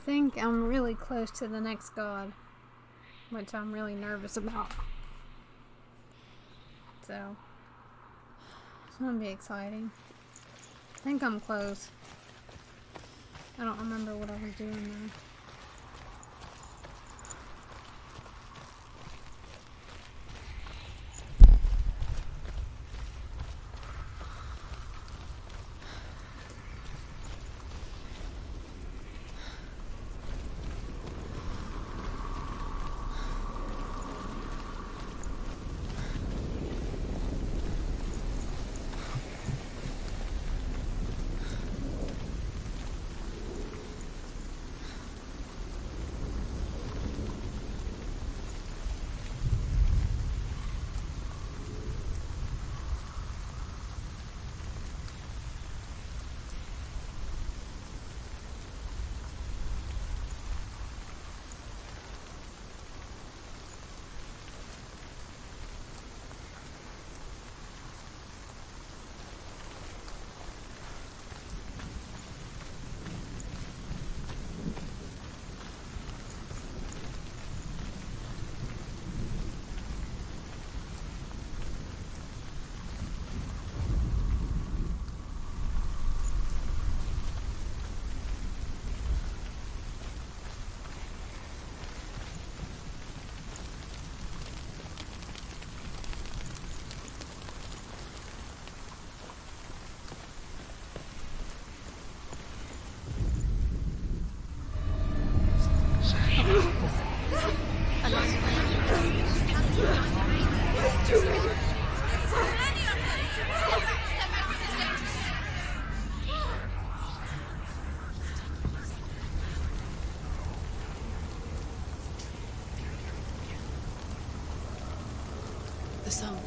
think I'm really close to the next god, which I'm really nervous about. So, it's gonna be exciting. I think I'm close. I don't remember what I was doing there. The song.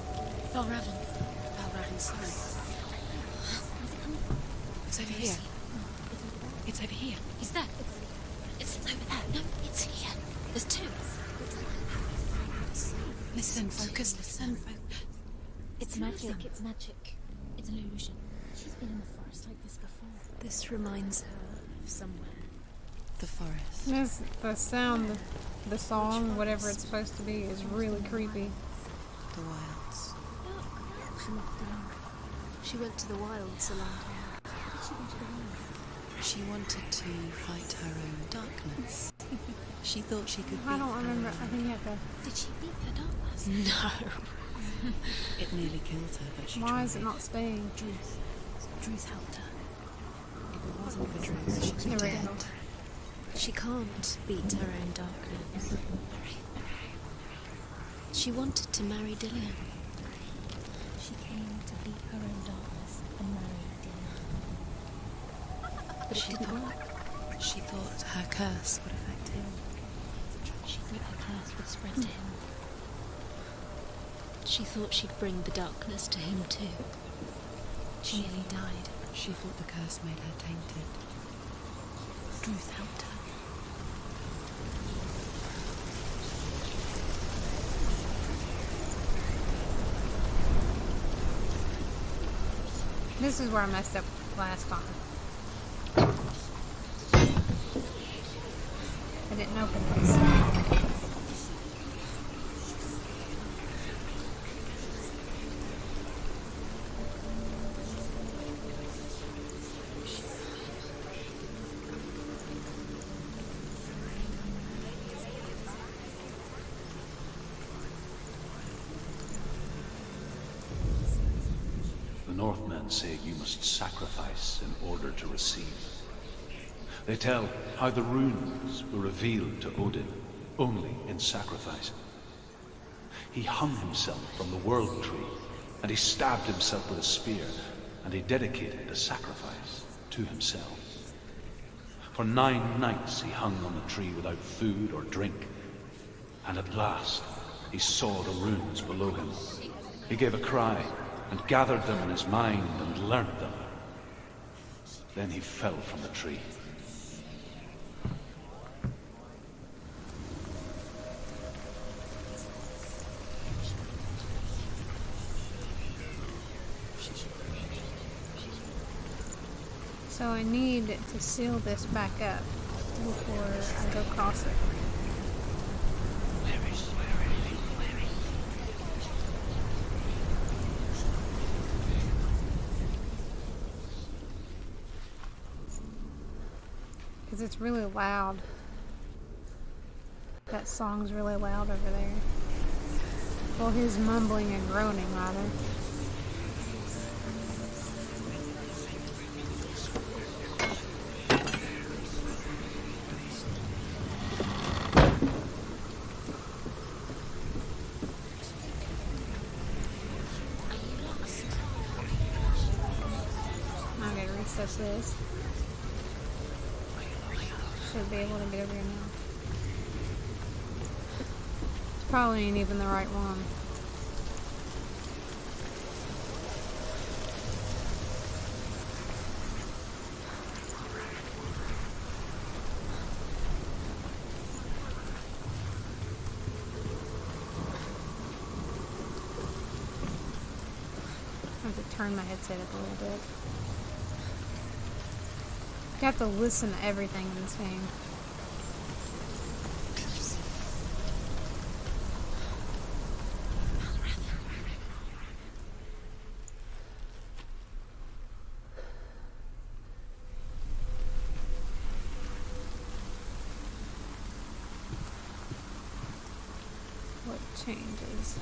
Valravan's song. It's over here. It's over here. Is that? It's over there. No, it's here. There's two. Listen, focus, listen, focus. It's magic, it's magic. It's an illusion. She's been in the forest like this before. This reminds her of somewhere. The forest. The sound, the song, whatever it's supposed to be, is really creepy. The wilds. She went to the wilds around here. How did she go to the wilds? She wanted to fight her own darkness. She thought she could beat I don't remember. I think you have to... Did she beat her darkness? No. It nearly killed her, but she Why tried. is it not staying? Druth helped her. If it wasn't for Druth, she'd be There we dead. go. She can't beat her own darkness. She wanted to marry Dillian. She came to beat her own darkness and marry Dillian. But it didn't work. She thought her curse would affect him. She thought her curse would spread to him. She thought she'd bring the darkness to him too. She nearly died. She thought the curse made her tainted. Druth helped her. This is where I messed up last time. I didn't open this. The Northmen say you must sacrifice in order to receive. They tell how the runes were revealed to Odin only in sacrifice. He hung himself from the world tree, and he stabbed himself with a spear, and he dedicated the sacrifice to himself. For 9 nights he hung on the tree without food or drink, and at last he saw the runes below him. He gave a cry, and gathered them in his mind and learnt them. Then he fell from the tree. So I need to seal this back up. before I go cross it. Because it's really loud. That song's really loud over there. Well, his mumbling and groaning, rather. Okay, reset this. Should be able to get over here now. Probably ain't even the right one. I have to turn my headset up a little bit. You have to listen to everything in this game. What changes?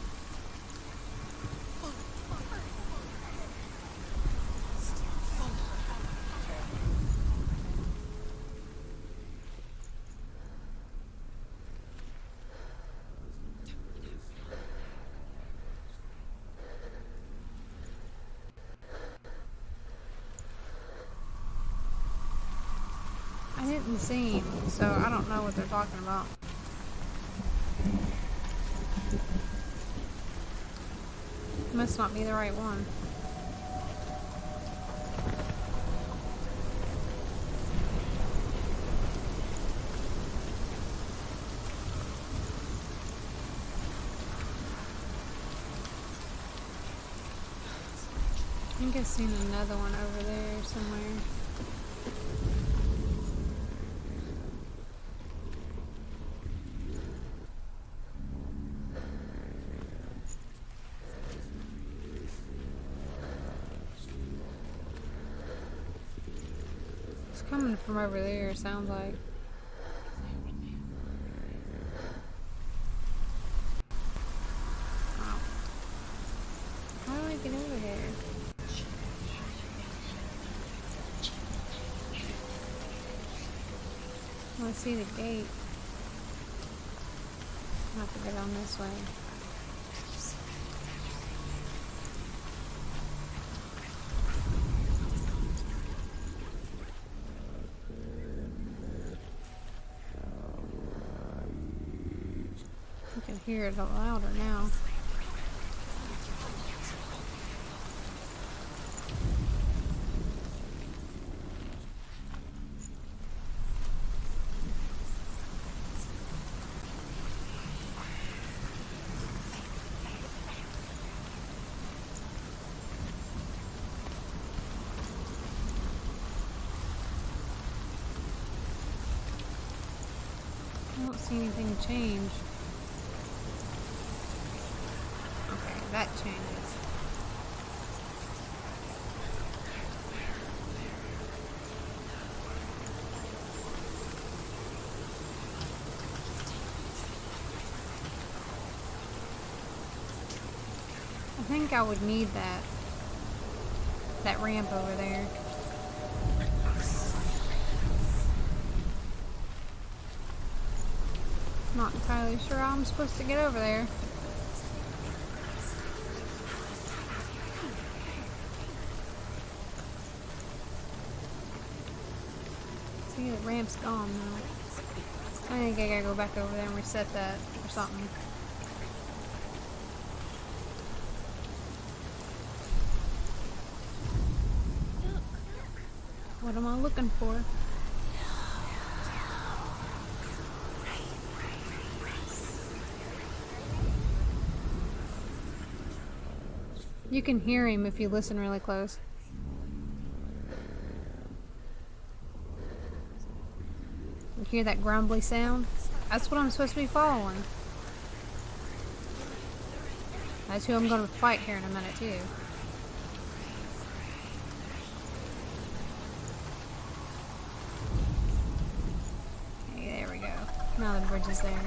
I didn't see him, so I don't know what they're talking about. Must not be the right one. I think I've seen another one over there somewhere. It's coming from over there, it sounds like. Wow. How do I get over there? I see the gate. I have to go down this way. You can hear it louder now. I don't see anything change. Okay, that changes. I think I would need that ramp over there. Not entirely sure how I'm supposed to get over there. See, the ramp's gone now. I think I gotta go back over there and reset that or something. What am I looking for? You can hear him if you listen really close. hear that grumbly sound? That's what I'm supposed to be following. That's who I'm going to fight here in a minute, too. Okay, there we go. Now the bridge is there.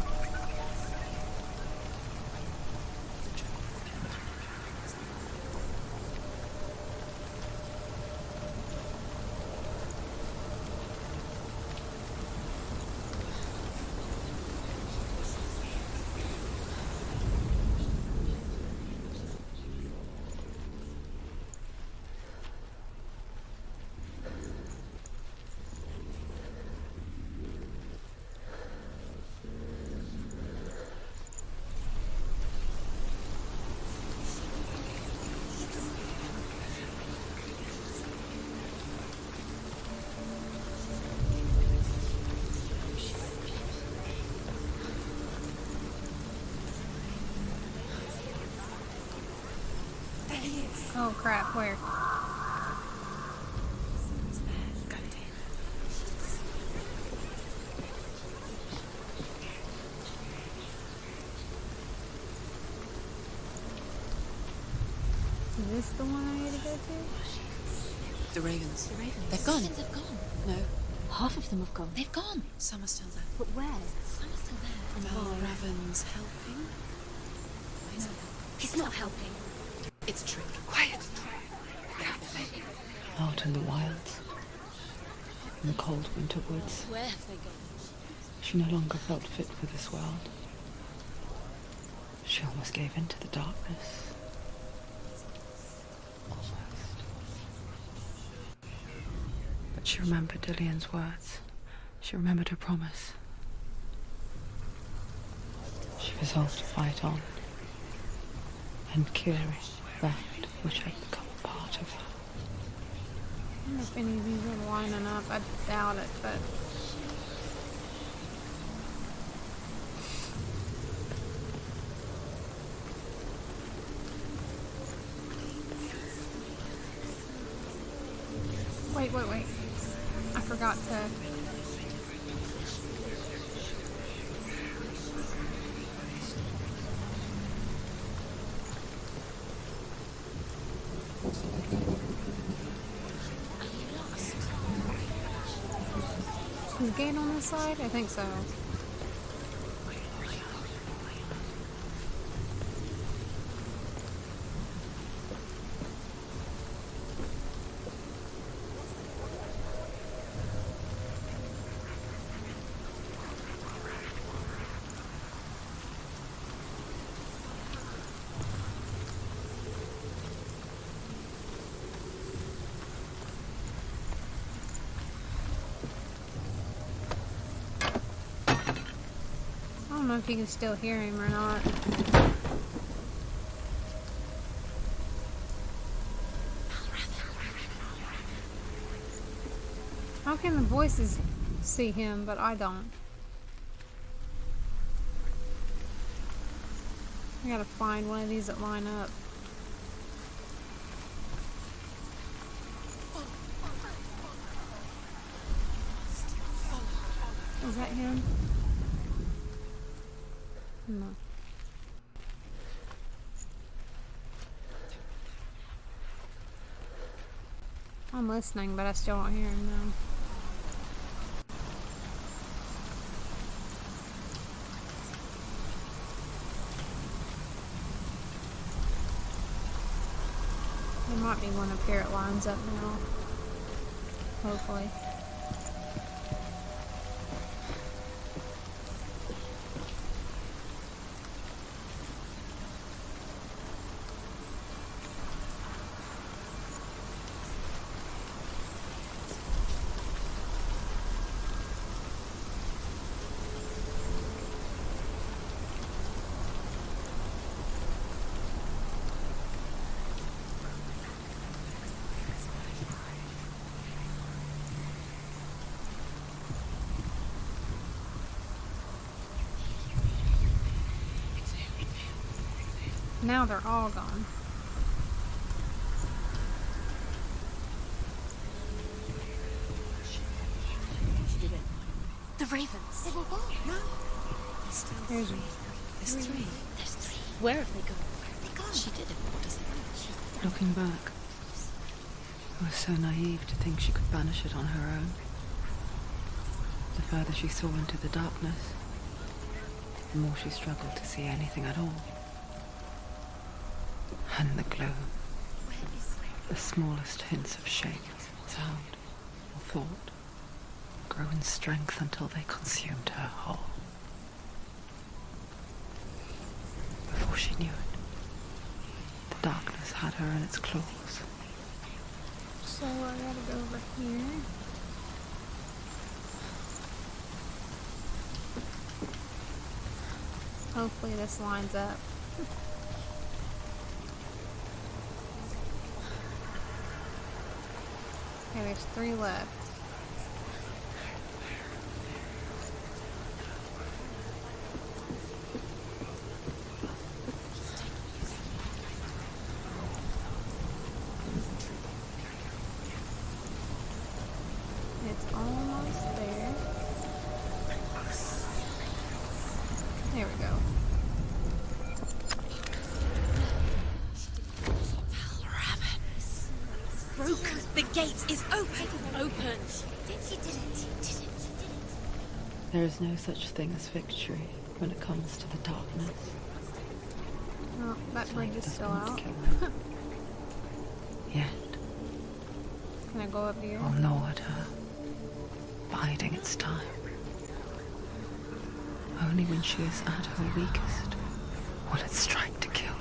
Oh crap, where? Is this the one I need to go to? The ravens. The ravens. They've gone. They've gone. No, Half of them have gone. They've gone. some are still there. But where? Some are still there. Val Raven's helping. He's not helping. It's a trick. Quiet. Out in the wilds, in the cold winter woods, Where have they gone? she no longer felt fit for this world. She almost gave in to the darkness. Almost. But she remembered Dillian's words. She remembered her promise. She resolved to fight on and carry that which had become a part of her. I don't know if any of these are lining up. I doubt it, but... Wait. I forgot to... Is the gate on this side? I think so. I don't know if you can still hear him or not. How can the voices see him, but I don't? I gotta find one of these that line up. Is that him? No. I'm listening, but I still don't hear him now. There might be one up here that lines up now. Hopefully. Now they're all gone. The ravens. No. There's still Here's three. There's three. There's three. Where have they gone? She did it. What does it mean? Looking back, I was so naive to think she could banish it on her own. The further she saw into the darkness, the more she struggled to see anything at all. And the gloom, the smallest hints of shape, sound, or thought, grew in strength until they consumed her whole. Before she knew it, the darkness had her in its claws. So I gotta go over here. Hopefully this lines up. Okay, there's 3 left. It's almost there. There we go. Broken. The gate is open. Open. She did it. There is no such thing as victory when it comes to the darkness. Oh, that bridge is still out. Kill her. Yet, Can I go up here? will gnaw at her, biding its time. Only when she is at her weakest will it strike to kill.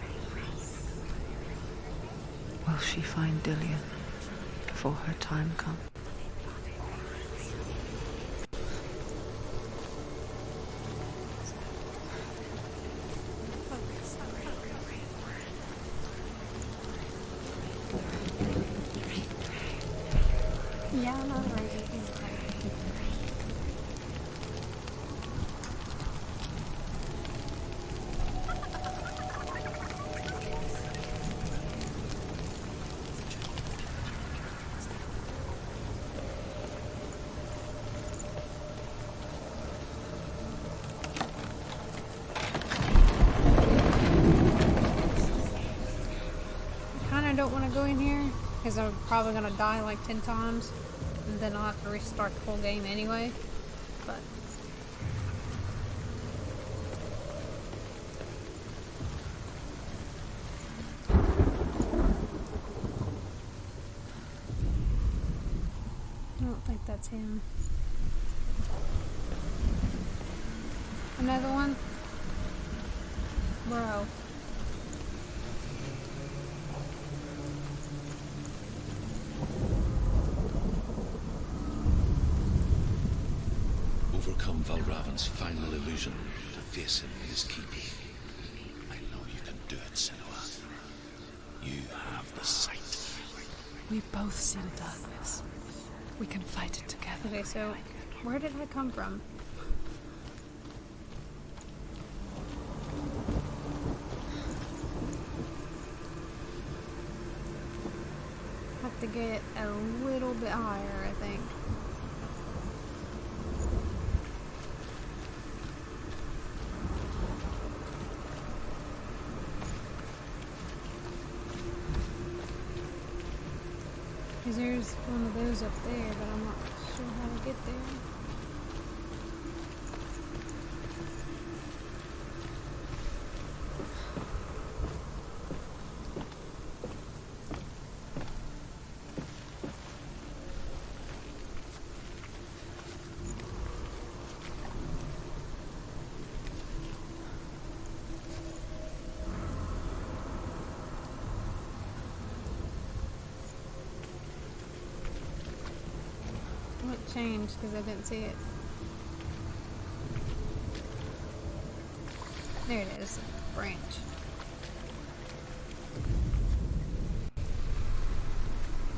Will she find Dillion before her time comes? Yeah, I'm not right. I don't want to go in here because I'm probably going to die like 10 times and then I'll have to restart the whole game anyway. But I don't think that's him. Another one? Bro. Overcome Valravan's final illusion to face him in his keep. I know you can do it, Senua. You have the sight. We both see the darkness. We can fight it together. Okay, so where did I come from? Have to get a little bit higher, I think. Because there's one of those up there, but I'm not sure how to get there. What changed? Because I didn't see it. There it is. Branch.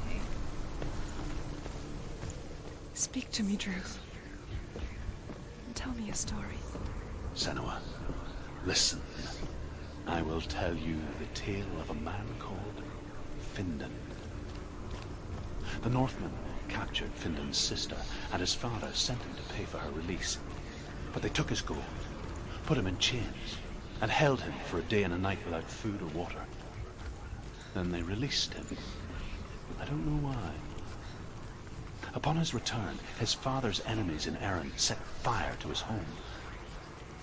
Okay. Speak to me, Druth. Tell me a story. Senua, listen. I will tell you the tale of a man called Findan. The Northmen captured Findan's sister, and his father sent him to pay for her release. But they took his gold, put him in chains, and held him for a day and a night without food or water. Then they released him. I don't know why. Upon his return, his father's enemies in Erin set fire to his home.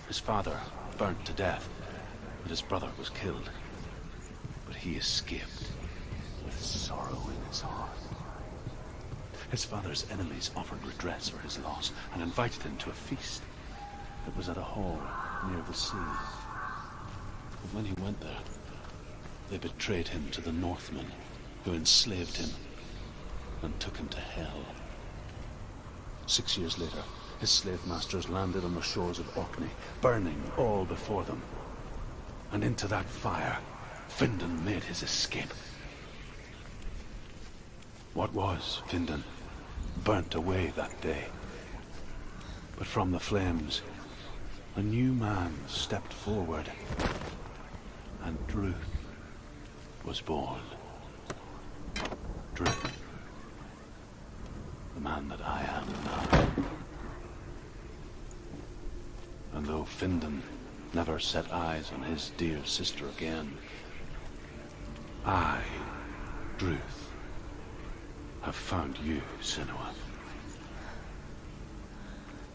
His father burnt to death, and his brother was killed. But he escaped with sorrow in his heart. His father's enemies offered redress for his loss and invited him to a feast. It was at a hall near the sea. But when he went there, they betrayed him to the Northmen, who enslaved him and took him to hell. 6 years later, his slave masters landed on the shores of Orkney, burning all before them. And into that fire, Findan made his escape. What was Findan burnt away that day. But from the flames, a new man stepped forward, and Druth was born. Druth, the man that I am now. And though Findan never set eyes on his dear sister again, I, Druth, have found you, Senua.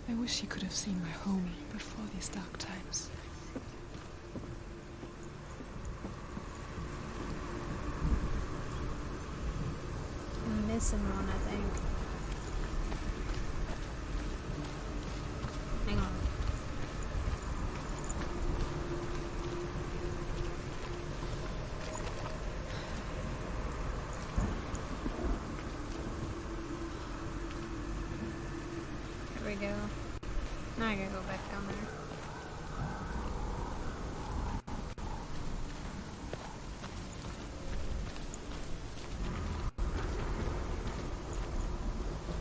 I wish you could have seen my home before these dark times. I'm missing one, I think. Hang on. There we go. Now I gotta go back down there.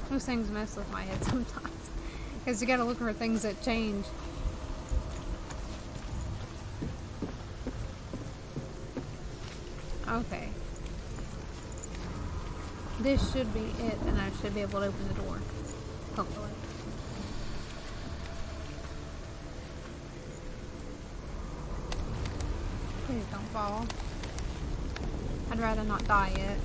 Those things mess with my head sometimes. Because you gotta look for things that change. Okay. This should be it, and I should be able to open the door. Hopefully. Please don't fall. I'd rather not die yet.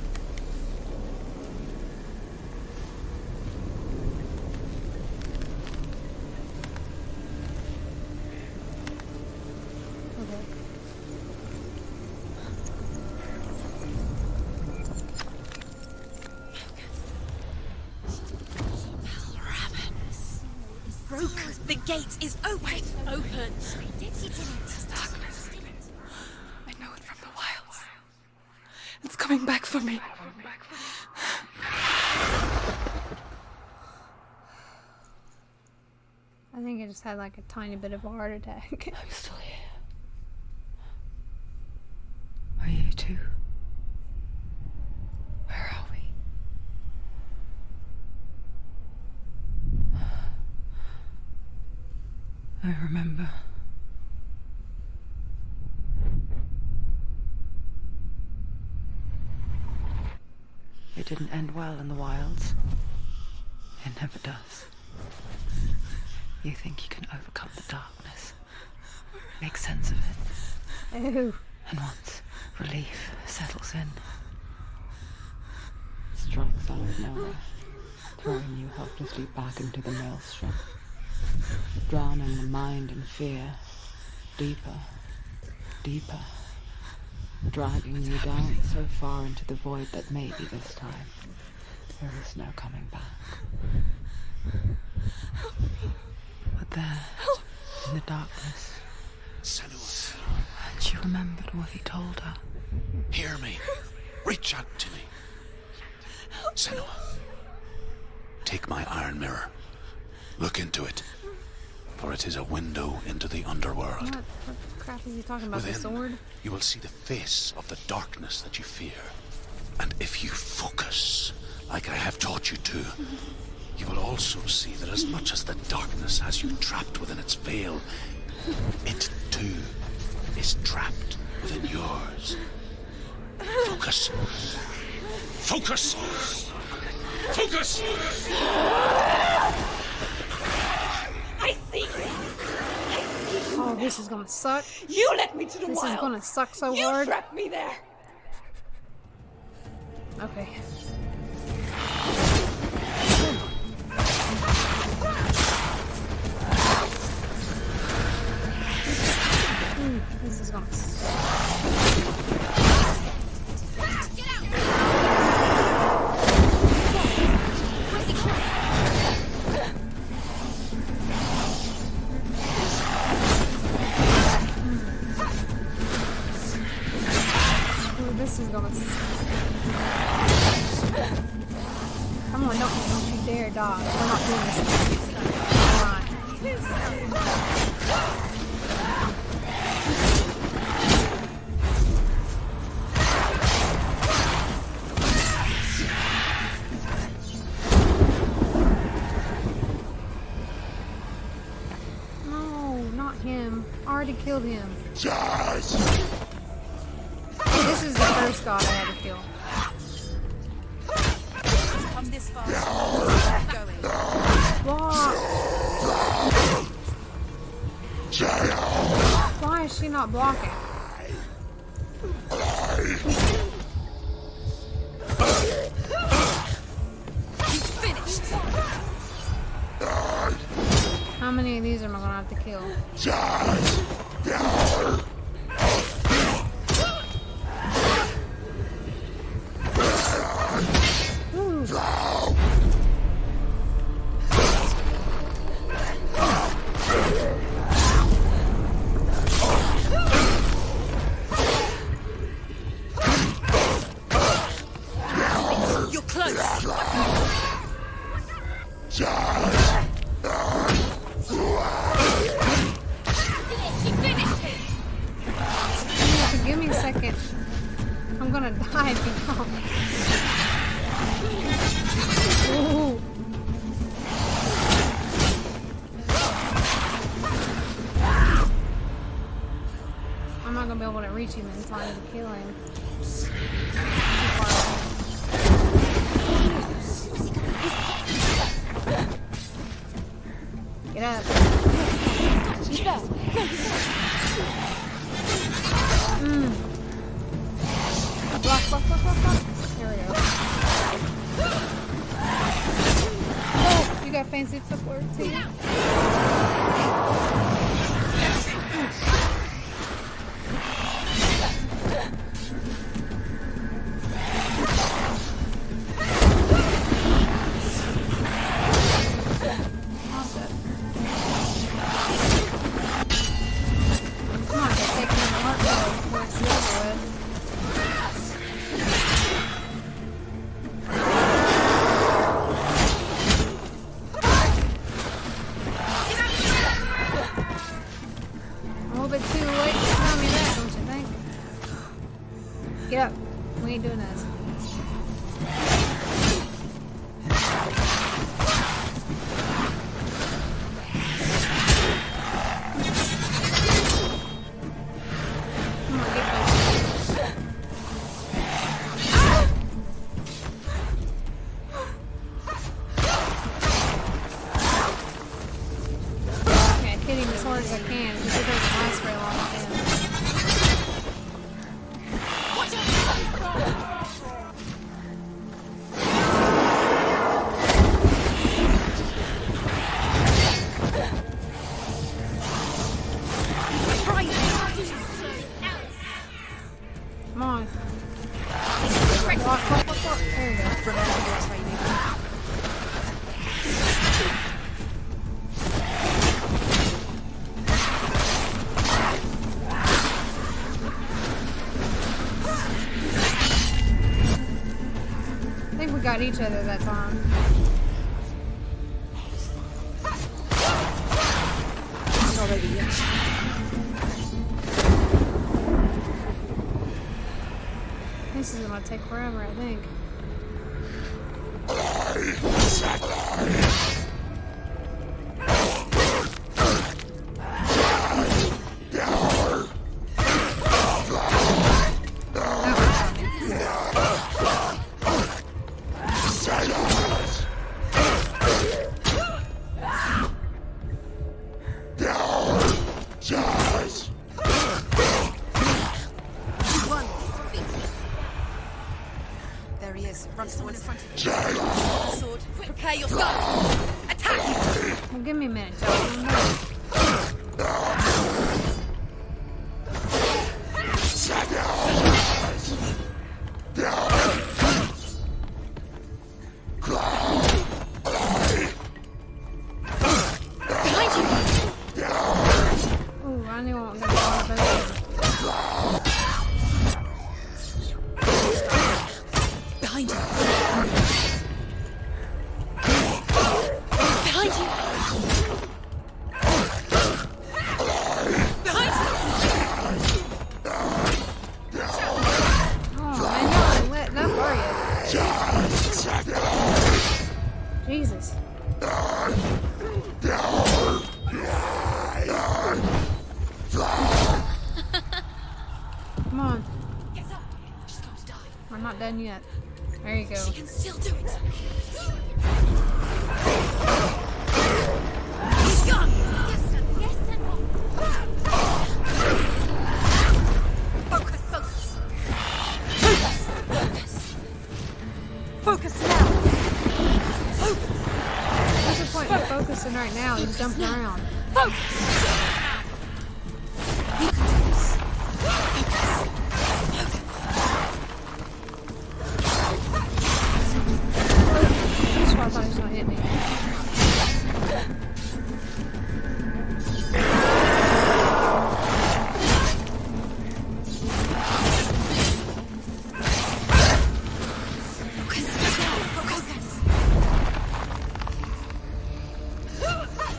The gate is open. Open. It's darkness. I know it from the wilds. It's coming back for me. I think I just had like a tiny bit of a heart attack. I'm still here. Are you too? Where are we? I remember. It didn't end well in the wilds. It never does. You think you can overcome the darkness, make sense of it, Ew. and once relief settles in, it strikes out of nowhere, throwing you helplessly back into the maelstrom, drowning the mind in fear, deeper, deeper, dragging you down so far into the void that maybe this time there is no coming back. But there, in the darkness, Senua, she remembered what he told her. hear me. Reach out to me. Senua, take my iron mirror. Look into it, for it is a window into the underworld. What crap is he talking about? The Within, sword? you will see the face of the darkness that you fear. And if you focus, like I have taught you to, you will also see that as much as the darkness has you trapped within its veil, it too is trapped within yours. Focus. Focus! Focus! I see. Oh, this is gonna suck. You led me to the This wild. is gonna suck so You hard. trapped me there. Okay. This is gonna suck. Get out. Ooh, this is gonna suck. Come on, don't you dare die. We're not doing this. Alright. No, not him. I already killed him. This is the first god I had to kill. Come this far. Going. Block! Why is she not blocking? Finished. How many of these am I gonna have to kill? Ooh. You're close. Give me a second. I'm gonna die if you don't. Ooh. I'm not gonna be able to reach him in time to kill him. Too far away. Get up. Block. There we go. Oh, you got fancy footwork too. Come on, get taken in the heart before it's over with. A little bit too late to tell me that, don't you think? Get up. We ain't doing this. Come on, get this. Okay, hit him as hard as I can because it doesn't last very long with him. Come on. Block. There you go. I think we got each other that time. Already, yes. This is gonna take forever, I think. That he is. Run towards in front of you. Sword. Prepare yourself. Attack! Well, give me a minute, Joe. Ooh, I knew I was gonna go Behind you. Behind you. Behind you. Oh man, y'all ain't letting up, are you? Jesus. Come on. Get up. She's going to die. We're not done yet. There you go. She can still do it. He's gone. Yes, Senor. Focus, focus. Focus. Focus now. What's the point of focusing right now? He's jumping around. Focus. You can do this. That's why I thought he was gonna hit me.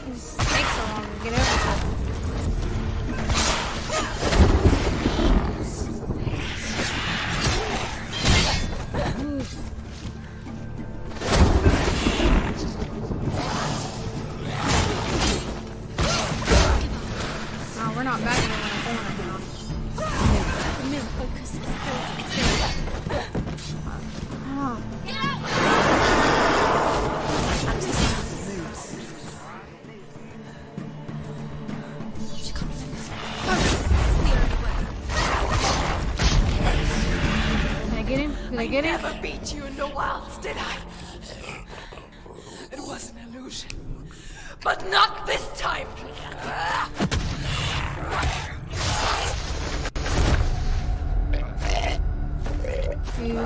It takes so long to get everything. Oh, we're not backing around the corner now. No focus is Oh, She can't focus. did I get him? Did I get him? Never beat you in the wilds, did I? It was an illusion. But not this time! You took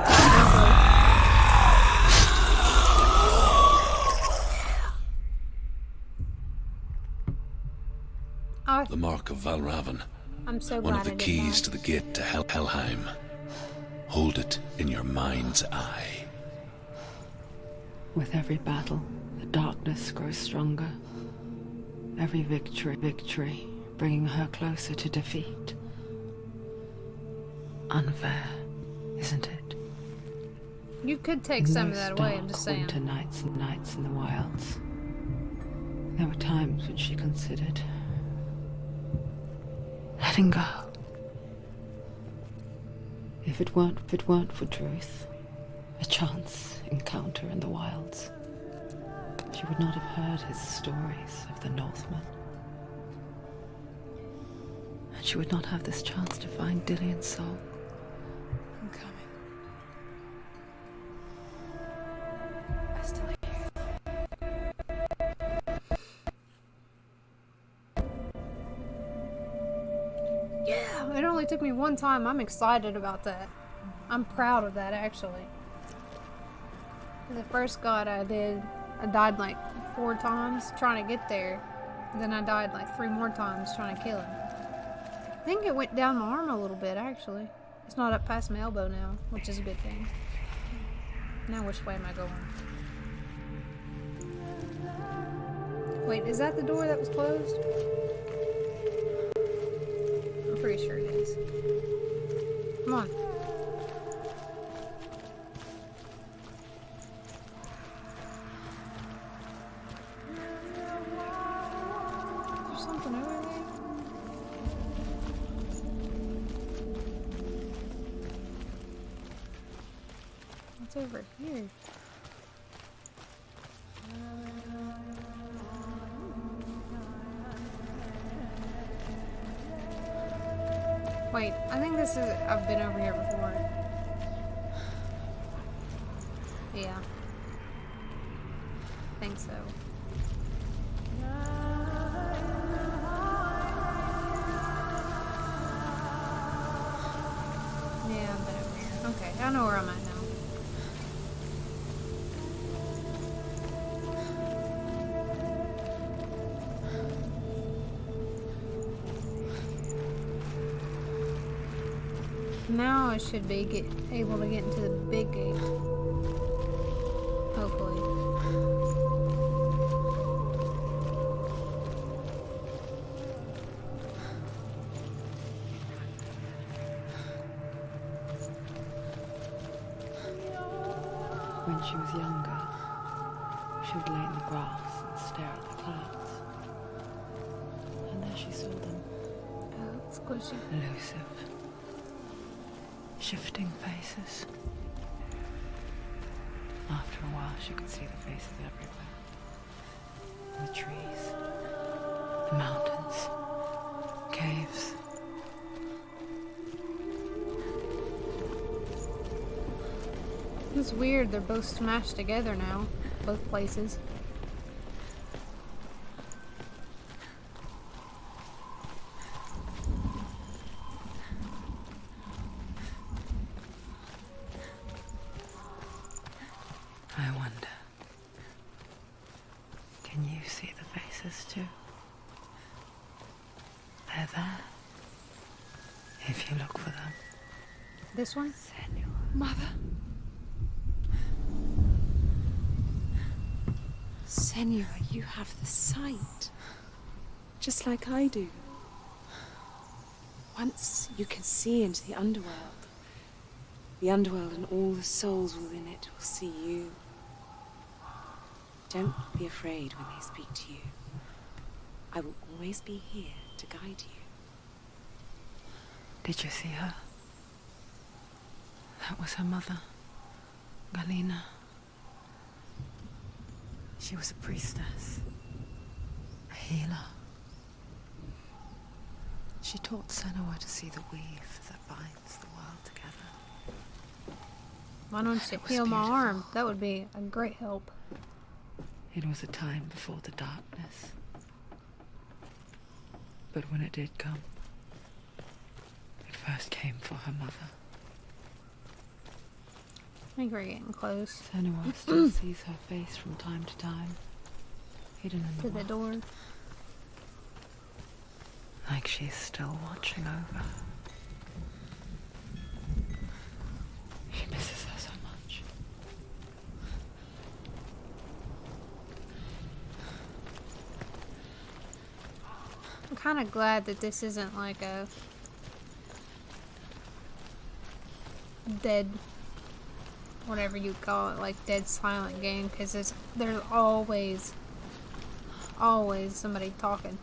it. The mark of Valravan. I'm so One glad of the I did keys that. to the gate to Helheim. Hold it in your mind's eye. With every battle, the darkness grows stronger. Every victory, bringing her closer to defeat. Unfair, isn't it? You could take In some of those that away, I'm dark just saying. winter nights and nights in the wilds, there were times when she considered letting go. If it weren't for Druth, a chance encounter in the wilds, she would not have heard his stories of the Northmen. And she would not have this chance to find Dillion's soul. I'm coming. I still hear Yeah, it only took me one time. I'm excited about that. I'm proud of that, actually. The first god I did, I died like 4 times trying to get there. Then I died like 3 more times trying to kill him. I think it went down my arm a little bit, actually. It's not up past my elbow now, which is a good thing. Now which way am I going? Wait, is that the door that was closed? I'm pretty sure it is. Come on. Is there something over there? What's over here? Wait, I think this is... I've been over here before. Yeah. I think so. Yeah, I've been over here. Okay, I know where I'm at now. Now I should be able to get into the big gate. Hopefully. When she was younger, she would lay in the grass and stare at the clouds. And there she saw them, Oh, it's squishy. elusive, shifting faces. After a while, she could see the faces everywhere. In the trees, the mountains, caves. It's weird, they're both smashed together now. Both places. I wonder, can you see the faces too? They're there, if you look for them. This one? Mother. Senora, you have the sight. Just like I do. Once you can see into the underworld and all the souls within it will see you. Don't be afraid when they speak to you. I will always be here to guide you. Did you see her? That was her mother, Galena. She was a priestess, a healer. She taught Senua to see the weave that binds the world together. Why don't you It was heal my beautiful. arm? That would be a great help. It was a time before the darkness. But when it did come, it first came for her mother. I think we're getting close Senua still sees her face from time to time, hidden in to the the wall, door. like she's still watching over. She misses her so much. I'm kind of glad that this isn't like a dead, whatever you call it, like dead silent game, because there's always somebody talking.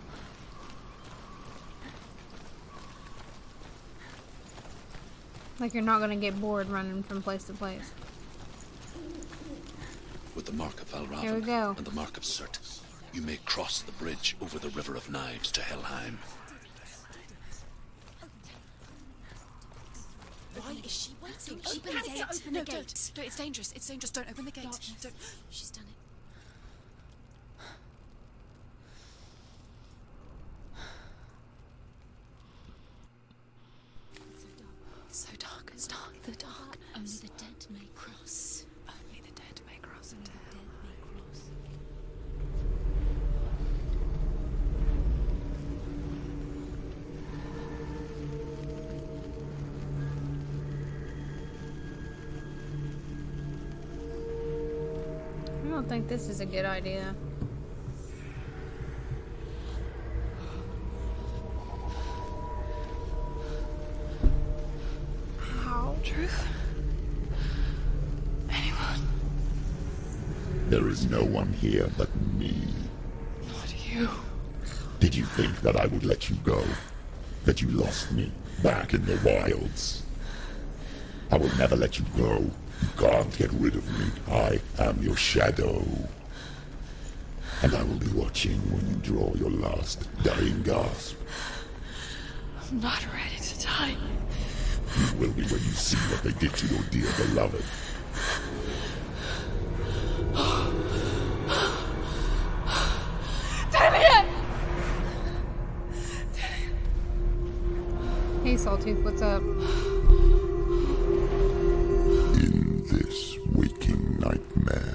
Like you're not gonna get bored running from place to place. With the mark of Here we Valravan go. and the mark of Surt, you may cross the bridge over the River of Knives to Helheim. Why is she waiting? She Open the panicked gate. to open No, the gate. don't. It's dangerous. It's dangerous. Don't open the gate. Darkness. Don't. She's done it. It's so dark. It's dark. The darkness. Only the dead may cross. Only the dead may cross into The hell. dead may cross. I don't think this is a good idea. How? Truth? Anyone? There is no one here but me. Not you. Did you think that I would let you go? That you lost me back in the wilds? I will never let you go. You can't get rid of me. I am your shadow. And I will be watching when you draw your last dying gasp. I'm not ready to die. You will be when you see what they did to your dear beloved. Sawtooth. What's up? In this waking nightmare,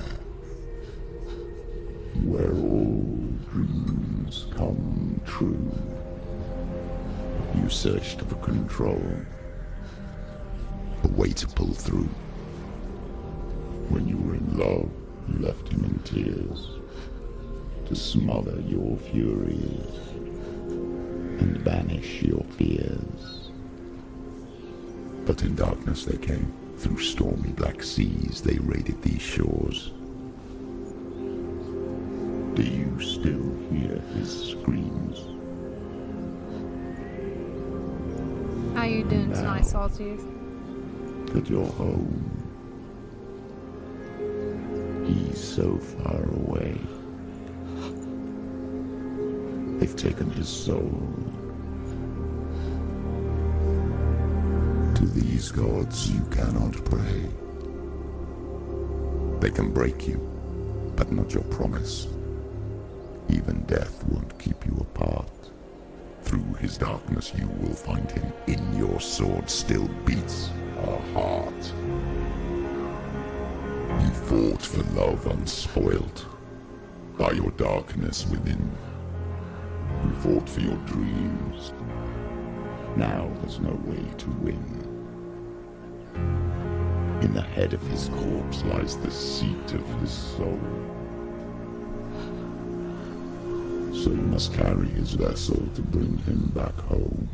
where all dreams come true, you searched for control, a way to pull through. When you were in love, you left him in tears, to smother your furies and banish your fears. But in darkness they came, through stormy black seas they raided these shores. Do you still hear his screams? How you doing tonight, Sawtooth? At your home. He's so far away. They've taken his soul. To these gods you cannot pray. They can break you, but not your promise. Even death won't keep you apart. Through his darkness you will find him. In your sword still beats a heart. You fought for love unspoilt by your darkness within. You fought for your dreams. Now there's no way to win. In the head of his corpse lies the seat of his soul. So you must carry his vessel to bring him back home.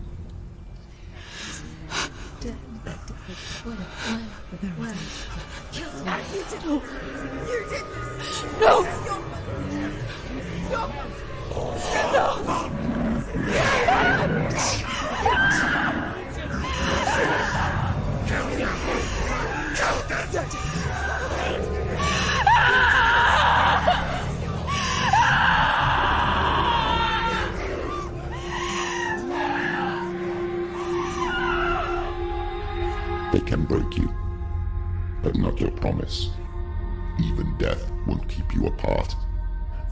They can break you, but not your promise. Even death won't keep you apart.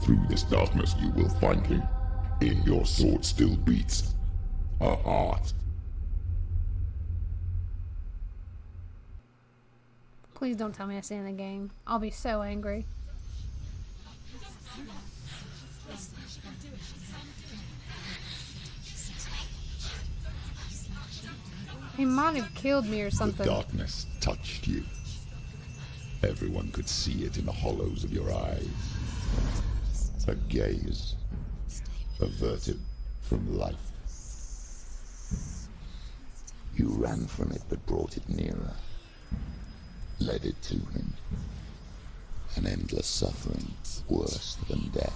Through this darkness you will find him. In your sword still beats a heart. Please don't tell me I stay in the game. I'll be so angry. He might have killed me or something. The darkness touched you. Everyone could see it in the hollows of your eyes. A gaze averted from life. You ran from it but brought it nearer. Led it to him. An endless suffering, worse than death.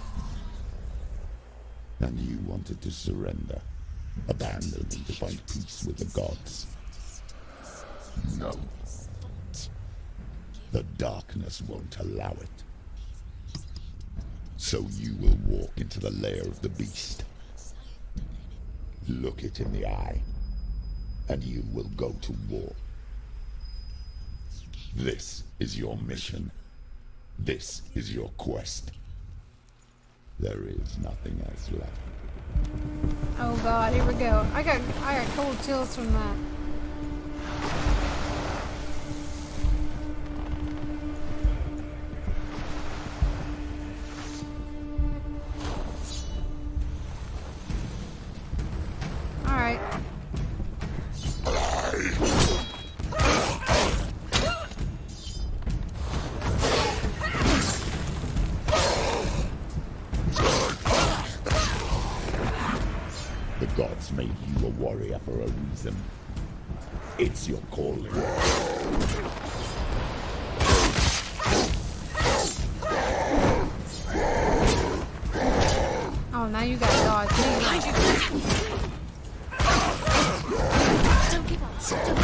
And you wanted to surrender, abandon and to find peace with the gods. No. The darkness won't allow it. So you will walk into the lair of the beast. Look it in the eye, and you will go to war. This is your mission. This is your quest. There is nothing else left. Oh god, here we go. I got cold chills from that. Alright. The gods made you a warrior for a reason. It's your calling. Oh, now you gotta dodge me. Don't give up. Don't give up.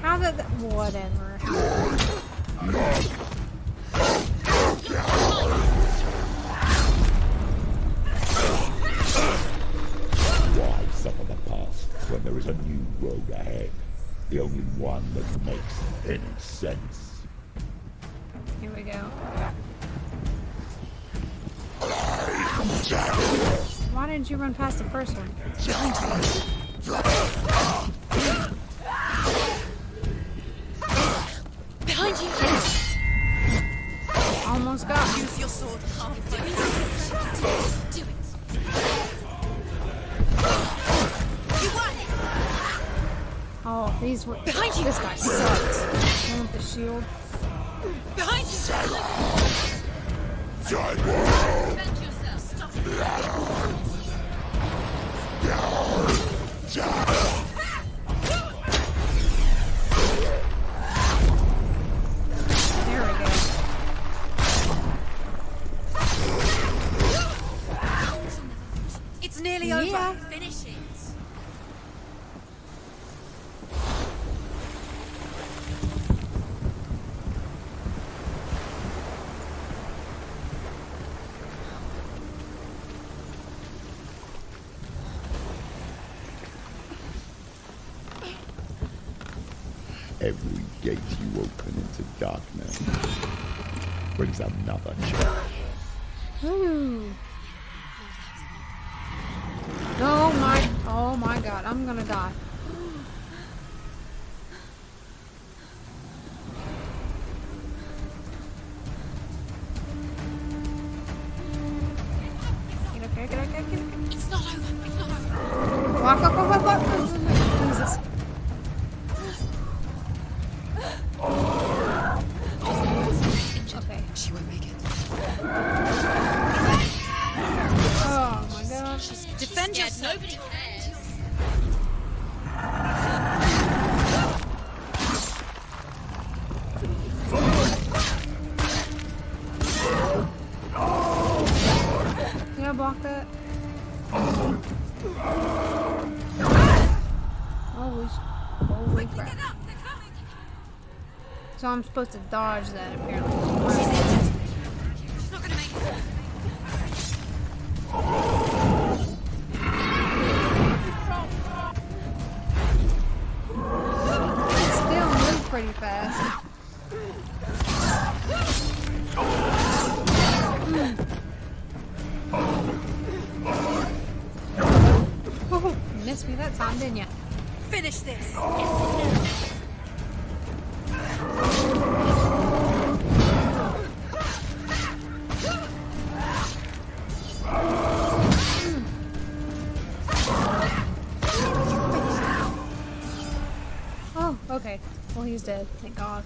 How did that? Whatever. Why suffer the past when there is a new road ahead? The only one that makes any sense. Here we go. Why didn't you run past the first one? Behind you! Almost got me. Use your sword. Do it. Do it. You won! Oh, these were. Behind you! This guy sucks. One with the shield. Behind you! Defend yourself. Stop it. There we go. It's nearly over. Finish it. Every gate you open into darkness brings another challenge. Ooh. Oh my god, I'm gonna die. Get up. It's not over. It's not over. Walk. Jesus. Okay. She won't make it. Oh my gosh. Defend yourself. Nobody cares. Can I block that? Holy crap. So I'm supposed to dodge that apparently. She's not gonna make it. It still moves pretty fast. Oh, you missed me that time, didn't you? Finish this. Oh, okay. Well, he's dead. Thank God.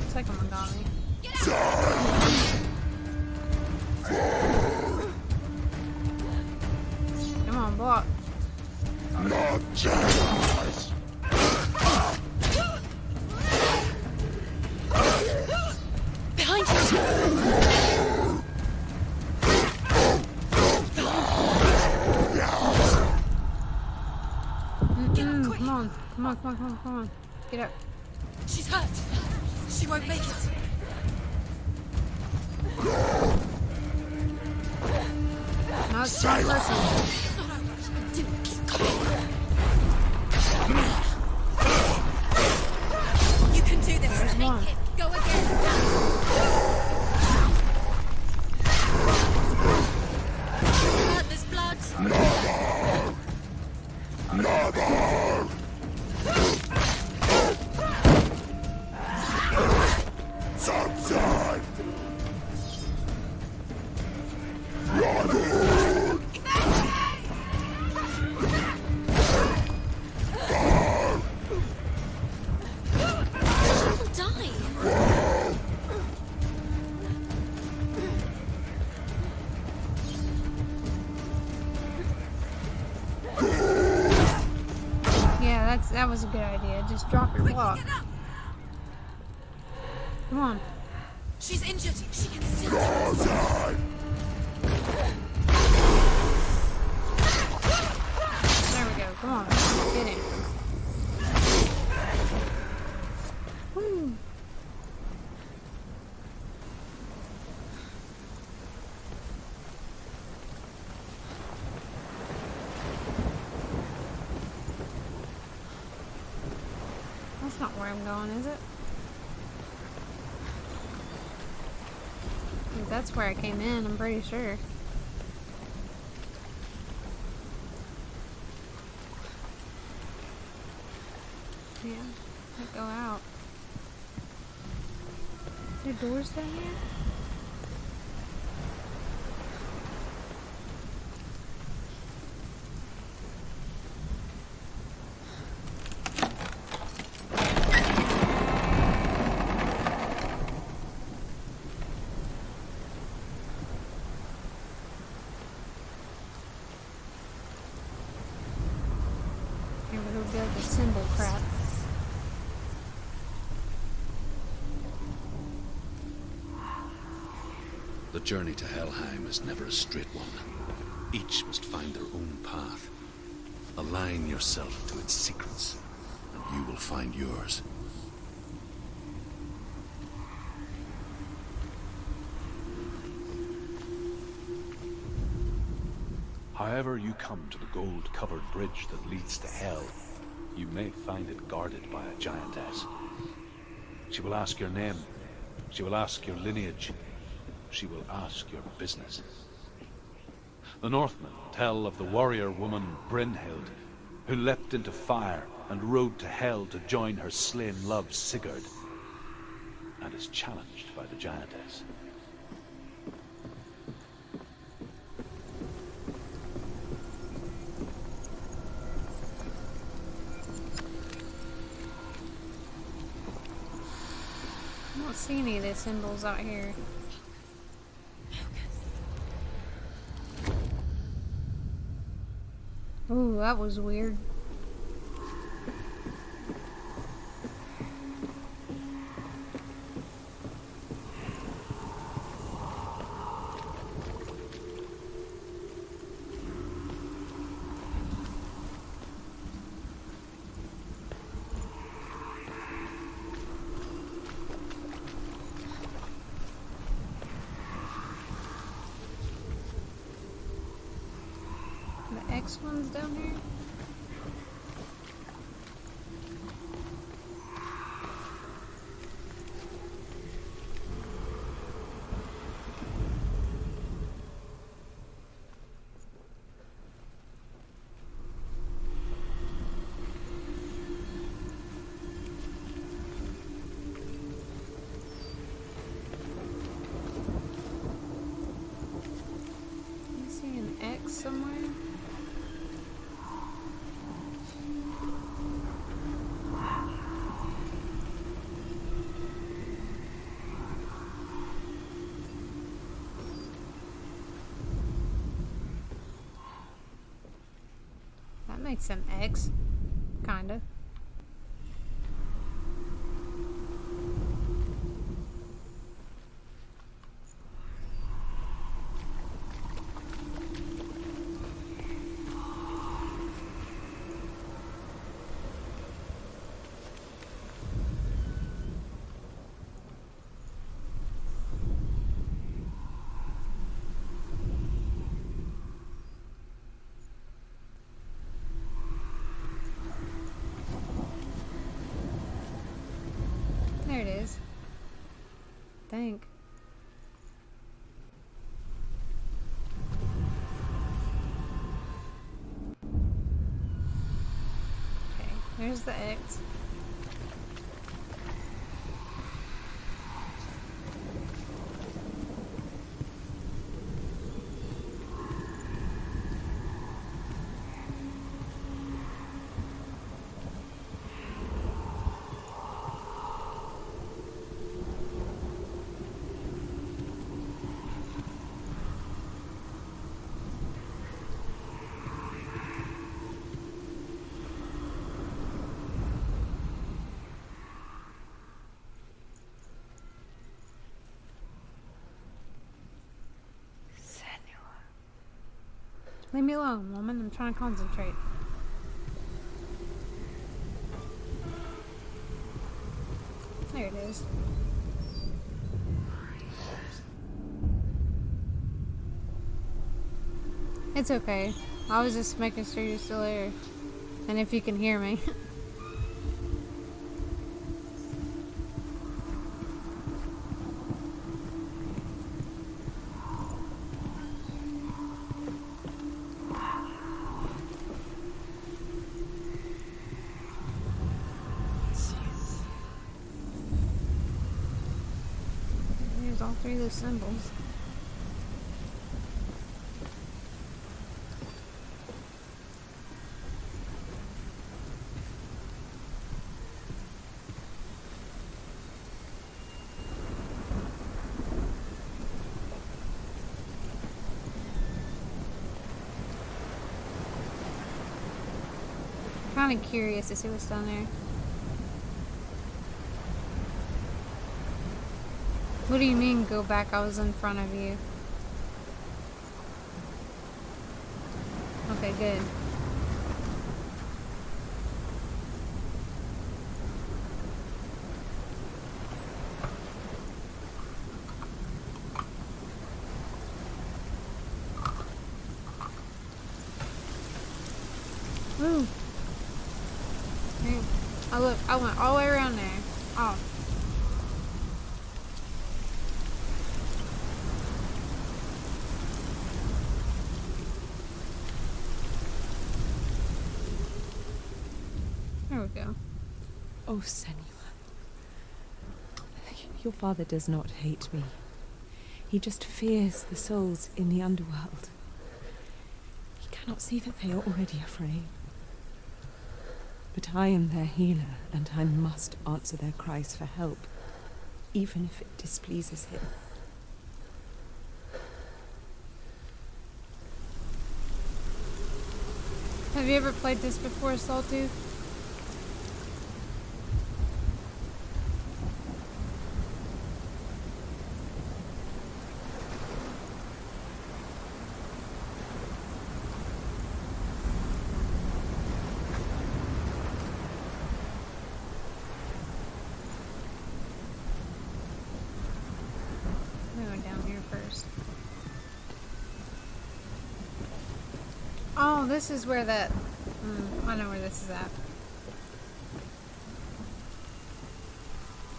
Second one got me. Come on, block. Not Jedi's. Behind you. Come on. Get up. She's hurt. She won't make it. Now it's one person. You can do this. There's one. Go again. Hurt, there's blood. Subside. Die. that was a good idea. Just drop your block. Get up! Come on. She's injured. She can still. There we go. Come on. Get in. Woo. That's not where I'm going, is it? I think that's where I came in, I'm pretty sure. Yeah, can't go out. Is there doors down here? Here we go, build the symbol crap. The journey to Helheim is never a straight one. Each must find their own path. Align yourself to its secrets, and you will find yours. However you come to the gold-covered bridge that leads to Hell, you may find it guarded by a giantess. She will ask your name. She will ask your lineage. She will ask your business. The Northmen tell of the warrior woman Brynhild, who leapt into fire and rode to Hell to join her slain love Sigurd, and is challenged by the giantess. I don't see any of the symbols out here. Ooh, that was weird. The X one's down here? I see an X somewhere. That makes an X, kinda. There it is. Think. Okay, there's the X. Leave me alone, woman. I'm trying to concentrate. There it is. It's okay. I was just making sure you're still there. And if you can hear me. Here's all three of those symbols. Kind of curious to see what's down there. What do you mean, go back? I was in front of you. Okay, good. Woo. Look, I went all the way around there. Oh. There we go. Oh, Senua. Your father does not hate me. He just fears the souls in the underworld. He cannot see that they are already afraid. But I am their healer, and I must answer their cries for help, even if it displeases him. Have you ever played this before, Saltooth? Oh, this is where that... I know where this is at.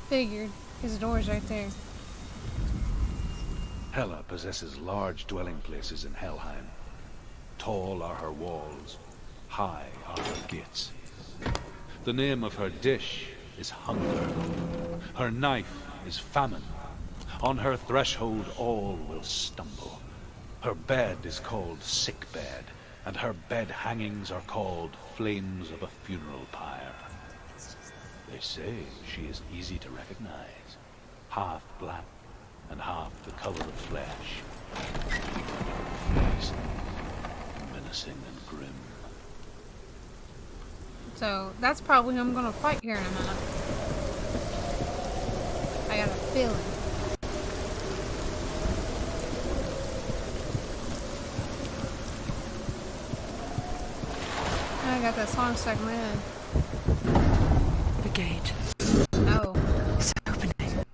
Figured, because the door's right there. Hela possesses large dwelling places in Helheim. Tall are her walls, high are her gates. The name of her dish is hunger. Her knife is famine. On her threshold all will stumble. Her bed is called sick bed, and her bed hangings are called flames of a funeral pyre. They say she is easy to recognize, half black and half the color of flesh. Face, menacing and grim. So that's probably who I'm gonna fight here in a minute. I got a feeling. I got that song stuck in my head. The gate. Oh. It's opening.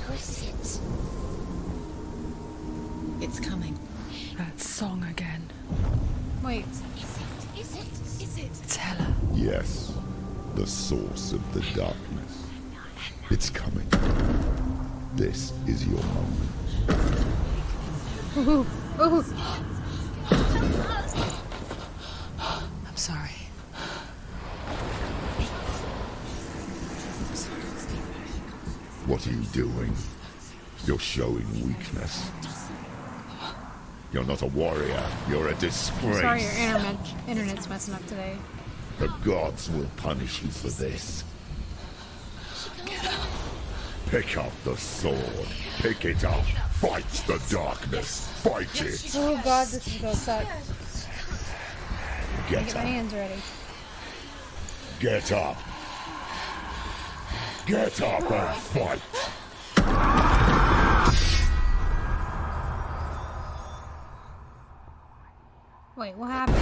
Who is it? It's coming. That song again. Wait. Is it? It's Hela. Yes, the source of the darkness. It's coming. This is your moment. Ooh. Ooh. I'm sorry. What are you doing? You're showing weakness. You're not a warrior. You're a disgrace. Sorry, your internet's messing up today. The gods will punish you for this. Pick up the sword. Pick it up. Fight the darkness. Fight it. Oh god, this is gonna suck. Get Get my up. hands ready. Get up. Get up and fight. Wait, what happened?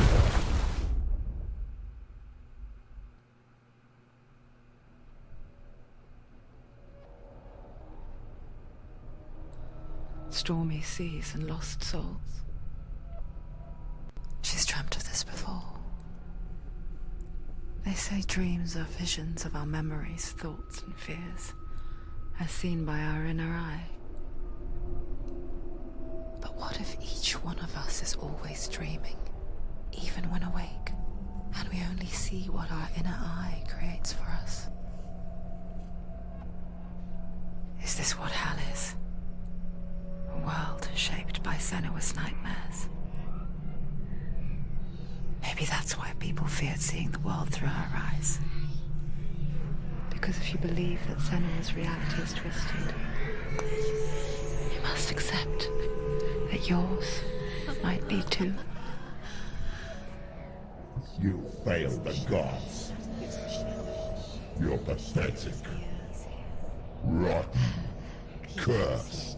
Stormy seas and lost souls. She's dreamt of this before. They say dreams are visions of our memories, thoughts, and fears, as seen by our inner eye. But what if each one of us is always dreaming, even when awake, and we only see what our inner eye creates for us? Is this what hell is? A world shaped by Senua's nightmares. Maybe that's why people feared seeing the world through her eyes. Because if you believe that Senua's reality is twisted, you must accept that yours might be too. You failed the gods. You're pathetic. Rotten. Cursed.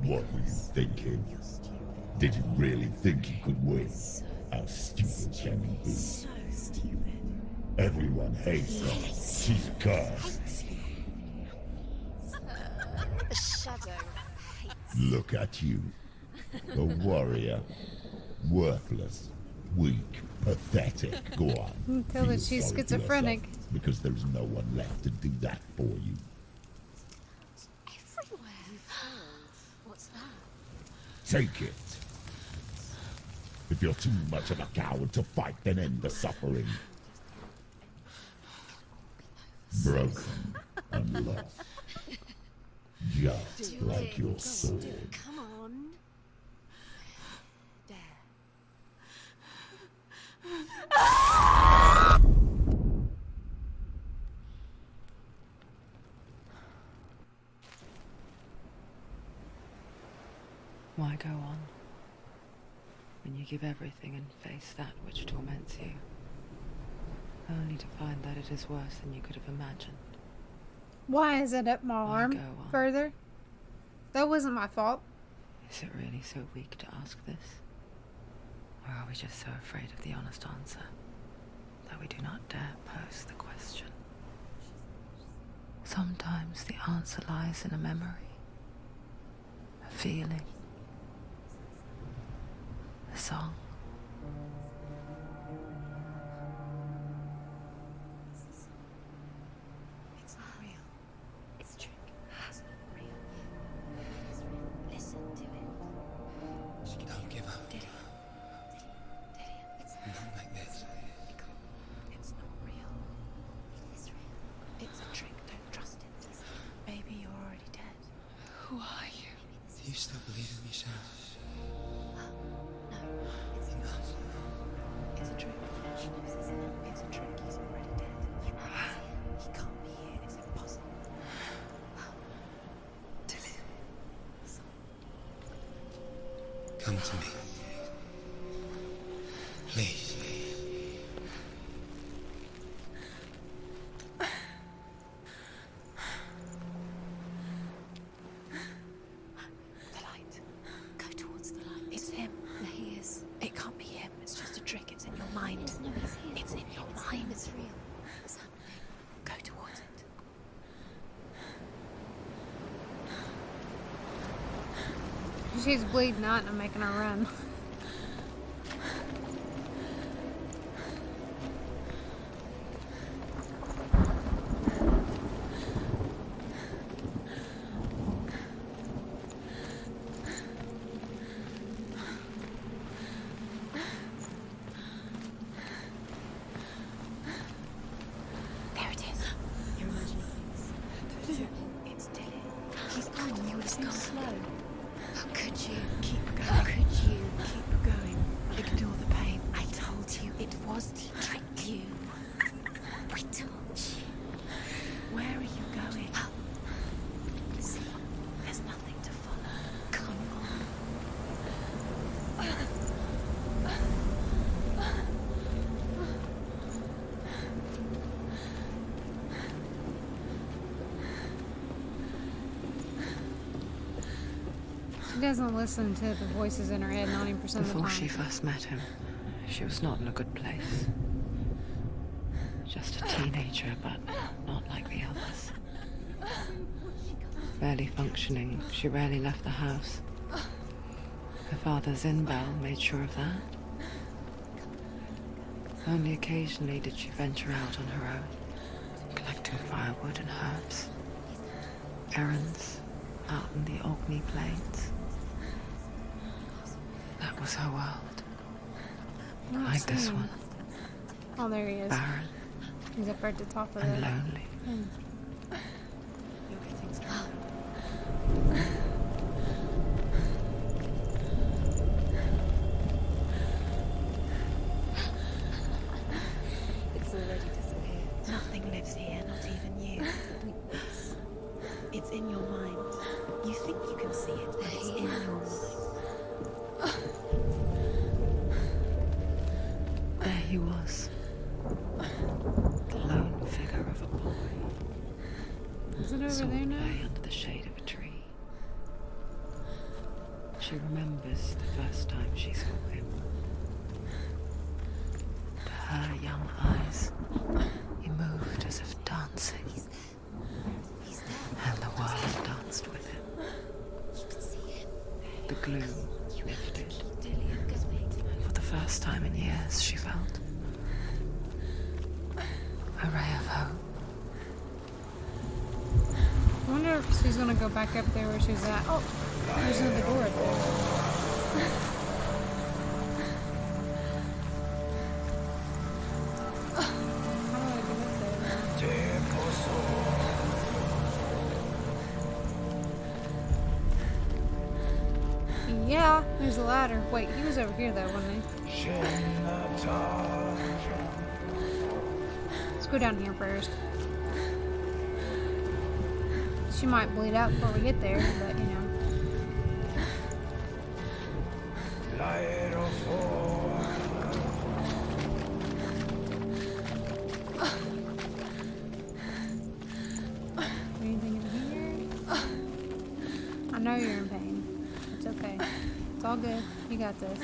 What were you thinking? Did you really think you could win? How stupid can you be? So stupid. Everyone hates her. She's cursed. The shadow hates. Look at you. A warrior. Worthless. Weak. Pathetic. Go on. Tell her Feel she's sorry for schizophrenic. yourself, because there's no one left to do that for you. Everywhere. What's that? Take it. If you're too much of a coward to fight, then end the suffering. Broken and lost. Just like your sword. Come on. There. Why go on when you give everything and face that which torments you, only to find that it is worse than you could have imagined? Why is it up my Why arm go on? further? That wasn't my fault. Is it really so weak to ask this? Or are we just so afraid of the honest answer that we do not dare pose the question? Sometimes the answer lies in a memory, a feeling, a song. It's not real. It's a trick. It's not real. It is real. Listen to it. Don't give up. Dillian. It's Not like this. It's not real. It is real. It's a trick. Don't trust it. Maybe you're already dead. Who are you? Do you still believe in yourself? No, it's not. It's a trick. It's a trick. He's already dead. He can't be here. It's impossible. Come to me. Please. The light. Go towards the light. It's him. There he is. It can't be him. It's just a trick. It's in your mind. No, he's here. It's in your mind. It's real. What's happening? Go towards it. She's bleeding out and I'm making her run. There it is. You're imagining things. It's Dillian. He's gone. You were so slow. How could you keep going? How could you keep doesn't listen to the voices in her head 90% of the Before time. she first met him, she was not in a good place. Just a teenager, but not like the others. Barely functioning, she rarely left the house. Her father's in-bell made sure of that. Only occasionally did she venture out on her own, collecting firewood and herbs. Errands out in the Orkney Plains. That was her world. I'm not Like this seeing one. him. Oh, there he is. Barren He's up right at the top of and it. lonely. You're getting stronger. It's already disappeared. Nothing lives here, not even you. It's in your mind. You think you can see it, but it's in your mind. There he was. The lone figure of a boy. Is it over Saw there him now? play under the shade of a tree. She remembers the first time she saw him. To her young eyes, he moved as if dancing. And the world danced with him. You can see him. The gloom lifted. Dillian, just wait. And for the first time in years, she felt a ray of hope. I wonder if she's gonna go back up there where she's at. Oh, there's another door up there. How do I get up there? Yeah, there's a ladder. Wait, he was over here though, wasn't he? Let's go down here first. She might bleed out before we get there, but you know. Anything in here? I know you're in pain. It's okay. It's all good. You got this.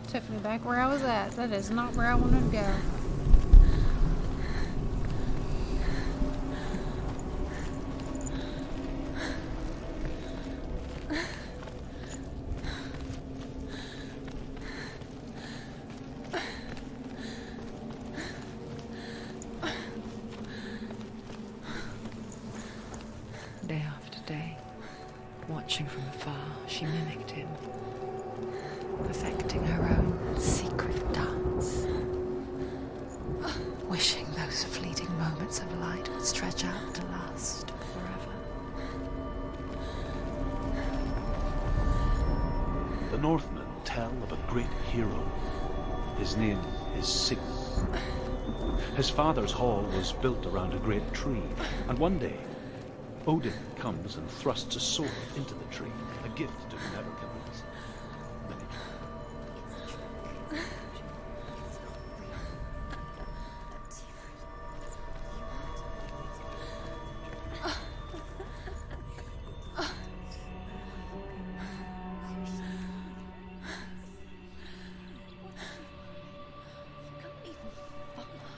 Took me back where I was at. That is not where I wanted to go. Day after day, watching from afar, she mimicked him, perfecting her own secret dance, wishing those fleeting moments of light would stretch out to last forever. The Northmen tell of a great hero. His name is Sigmund. His father's hall was built around a great tree, and one day Odin comes and thrusts a sword into the tree, a gift to whoever can release it. Many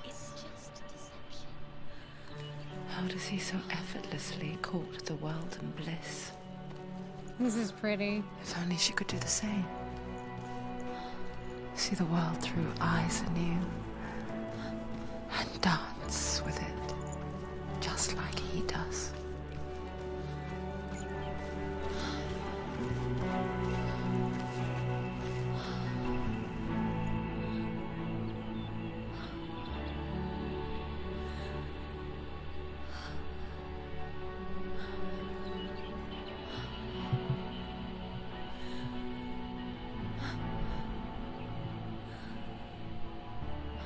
It's just deception. How does he so effortlessly court the world and bliss? This is pretty. If only she could do the same. See the world through eyes anew and dance with it, just like he does.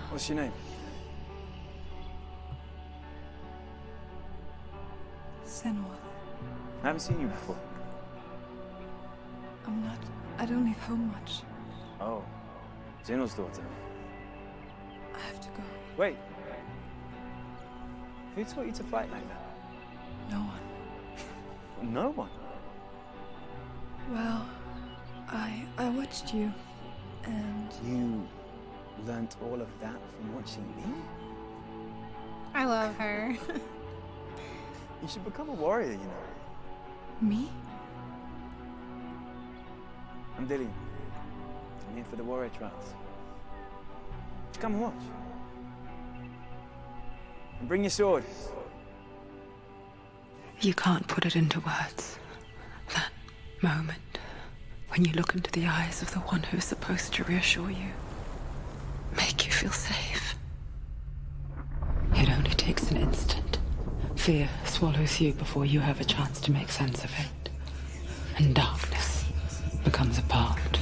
What's your name? Senua. I haven't seen you before. I don't leave home much. Oh, Zeno's daughter. I have to go. Wait. Who taught you to fight like that? No one. No one. Well, I watched you, and You learnt all of that from watching me? I love her. You should become a warrior, you know. me? I'm Dilly. I'm here for the warrior trials. Come and watch. And bring your sword. You can't put it into words. That moment when you look into the eyes of the one who's supposed to reassure you, make you feel safe. It only takes an instant. Fear swallows you before you have a chance to make sense of it. And darkness becomes a part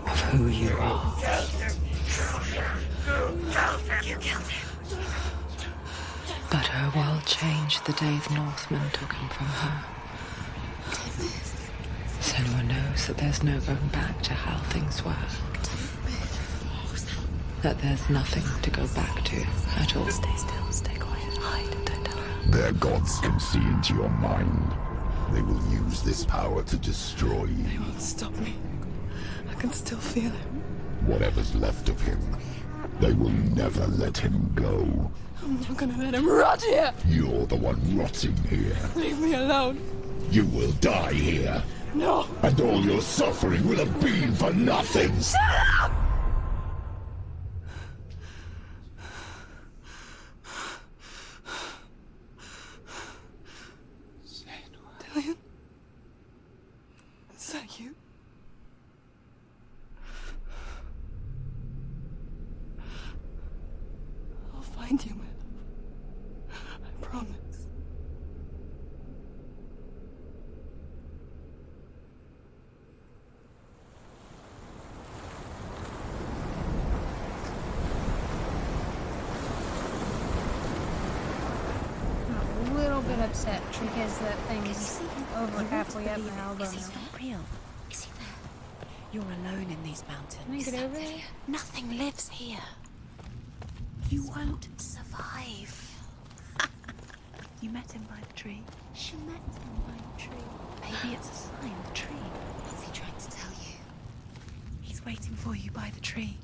of who you are. You killed him. But her world changed the day the Northmen took him from her. Senua knows that there's no going back to how things were. That there's nothing to go back to at all. Stay still, stay quiet, hide, don't tell her. Their gods can see into your mind. They will use this power to destroy you. They won't stop me. I can still feel him. Whatever's left of him, they will never let him go. I'm not gonna let him rot here. You're the one rotting here. Leave me alone. You will die here. No. And all your suffering will have been for nothing. Shut up! Dillion? Is that you? I'll find you, man. I promise. I'm a little bit upset because that thing's over halfway up now. Is he not real? Is he there? You're alone in these mountains. Can I get over there? Nothing lives here. You won't survive. You met him by the tree. She met him by a tree. Maybe it's a sign, the tree. What's he trying to tell you? He's waiting for you by the tree.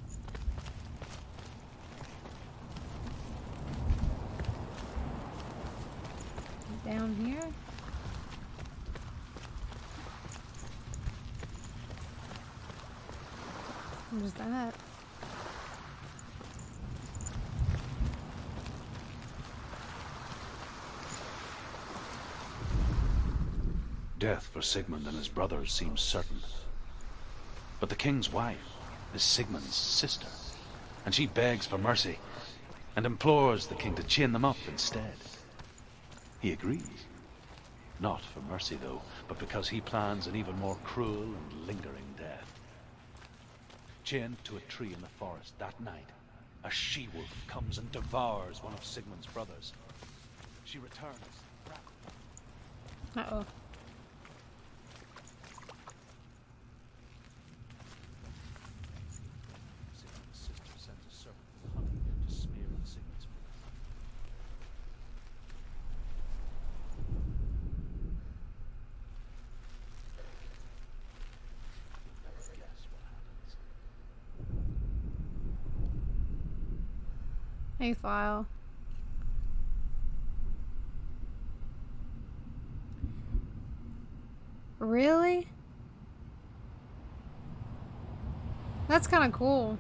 Down here? What is that? Death for Sigmund and his brothers seems certain. But the king's wife is Sigmund's sister, and she begs for mercy and implores the king to chain them up instead. He agrees. Not for mercy, though, but because he plans an even more cruel and lingering death. Chained to a tree in the forest that night, a she-wolf comes and devours one of Sigmund's brothers. She returns. Uh-oh. Sigmund's sister sends a serpent with honey to smear on Sigmund's wound. Guess what happens? Hey, file. Really? That's kind of cool.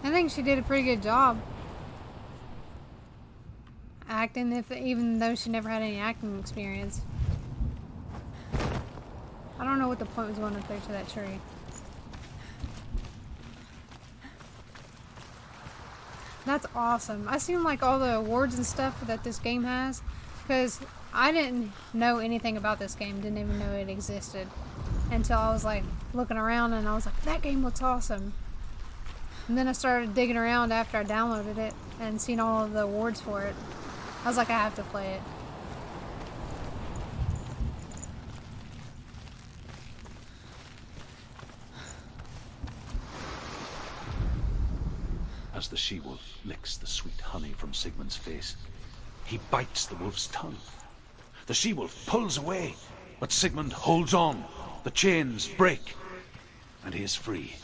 I think she did a pretty good job acting, even though she never had any acting experience. I don't know what the point was going up there to that tree. That's awesome. I seen like all the awards and stuff that this game has, because I didn't know anything about this game, didn't even know it existed until I was like looking around and I was like, that game looks awesome. And then I started digging around after I downloaded it, and seen all of the awards for it. I was like, I have to play it. As the she-wolf licks the sweet honey from Sigmund's face, he bites the wolf's tongue. The she-wolf pulls away, but Sigmund holds on. The chains break, and he is free.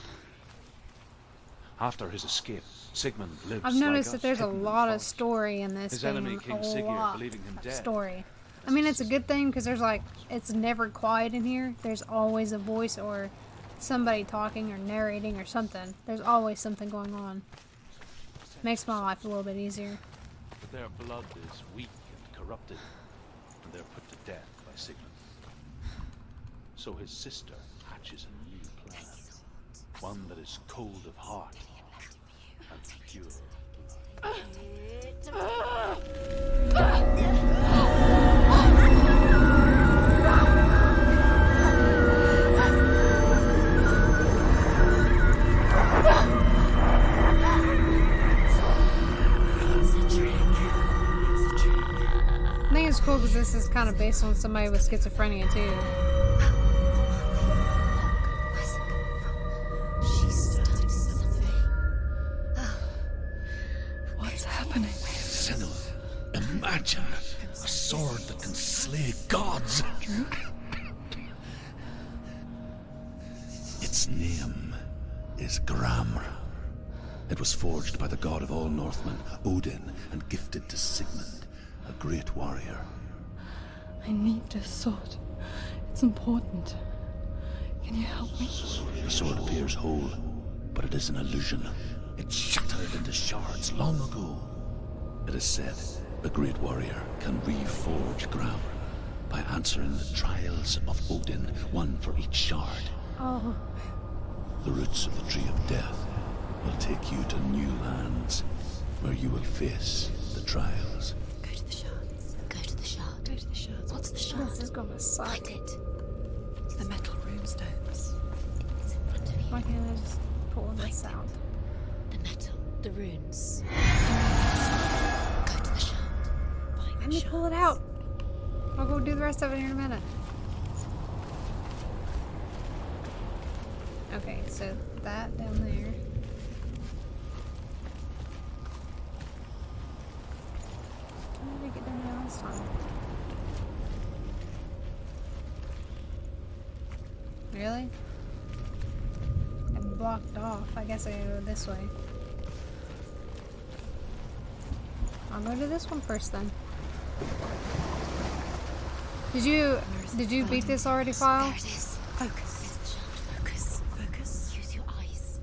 After his escape, Sigmund lives. I've noticed like that there's a us, hidden in the lot of forest. story in this His game. enemy, King A Sigurd, lot believing him of dead. story. I mean, it's a good thing because there's like, it's never quiet in here. There's always a voice or somebody talking or narrating or something. There's always something going on. Makes my life a little bit easier. But their blood is weak and corrupted, and they're put to death by Sigmund. So his sister hatches a new plan, one that is cold of heart and pure. I think it's cool because this is kind of based on somebody with schizophrenia too. She started something. What's happening? Senua, imagine a sword that can slay gods. Its name is Gramr. It was forged by the god of all Northmen, Odin, and gifted to Sigmund, a great warrior. I need this sword. It's important. Can you help me? The sword appears whole, but it is an illusion. It shattered into shards long ago. It is said the great warrior can reforge Gramr by answering the trials of Odin, one for each shard. Oh. The roots of the Tree of Death will take you to new lands, where you will face the trials. Go to the shards. Go to the shard. Go to the shards. What's the shard? This is gonna suck. Find it. It's the metal runestones. It's in front of you. Why can't I just pull this out? The metal. The runes. Go to the shard. Find Let the me shard. pull it out. I'll go do the rest of it here in a minute. Okay, so that down there. How did I get down there last time? Really? I'm blocked off. I guess I gotta go this way. I'll go to this one first then. Did you beat this already, File? There it is. Focus. It's the shard. Focus. Focus. Use your eyes.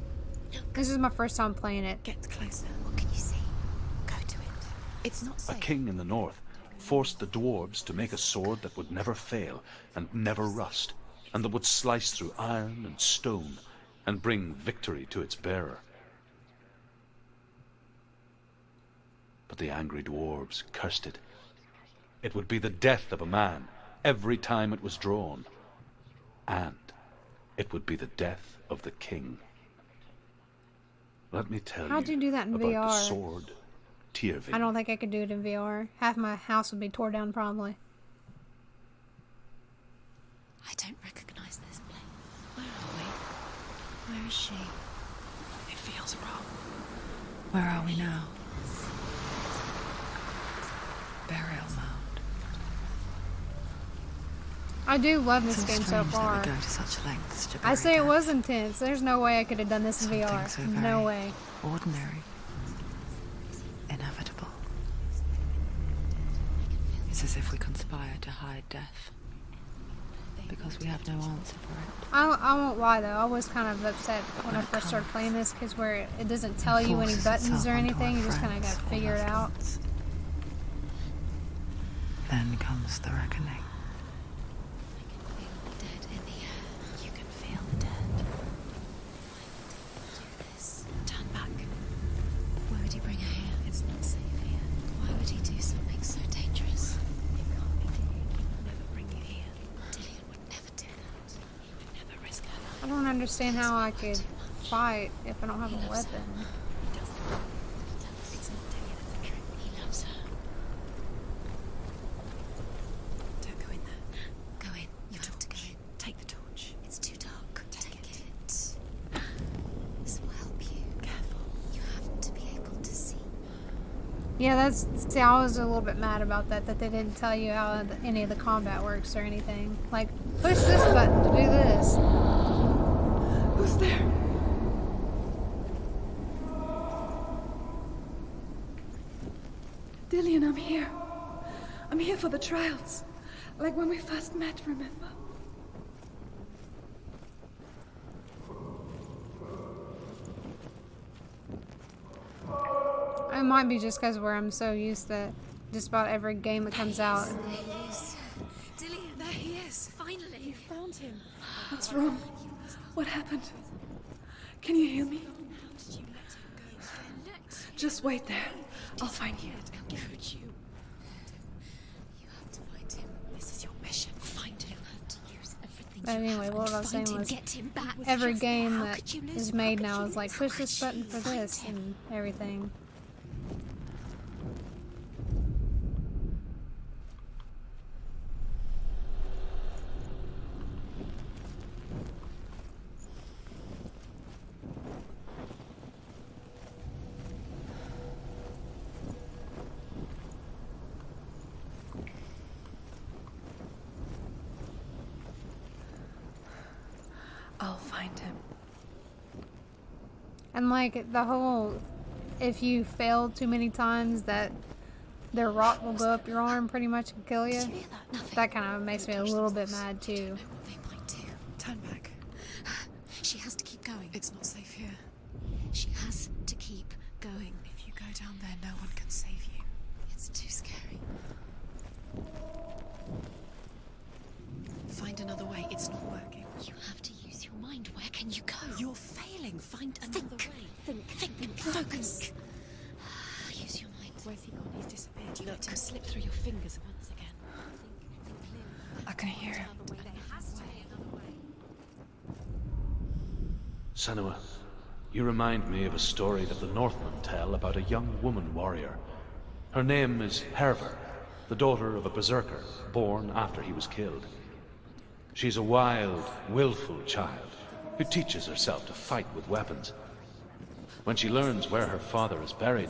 This is my first time playing it. Get closer. What can you see? Go to it. It's not A safe. king in the north forced the dwarves to make a sword that would never fail and never rust, and that would slice through iron and stone and bring victory to its bearer. But the angry dwarves cursed it. It would be the death of a man every time it was drawn, and it would be the death of the king. Let me tell How'd you do that in about VR? the sword Tyrving. I don't think I could do it in VR. Half my house would be tore down probably. I don't recognize this place. Where are we? Where is she? It feels wrong. Where are we now? Burial mound. I do love this It's game so strange that far. we go to such lengths to I bury say it death. was intense. There's no way I could have done this in Something VR. so No very way. Ordinary. Inevitable. It's as if we conspire to hide death. Because we have no answer for it. I won't lie though. I was kind of upset when I first started playing this because where it doesn't tell you any Forces buttons itself or onto anything. our You just kind of friends got to or figure it loved out. ones. Then comes the reckoning. Feel the dead in the air. You can feel the dead. Why would he do this? Turn back. Why would he bring her here? It's not safe here. Why would he do something so dangerous? It can't be Dillian. He would never bring you here. Dillian would never do that. He would never risk her life. I don't understand how I could fight if I don't have a weapon. He doesn't. It's not Dillian. Yeah, that's. See, I was a little bit mad about that they didn't tell you how any of the combat works or anything. Like, push this button to do this. Who's there? Dillian, I'm here. I'm here for the trials. Like when we first met, remember? It might be just because I'm so used to just about every game that comes out. There he is. Dillian, there he is. Finally. You found him. What's wrong? What happened? Can you hear me? How did you let him go? Just wait there. I'll find you. How could you? You have to find him. This is your mission. Find him. You have to use everything But anyway, what I was saying was, get him back. every game How that could you lose is him? made How could now you is like, lose him? push How this could button you for find this him? and everything. I'll find him. And like the whole, if you fail too many times, that their rock will go up your arm pretty much and kill you. Did you hear that? Nothing. That kind of makes me a little bit mad too. Know what they might do. Turn back. She has to keep going. It's not safe here. She has to keep going. If you go down there, no one can save you. It's too scary. Find another way. It's not working. You have to use your mind. Where can you go? You're failing. Find another way. Think. Focus. Use your mind. Where's he gone? He's disappeared. You let him slip through your fingers once again. I can hear him. Senua, you remind me of a story that the Northmen tell about a young woman warrior. Her name is Herver, the daughter of a berserker, born after he was killed. She's a wild, willful child who teaches herself to fight with weapons. When she learns where her father is buried,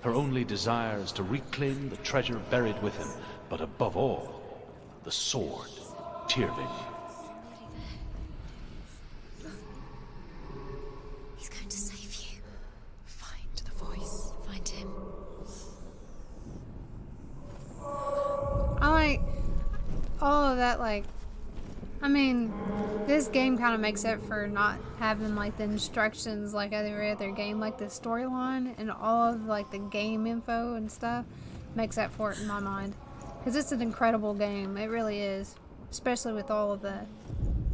her only desire is to reclaim the treasure buried with him, but above all, the sword, Tyrving. He's going to save you. Find the voice. Find him. I like all of that. Like, I mean, this game kind of makes up for not having like the instructions like every other game, like the storyline and all of like the game info and stuff makes up for it in my mind, because it's an incredible game. It really is, especially with all of the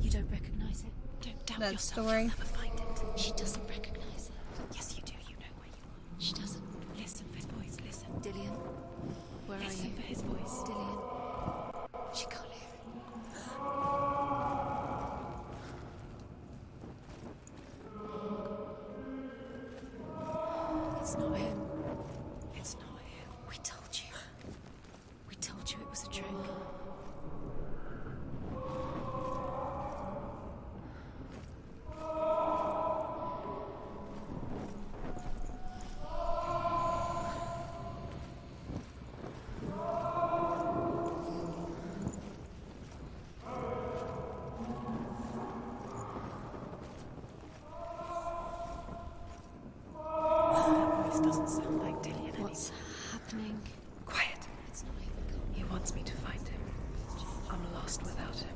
You don't recognize it. Don't doubt that yourself. story. You'll never find it. She doesn't recognize it. Yes, you do. You know where you are. She doesn't. Listen for his voice. Listen. Dillian, where are Listen you? for his voice. Dillian. She can't hear it. It's not him. It's not him. We told you. We told you it was a trick. That voice doesn't sound like Dillian anymore. What's happening? Quiet. It's not even. He wants me to find him. I'm lost without him.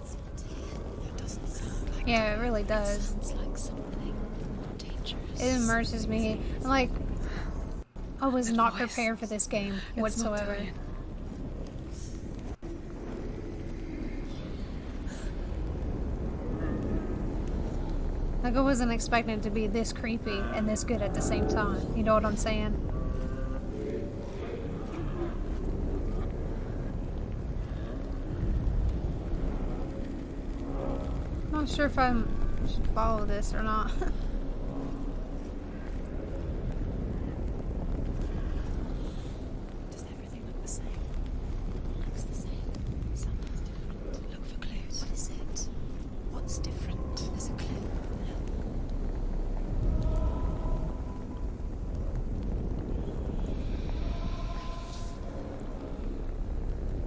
It's not Dillian. That doesn't sound like Yeah, it really does. Sounds like something more dangerous. It immerses me. Like, I was That not voice. prepared for this game It's not whatsoever. Dillian. Like, I wasn't expecting it to be this creepy and this good at the same time. You know what I'm saying? Not sure if I should follow this or not. Does everything look the same? Looks the same. Something's different. Look for clues. What is it? What's different? There's a clue.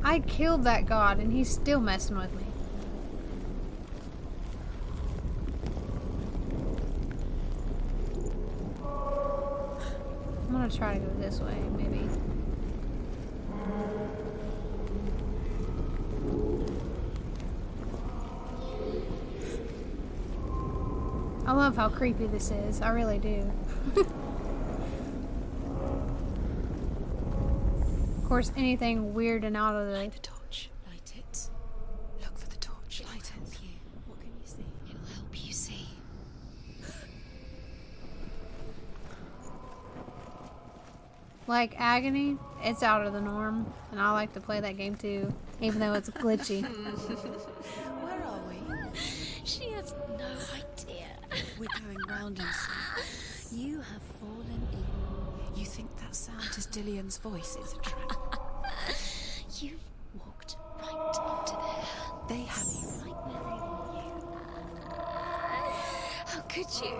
I killed that god and he's still messing with me. I'm gonna try to go this way, maybe. I love how creepy this is. I really do. Of course, anything weird and out of Light the... the torch. Light it. Look for the torch. Light it. Help you. What can you see? It'll help you see. Like Agony, it's out of the norm. And I like to play that game too, even though it's glitchy. Where are we? She has no idea. We're going round and circles. You have fallen in. You think that sound is Dillian's voice is a trap? You've walked right onto their hands. They have you. Right where they want you. How could you?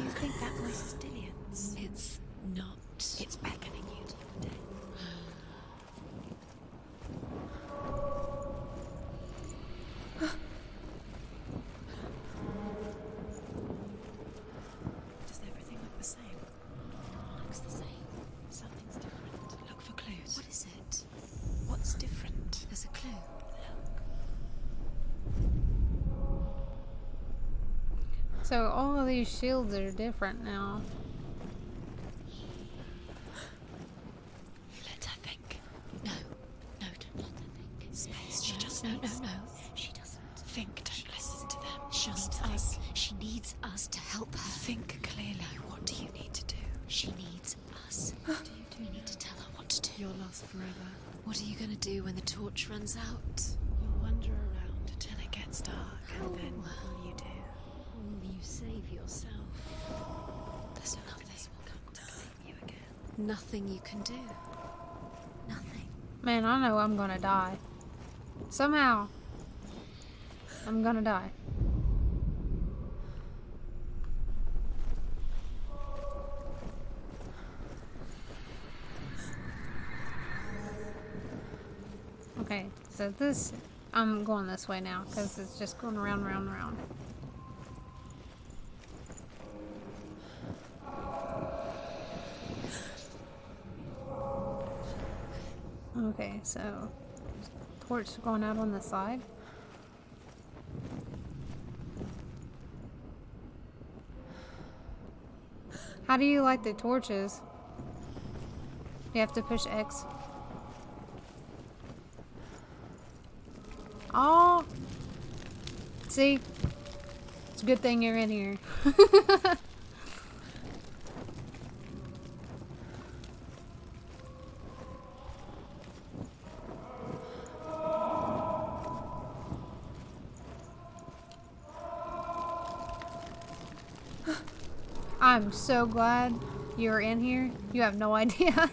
You think that voice is Dillian's? It's not. It's beckoning you to your death. Does everything look the same? Looks the same. Something's different. Look for clues. What is it? What's different? There's a clue. So all of these shields are different now. Let her think. No. No, don't let her think. Space. She just No, needs no. She doesn't. think. Don't listen to them. She Just needs us. us. She needs us to help her. Think clearly. What do you need to do? She needs us. What do you do? You need to tell her what to do. You're lost forever. What are you going to do when the torch runs out? You'll wander around until it gets dark, and then Oh. what will you do? Will you save yourself? There's nothing will come to claim you again. Nothing you can do. Nothing. Man, I know I'm gonna die. Somehow. I'm gonna die. Okay, so this... I'm going this way now, because it's just going around, round, round. Okay, so... torch going out on the side. How do you light the torches? You have to push X. Oh! See? It's a good thing you're in here. I'm so glad you're in here. You have no idea.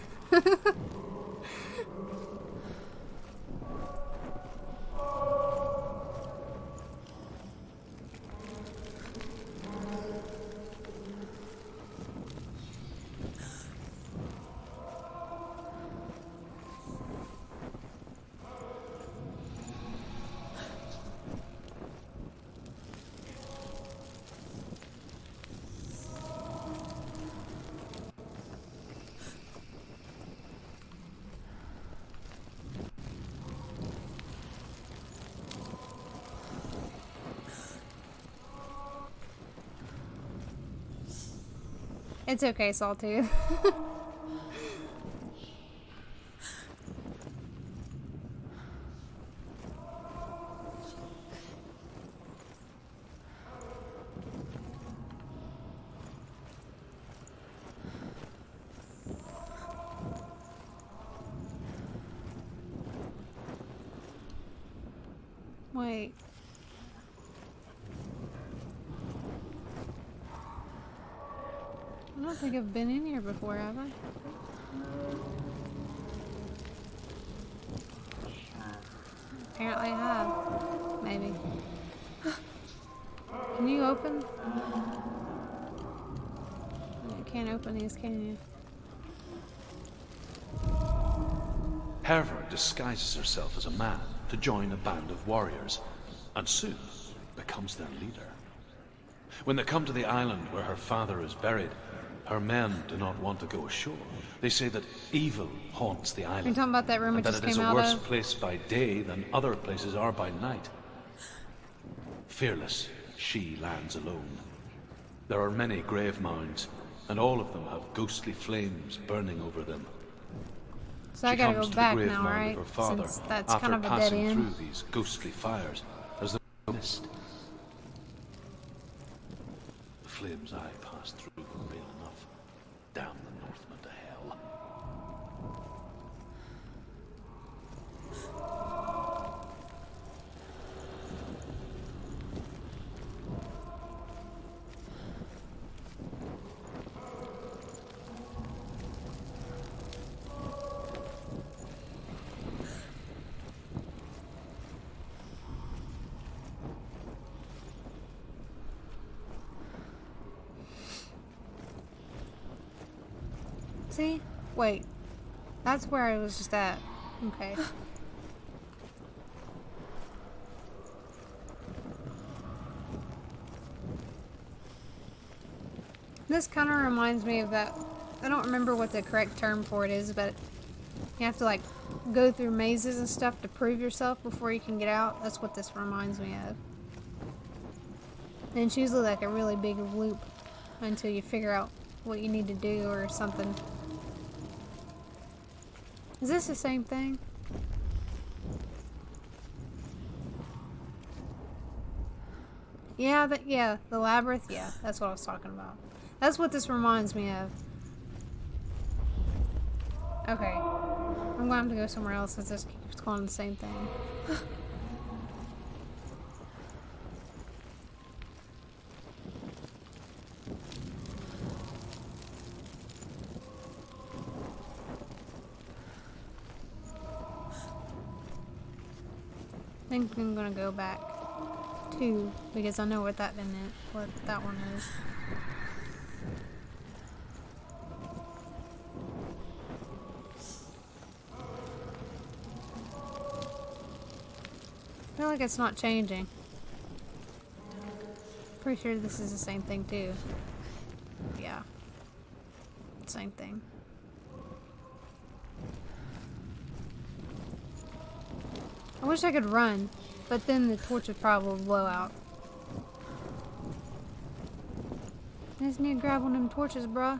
It's okay, Sawtooth. Wait. I don't think I've been in here before, have I? Apparently I have. Maybe. Can you open? You can't open these, can you? Hervor disguises herself as a man to join a band of warriors, and soon becomes their leader. When they come to the island where her father is buried, her men do not want to go ashore. They say that evil haunts the island. You're talking about that room and it that just it is came a out worse of? place by day than other places are by night. Fearless, she lands alone. There are many grave mounds, and all of them have ghostly flames burning over them. So She I gotta comes go to back the grave now, mound right? of her father Since that's after kind of a dead passing end. through these ghostly fires as the mist. The flames I passed through were real enough. Damn the Northmen to hell. See? Wait. That's where I was just at. Okay. This kind of reminds me of that. I don't remember what the correct term for it is, but you have to like go through mazes and stuff to prove yourself before you can get out. That's what this reminds me of. And it's usually like a really big loop until you figure out what you need to do or something. Is this the same thing? Yeah, the labyrinth, yeah, that's what I was talking about. That's what this reminds me of. Okay. I'm going to have to go somewhere else since this keeps calling the same thing. I think I'm gonna go back too because I know what that one is. I feel like it's not changing. Pretty sure this is the same thing too. Yeah. Same thing. I wish I could run, but then the torch would probably blow out. I just need to grab one of them torches, bruh.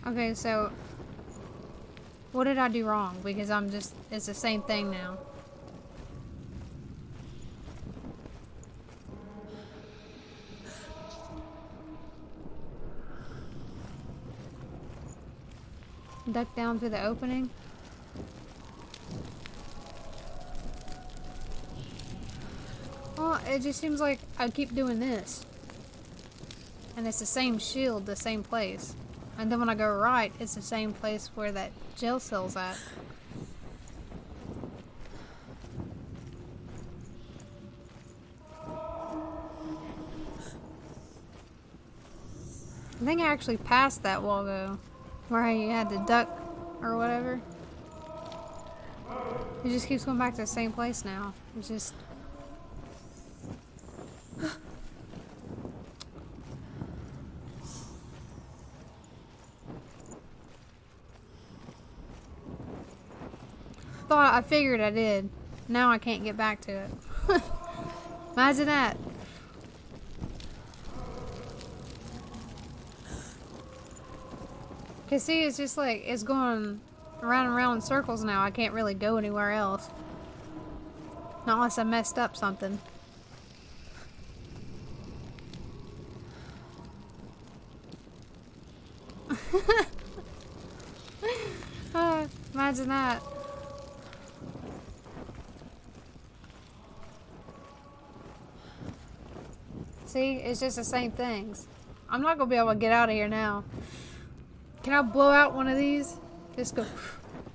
Okay, so what did I do wrong? Because it's the same thing now. Duck down through the opening. Well, it just seems like I keep doing this. And it's the same shield, the same place. And then when I go right, it's the same place where that jail cell's at. I think I actually passed that wall though, where you had to duck or whatever. It just keeps going back to the same place now. It's just... I figured I did. Now I can't get back to it. Imagine that. Cause see, it's just like, it's going around and around in circles now. I can't really go anywhere else. Not unless I messed up something. Imagine that. See, it's just the same things. I'm not gonna be able to get out of here now. Can I blow out one of these? Just go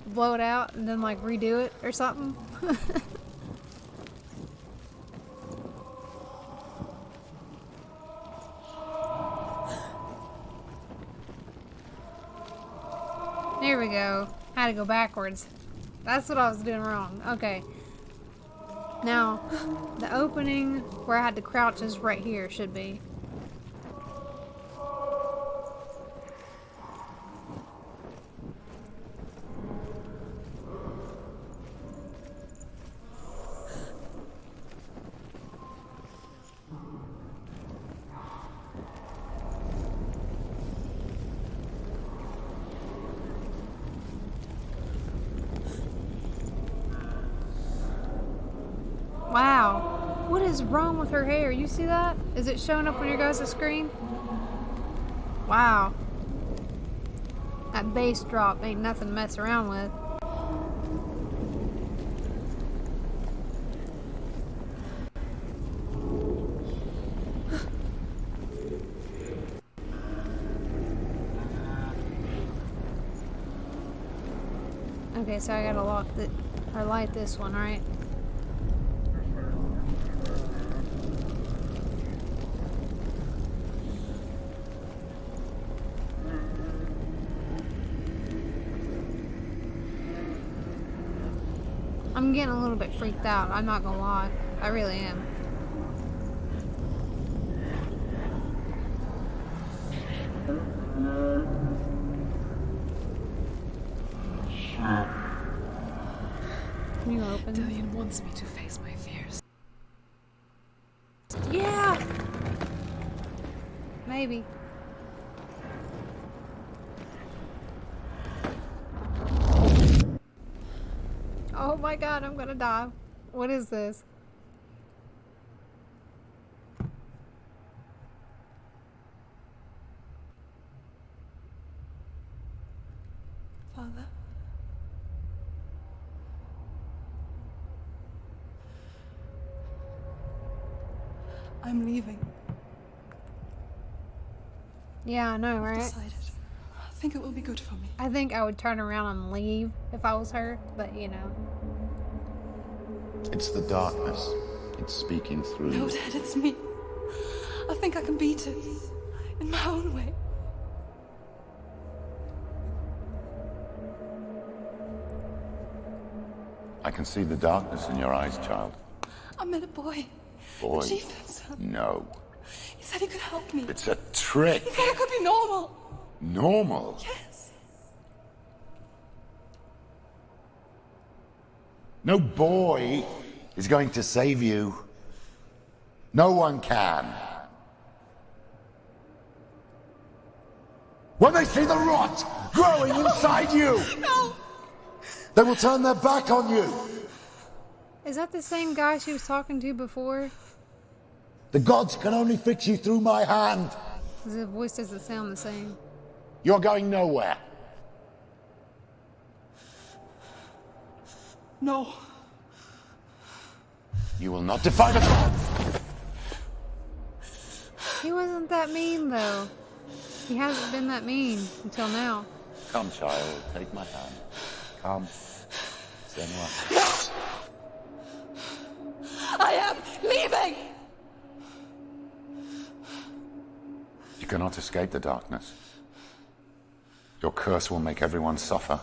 blow it out and then like redo it or something? There we go. Had to go backwards. That's what I was doing wrong. Okay. Now, the opening where I had to crouch is right here, should be. Wow. What is wrong with her hair? You see that? Is it showing up on your guys' screen? Wow. That bass drop ain't nothing to mess around with. Okay, so I gotta lock the or light this one, right? I'm getting a little bit freaked out, I'm not gonna lie. I really am. Can you open? Dillian wants me to face my fears. Yeah! Maybe. Oh my god, I'm gonna die. What is this? Father? I'm leaving. Yeah, I know, I've right? decided. I think it will be good for me. I think I would turn around and leave if I was her, but you know. It's the darkness. It's speaking through No, you. Dad, it's me. I think I can beat it. In my own way. I can see the darkness in your eyes, child. I met a boy. Boy. The chieftain's son. No. He said he could help me. It's a trick. He said I could be normal. Normal? Yes. No boy is going to save you. No one can. When they see the rot growing inside you, No. they will turn their back on you. Is that the same guy she was talking to before? The gods can only fix you through my hand. His voice doesn't sound the same. You're going nowhere. No. You will not defy the gods. He wasn't that mean, though. He hasn't been that mean until now. Come, child, take my hand. Come. Senua. No. I am leaving. You cannot escape the darkness. Your curse will make everyone suffer.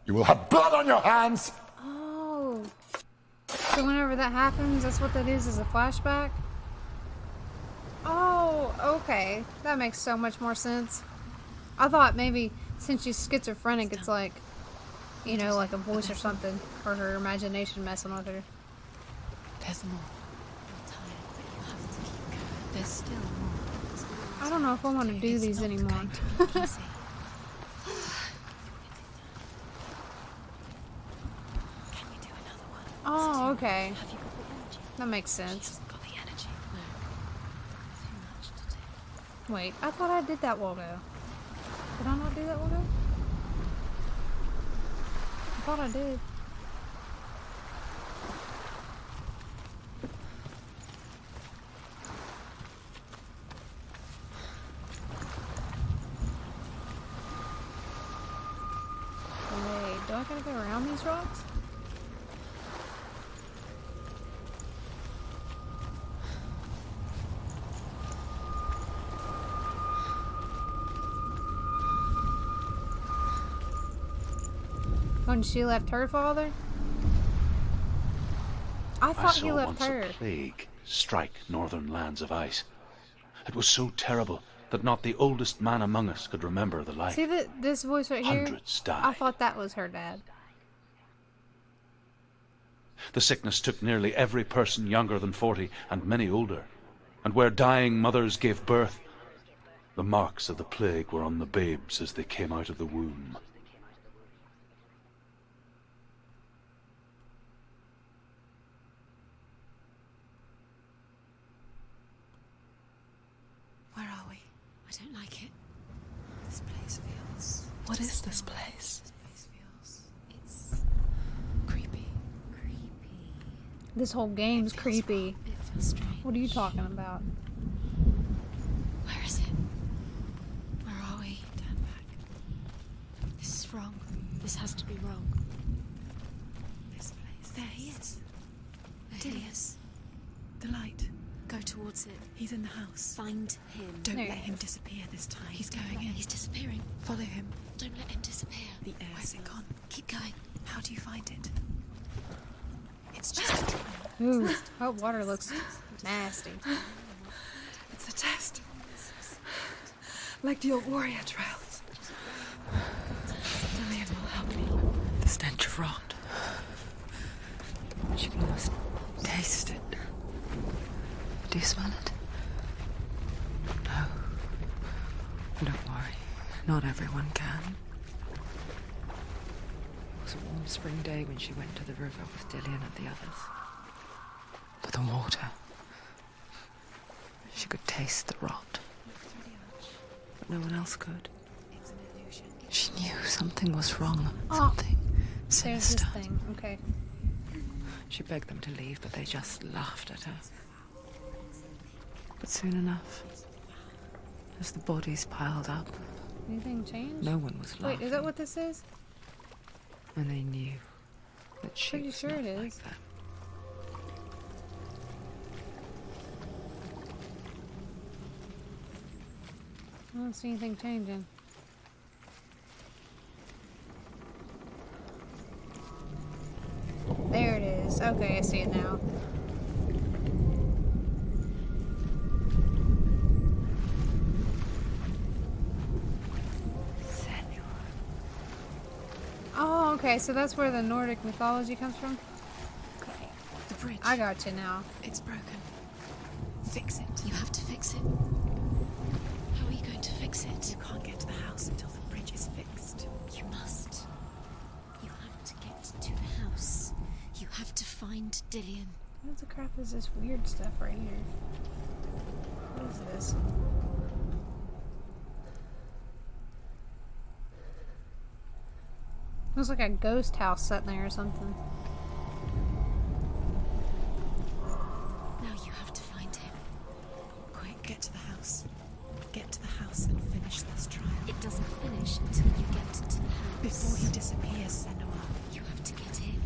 You will have blood on your hands! Oh. So whenever that happens, that's what that is a flashback? Oh, okay. That makes so much more sense. I thought maybe since she's schizophrenic, it's like, you know, like a voice or something. Or her imagination messing with her. There's more. I'm tired, but you have to keep going. There's still more. I don't know if I want to do It's these not anymore. going to be easy. Can you do another one? Oh, okay. Have you got the energy? That makes She sense. hasn't got the energy. No. Too much to do. Wait, I thought I did that while ago. Did I not do that while ago? I thought I did. Wait, do I gotta go around these rocks? When she left her father? I I thought saw he left once her. a plague strike northern lands of ice. It was so terrible that not the oldest man among us could remember the like. See this voice right here? Hundreds died. I thought that was her dad. The sickness took nearly every person younger than 40 and many older. And where dying mothers gave birth, the marks of the plague were on the babes as they came out of the womb. Where are we? I don't like it. This place feels... What is this place? This place feels... It's... creepy. Creepy. This whole game's creepy. It feels strange. What are you talking about? Where is it? Where are we? Turn back. This is wrong. This has to be wrong. This place. There he is. There he is. The light. Go towards it. He's in the house. Find him. Don't There let he him is. disappear this time. He's Don't going let- in. He's disappearing. Follow him. Don't let him disappear. The air. Where's it gone? Keep going. How do you find it? It's just a trial. Ooh, that water looks nasty. It's a test. Like the old warrior trials. Lillian will help me. The stench of rot. She can almost taste it. Do you smell it? No. Don't worry. Not everyone can. It was a warm spring day when she went to the river with Dillian and the others. But the water... She could taste the rot. But no one else could. It's an illusion. She knew something was wrong. Oh, Something There's sinister. this thing. Okay. She begged them to leave, but they just laughed at her. But soon enough, as the bodies piled up, Anything changed? no one was laughing. Wait, is that what this is? And they knew that she Pretty was sure not it like is. them. I don't see anything changing. There it is. Okay, I see it now. Oh, okay, so that's where the Nordic mythology comes from? The bridge. I got you now. It's broken. Fix it. You have to fix it. How are you going to fix it? You can't get to the house until the bridge is fixed. You must. You have to get to the house. You have to find Dillian. What the crap is this weird stuff right here? What is this? Looks like a ghost house sitting there or something. Now you have to find him. Quick, get to the house. Get to the house and finish this trial. It doesn't finish until you get to the house. Before he disappears, Senua. You have to get in.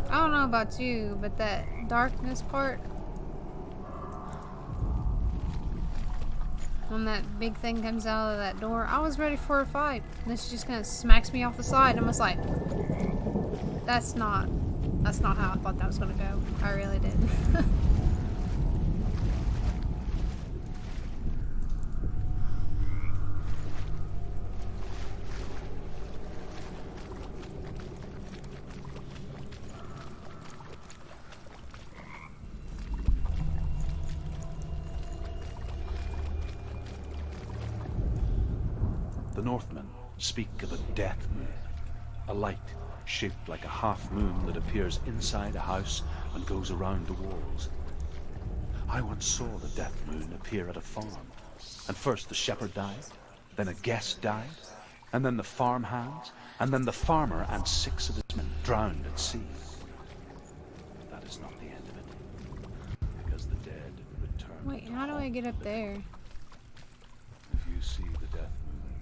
I don't know about you, but that darkness part, when that big thing comes out of that door, I was ready for a fight. And then she just kind of smacks me off the side, and I was like, that's not how I thought that was gonna go. I really did. The Northmen speak of a death moon, a light shaped like a half moon that appears inside a house and goes around the walls. I once saw the death moon appear at a farm, and first the shepherd died, then a guest died, and then the farm hands, and then the farmer and 6 of his men drowned at sea. But that is not the end of it, because the dead return. Wait, how do I get up there? If you see the death moon,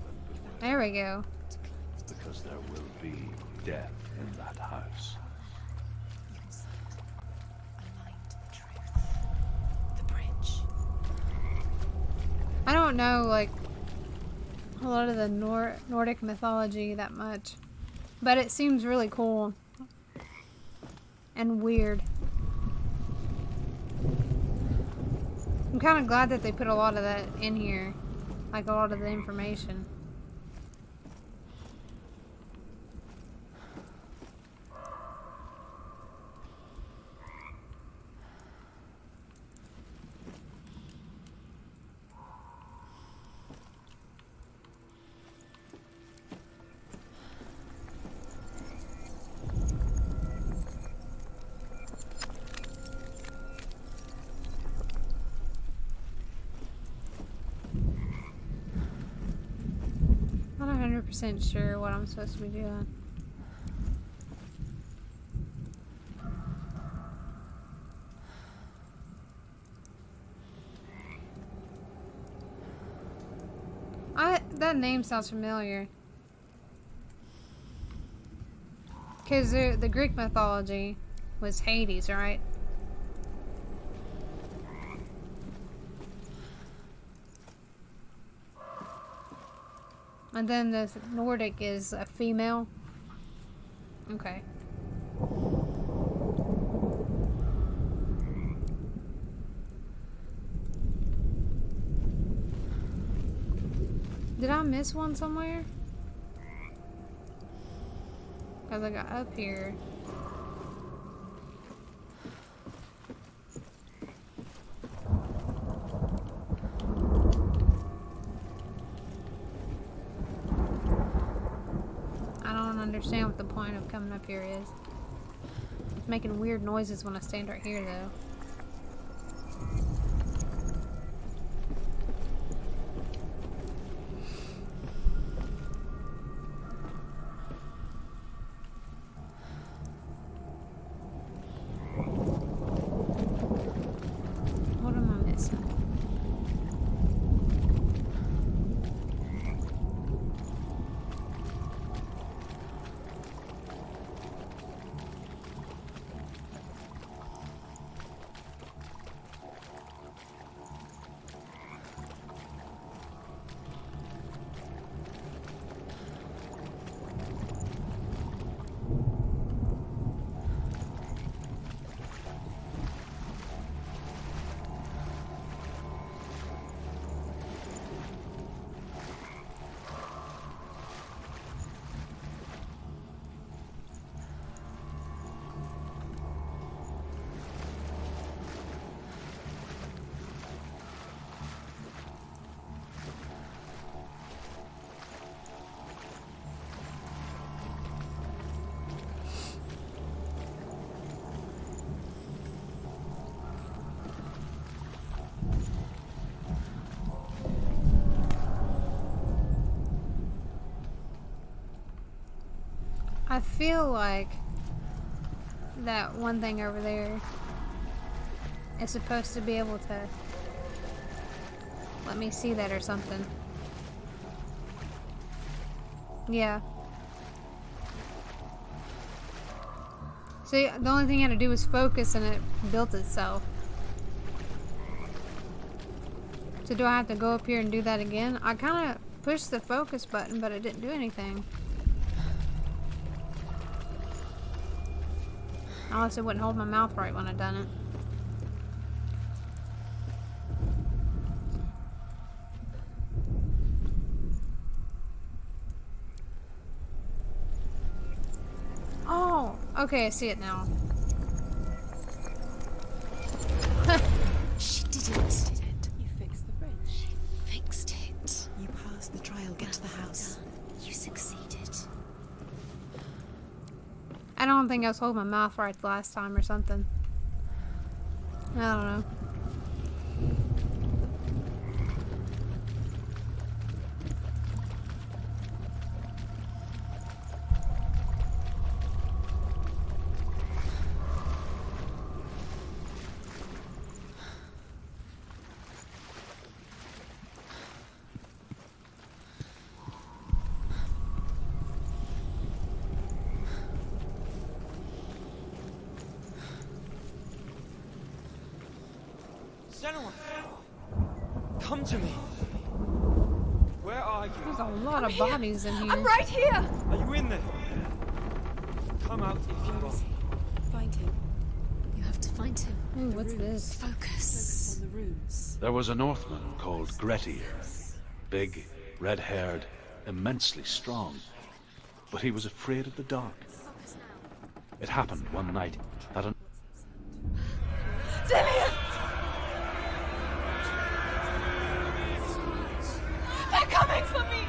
then believe There we go. Because there will be death in that house. You can see it. Aligned to the truth. The bridge. I don't know, like, a lot of the Nordic mythology that much. But it seems really cool. And weird. I'm kind of glad that they put a lot of that in here. Like, a lot of the information. Not 100% sure what I'm supposed to be doing. That name sounds familiar. Because the Greek mythology was Hades, right? And then the Nordic is a female. Okay. Did I miss one somewhere? Because I got up here. I don't understand what the point of coming up here is. It's making weird noises when I stand right here, though. What am I missing? I feel like that one thing over there is supposed to be able to let me see that or something. Yeah. See, the only thing I had to do was focus and it built itself. So do I have to go up here and do that again? I kind of pushed the focus button, but it didn't do anything. Unless it wouldn't hold my mouth right when I done it. Oh, okay, I see it now. She did it. You fixed the bridge. She fixed it. You passed the trial. Get to the house. You succeeded. I don't think I was holding my mouth right the last time or something. I don't know. Senua! Come to me! Where are you? There's a lot of bodies in here. I'm right here! Are you in there? Come out if you are. Find him. You have to find him. Ooh, what's this? Focus on the runes. There was a Northman called Grettir. Big, red-haired, immensely strong. But he was afraid of the dark. It happened one night that an... Dillian! They're coming for me!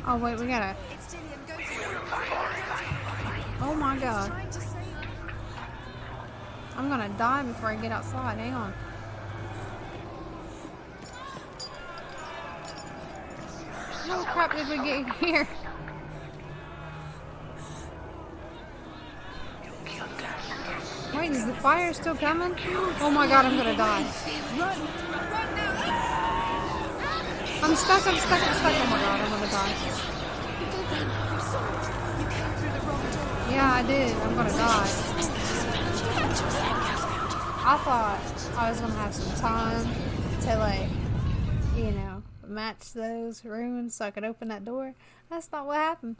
Oh wait, we gotta... Oh my god. I'm gonna die before I get outside. Hang on. How crap did we get here? Wait, is the fire still coming? Oh my god, I'm gonna die. I'm stuck. Oh my god, I'm gonna die. Yeah, I did. I'm gonna die. I thought I was gonna have some time to, like, you know, match those runes so I could open that door. That's not what happened.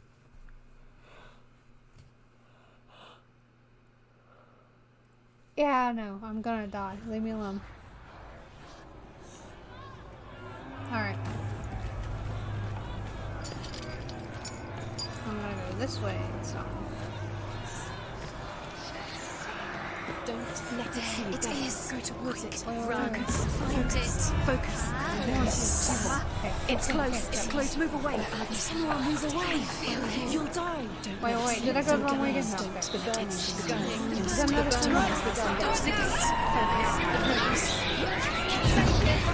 Yeah, I know. I'm gonna die. Leave me alone. Alright. I'm gonna go this way, so. Don't let it see you. It is. Go towards it. Run. Focus. Okay. It's close. It's close. Move away. Senua, move away. You'll die. Wait. Did I go the wrong way again? No, okay. The burning is begun. Is that another one? Go to the gate.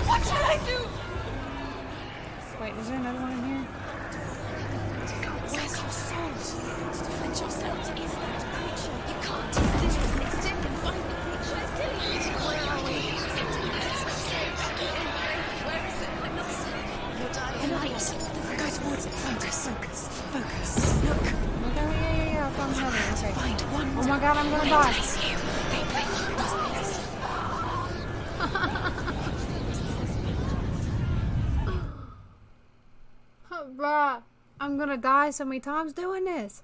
What shall I do? Wait, is there another one in here? Where's your soul? Defend yourself. Is that creature? You can't do this. It's Dillian. Find the creature. Where are we? Where is it? I'm not safe. You're dying. The light. Go towards it. Focus. Look. Okay, yeah. I found another one. Okay. Find one. Oh my god, I'm gonna die. Bruh, I'm gonna die so many times doing this.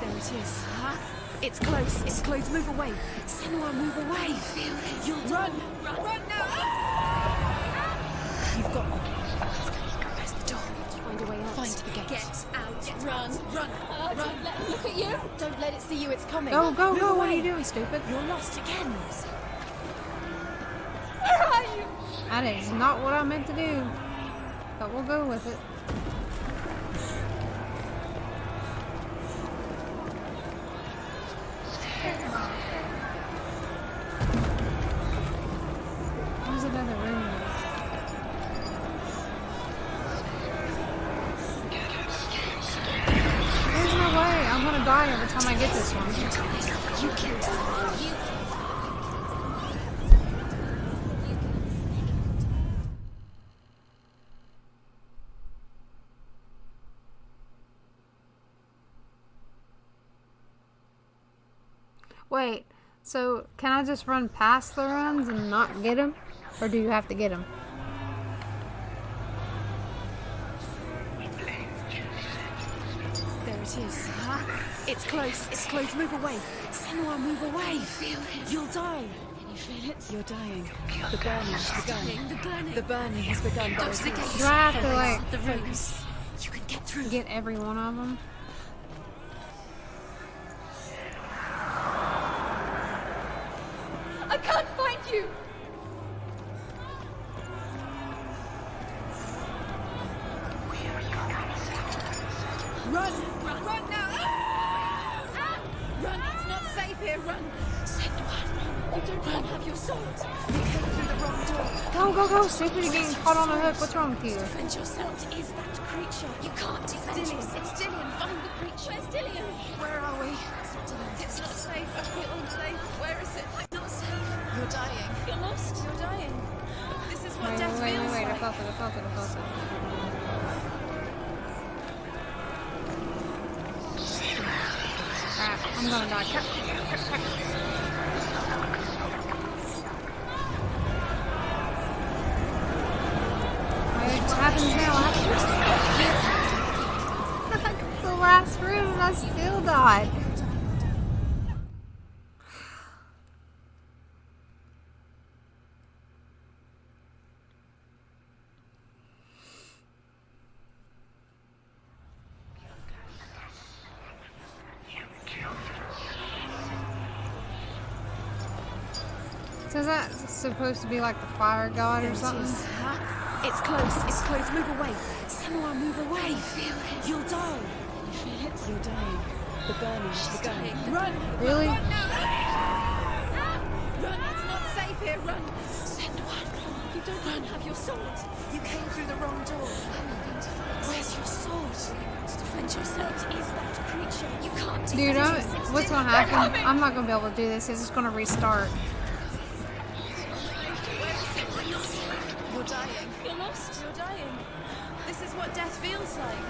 There it is. It's close. Move away. Senua, move away. You'll run now. You've got one. Where's the door? Find a way out. Find the gate. Get out. Run. Look at you. Don't let it see you. It's coming. Go. Move What are away. you doing, stupid? You're lost again. Where are you? That is not what I meant to do. But we'll go with it. There's another room. There's no way. I'm gonna die every time I get this one. You killed her. Wait, so can I just run past the runs and not get them? Or do you have to get them? There it is. It's close. Move away. Senua, move away. You'll die. Can you feel it? You're dying. The burning has begun. The burning has begun. Go to the gate. Do I have to, like, the runes? You can get through. get every one of them? I can't find you. Run now! Run! It's not safe here. Run! Senua, you don't have your sword. You came through the wrong door. Go, go, go, stupid, you're getting caught on a hook. What's wrong with you? Defend yourself. What is that creature? You can't defend yourself. It's Dillian. Find the creature. Where's Dillian? Where are we? It's not safe. I feel unsafe. Where is it? I'm not safe. You're dying. You're lost. You're dying. This is what death feels Wait, like. I felt it. Crap, I'm gonna die. Crap. Wait, what happens now? What happens? The last room and I still died. So is that supposed to be like the fire god or something? It's close. It's close. Move away. Senua, move away. Feel it. You'll die. You feel it? You're dying. The burning. She's dying. Run. Really? Run now. Run. It's not safe here. Run. Senua, you don't run. Have your sword. You came through the wrong door. Where's your sword? To defend yourself. Is that creature? You can't defend Dude, yourself. what's gonna happen? I'm not gonna be able to do this. It's just gonna restart. You're dying. You're lost. You're dying. This is what death feels like.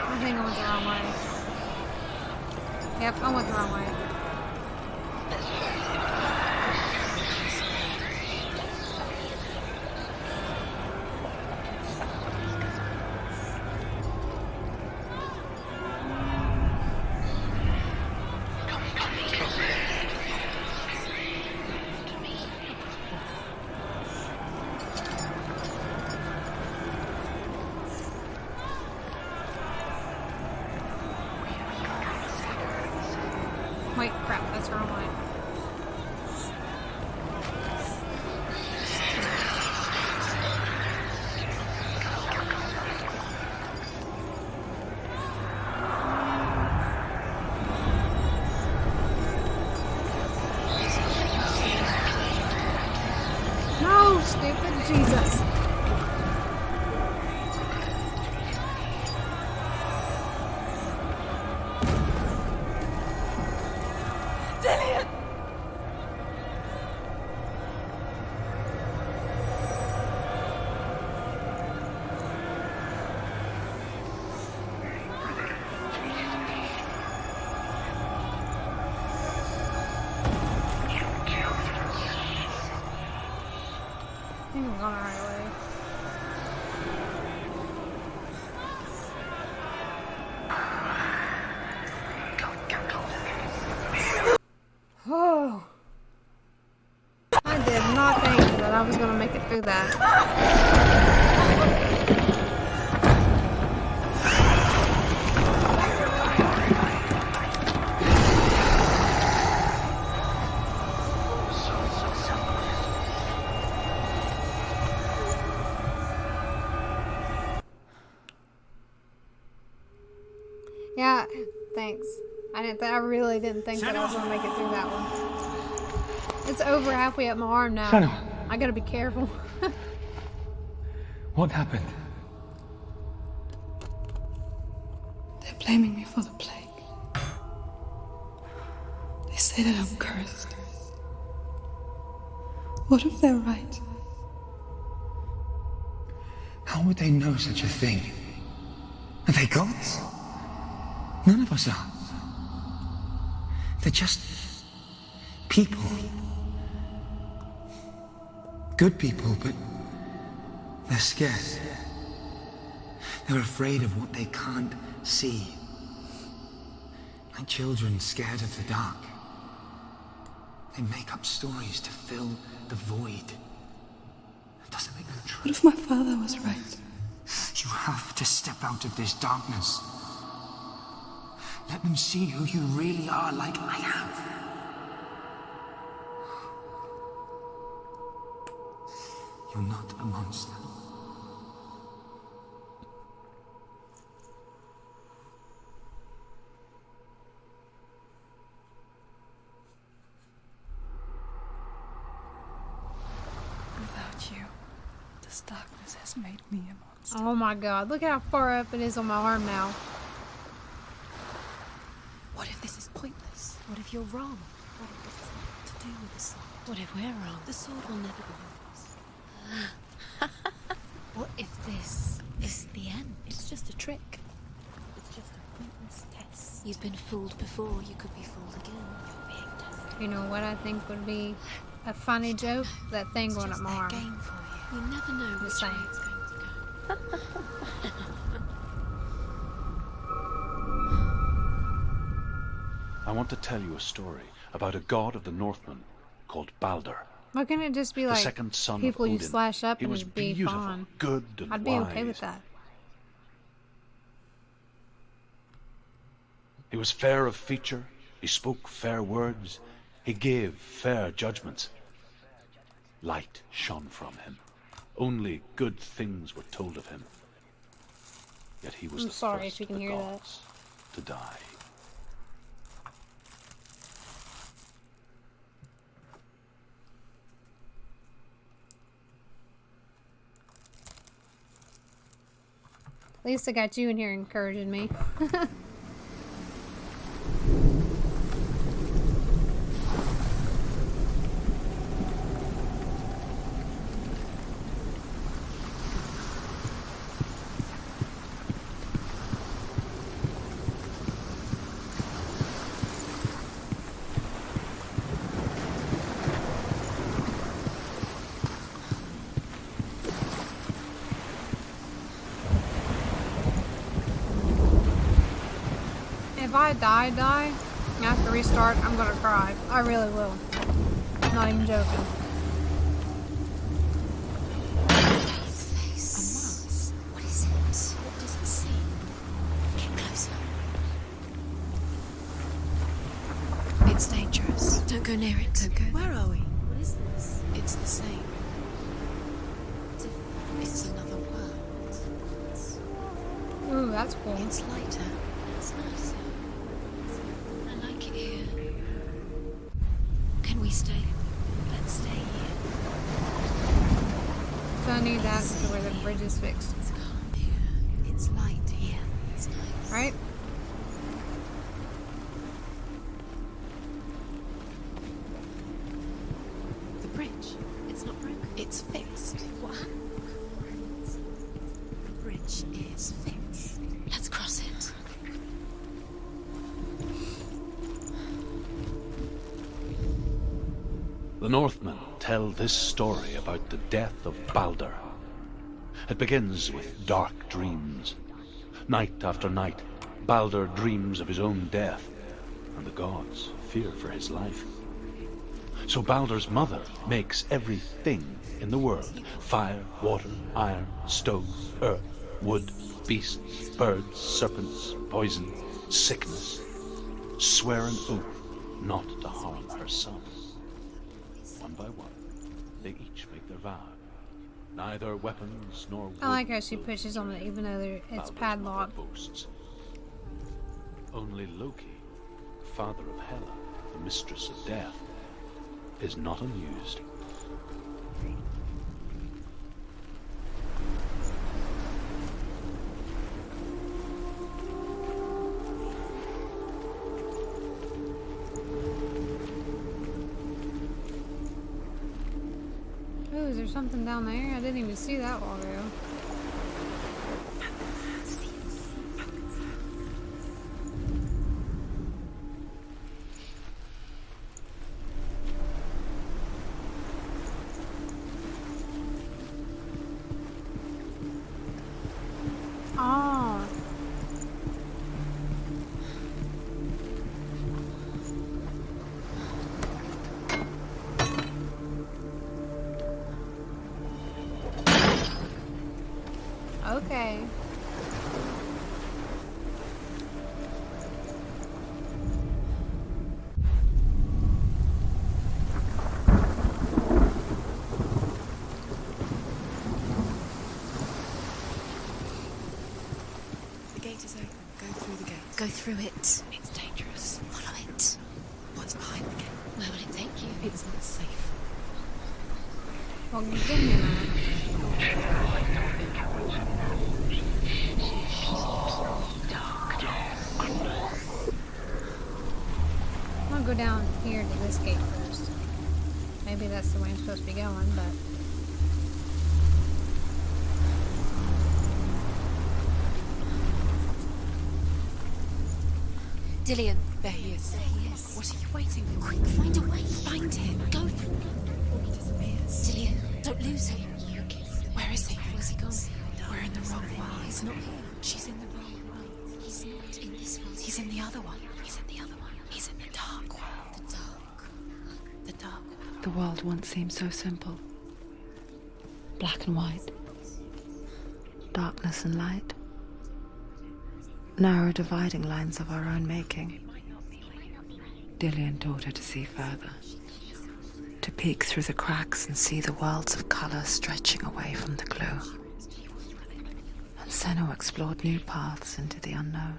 I think I went the wrong way. Yep, I went the wrong way. Wait, crap, that's the wrong way. No, stupid Jesus. I think I'm going the right way. Oh. I did not think that I was going to make it through that. Yeah, thanks. I really didn't think that I was gonna make it through that one. It's over halfway up my arm now. Senua. I gotta be careful. What happened? They're blaming me for the plague. They say that I'm cursed. What if they're right? How would they know such a thing? Are they gods? None of us are. They're just people. Good people, but they're scared. They're afraid of what they can't see. Like children scared of the dark. They make up stories to fill the void. That doesn't make them true. What if my father was right? You have to step out of this darkness. Let them see who you really are, like I have. You're not a monster. This darkness has made me a monster. Oh my god, look how far up it is on my arm now. What if this is pointless? What if you're wrong? What if this is nothing to do with the sword? What if we're wrong? The sword will never be yours. What if this is the end? It's just a trick. It's just a pointless test. You've been fooled before, you could be fooled again. You're being tested. You know what I think would be a funny joke? That thing going up my arm. Game for you. You never know The which same. way it's going to go. I want to tell you a story about a god of the Northmen called Balder. Why can't it just be The like second son people of you Odin. slash up He and was it'd be beautiful, fine? good and I'd be okay with wise. that. He was fair of feature, he spoke fair words, he gave fair judgments. Light shone from him. Only good things were told of him. Yet he was I'm the sorry first if you of can the hear that. gods to die. At least I got you in here encouraging me. If I die, and I have to restart, I'm gonna cry. I really will. Not even joking. His face. A mask. What is it? What does it see? Get closer. It's dangerous. Don't go near it. Don't go. Where are we? What is this? It's the same. It's another world. Ooh, that's cool. It's lighter. It's nicer. I like it here. Can we stay? Let's stay here. So I need that to where the bridge is fixed. It's calm here. It's light here. It's nice. Right? The bridge. It's not broken. It's fixed. What? The bridge is fixed. Let's cross it. The Northmen tell this story about the death of Balder. It begins with dark dreams. Night after night, Balder dreams of his own death, and the gods fear for his life. So Balder's mother makes everything in the world: fire, water, iron, stone, earth, wood, beasts, birds, serpents, poison, sickness. Swear an oath not to harm her son. One by one, they each make their vow. Neither weapons nor wood I like how she will pushes on it even though it's Balder's padlocked. mother boasts. Only Loki, father of Hela, the mistress of death, is not amused. Ooh, is there something down there? I didn't even see that while ago. Oh. Okay. The gate is open. Go through the gate. Go through it. It's dangerous. Follow it. What's behind the gate? Where will it take you? It's not safe. Well, give me a minute. I'm gonna go down here to this gate first. Maybe that's the way I'm supposed to be going, but... Dillian, There he is. there he is. What are you waiting for? Quick, find a way. Find him. Go. He disappears. Dillian, don't lose him. Where is he? Where's he gone? We're in the wrong world. He's not here. She's in the wrong world. He's not in this world. He's in the other one. He's in the other one. He's in the dark world. the dark. The dark world. The world once seemed so simple. Black and white. Darkness and light. Narrow dividing lines of our own making. Dillian taught her to see further. To peek through the cracks and see the worlds of colour stretching away from the glue. And Senna explored new paths into the unknown.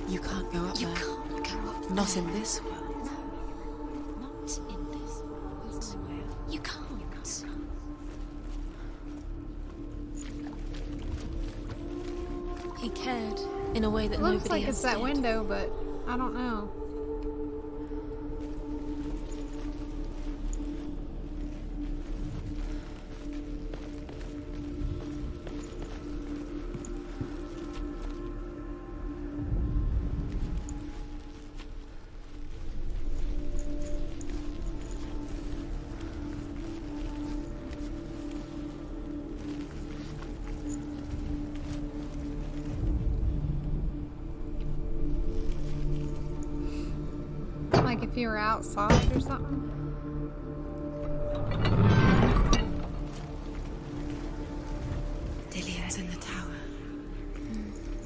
You can't go up You there. can't go up Not there. in this world. No. Not in this world. You can't. He cared in a way that It looks nobody like else it's that did. window, but I don't know. Like if you were outside or something. Dillian's in the tower.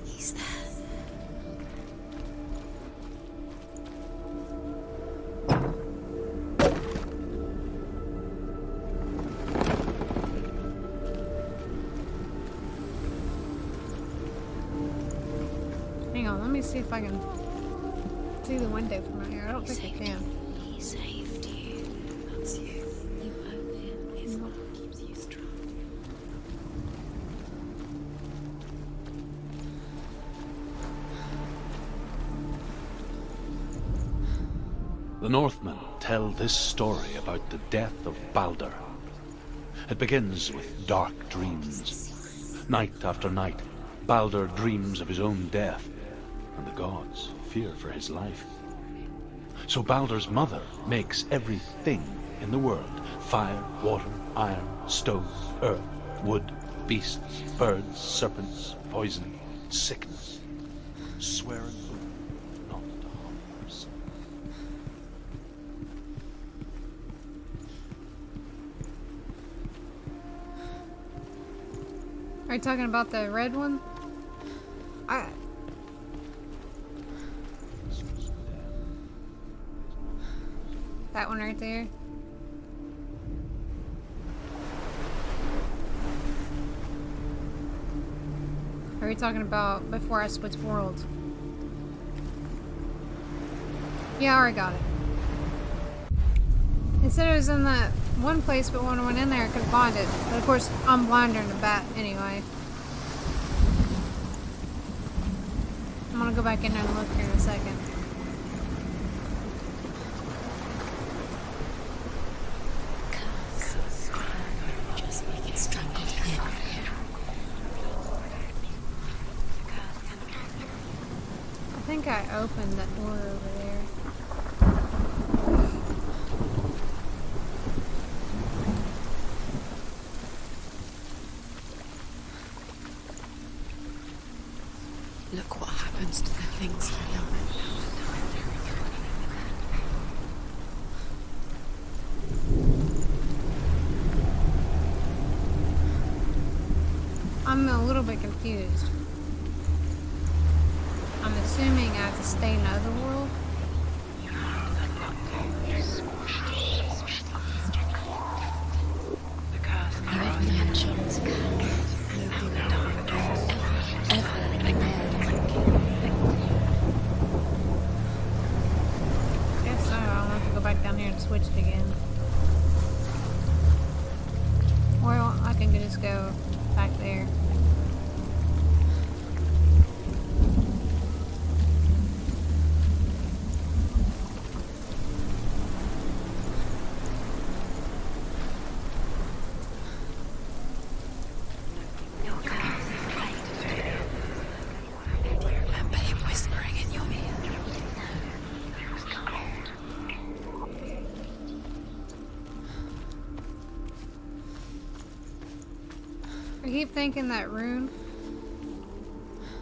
He's there. Hang on, let me see if I can see the window from out here. I don't think I can. He saved you. That's you. You owe him. His love keeps you strong. The Northmen tell this story about the death of Baldur. It begins with dark dreams. Night after night, Baldur dreams of his own death, and the gods fear for his life. So Baldur's mother makes everything in the world: fire, water, iron, stone, earth, wood, beasts, birds, serpents, poison, sickness, swearing not to harm her son. Are you talking about the red one? That one right there? Are we talking about before I switch worlds? Yeah, I already got it. It said it was in that one place, but when I went in there I couldn't find it. But of course, I'm blinder than a bat anyway. I'm gonna go back in there and look here in a second. Just make it strangled him. I think I opened that door over there. Look what happens to the things you love. I'm a little bit confused. I'm assuming I have to stay in the other world. switch it again. Well, I can just go back there. I keep thinking that rune,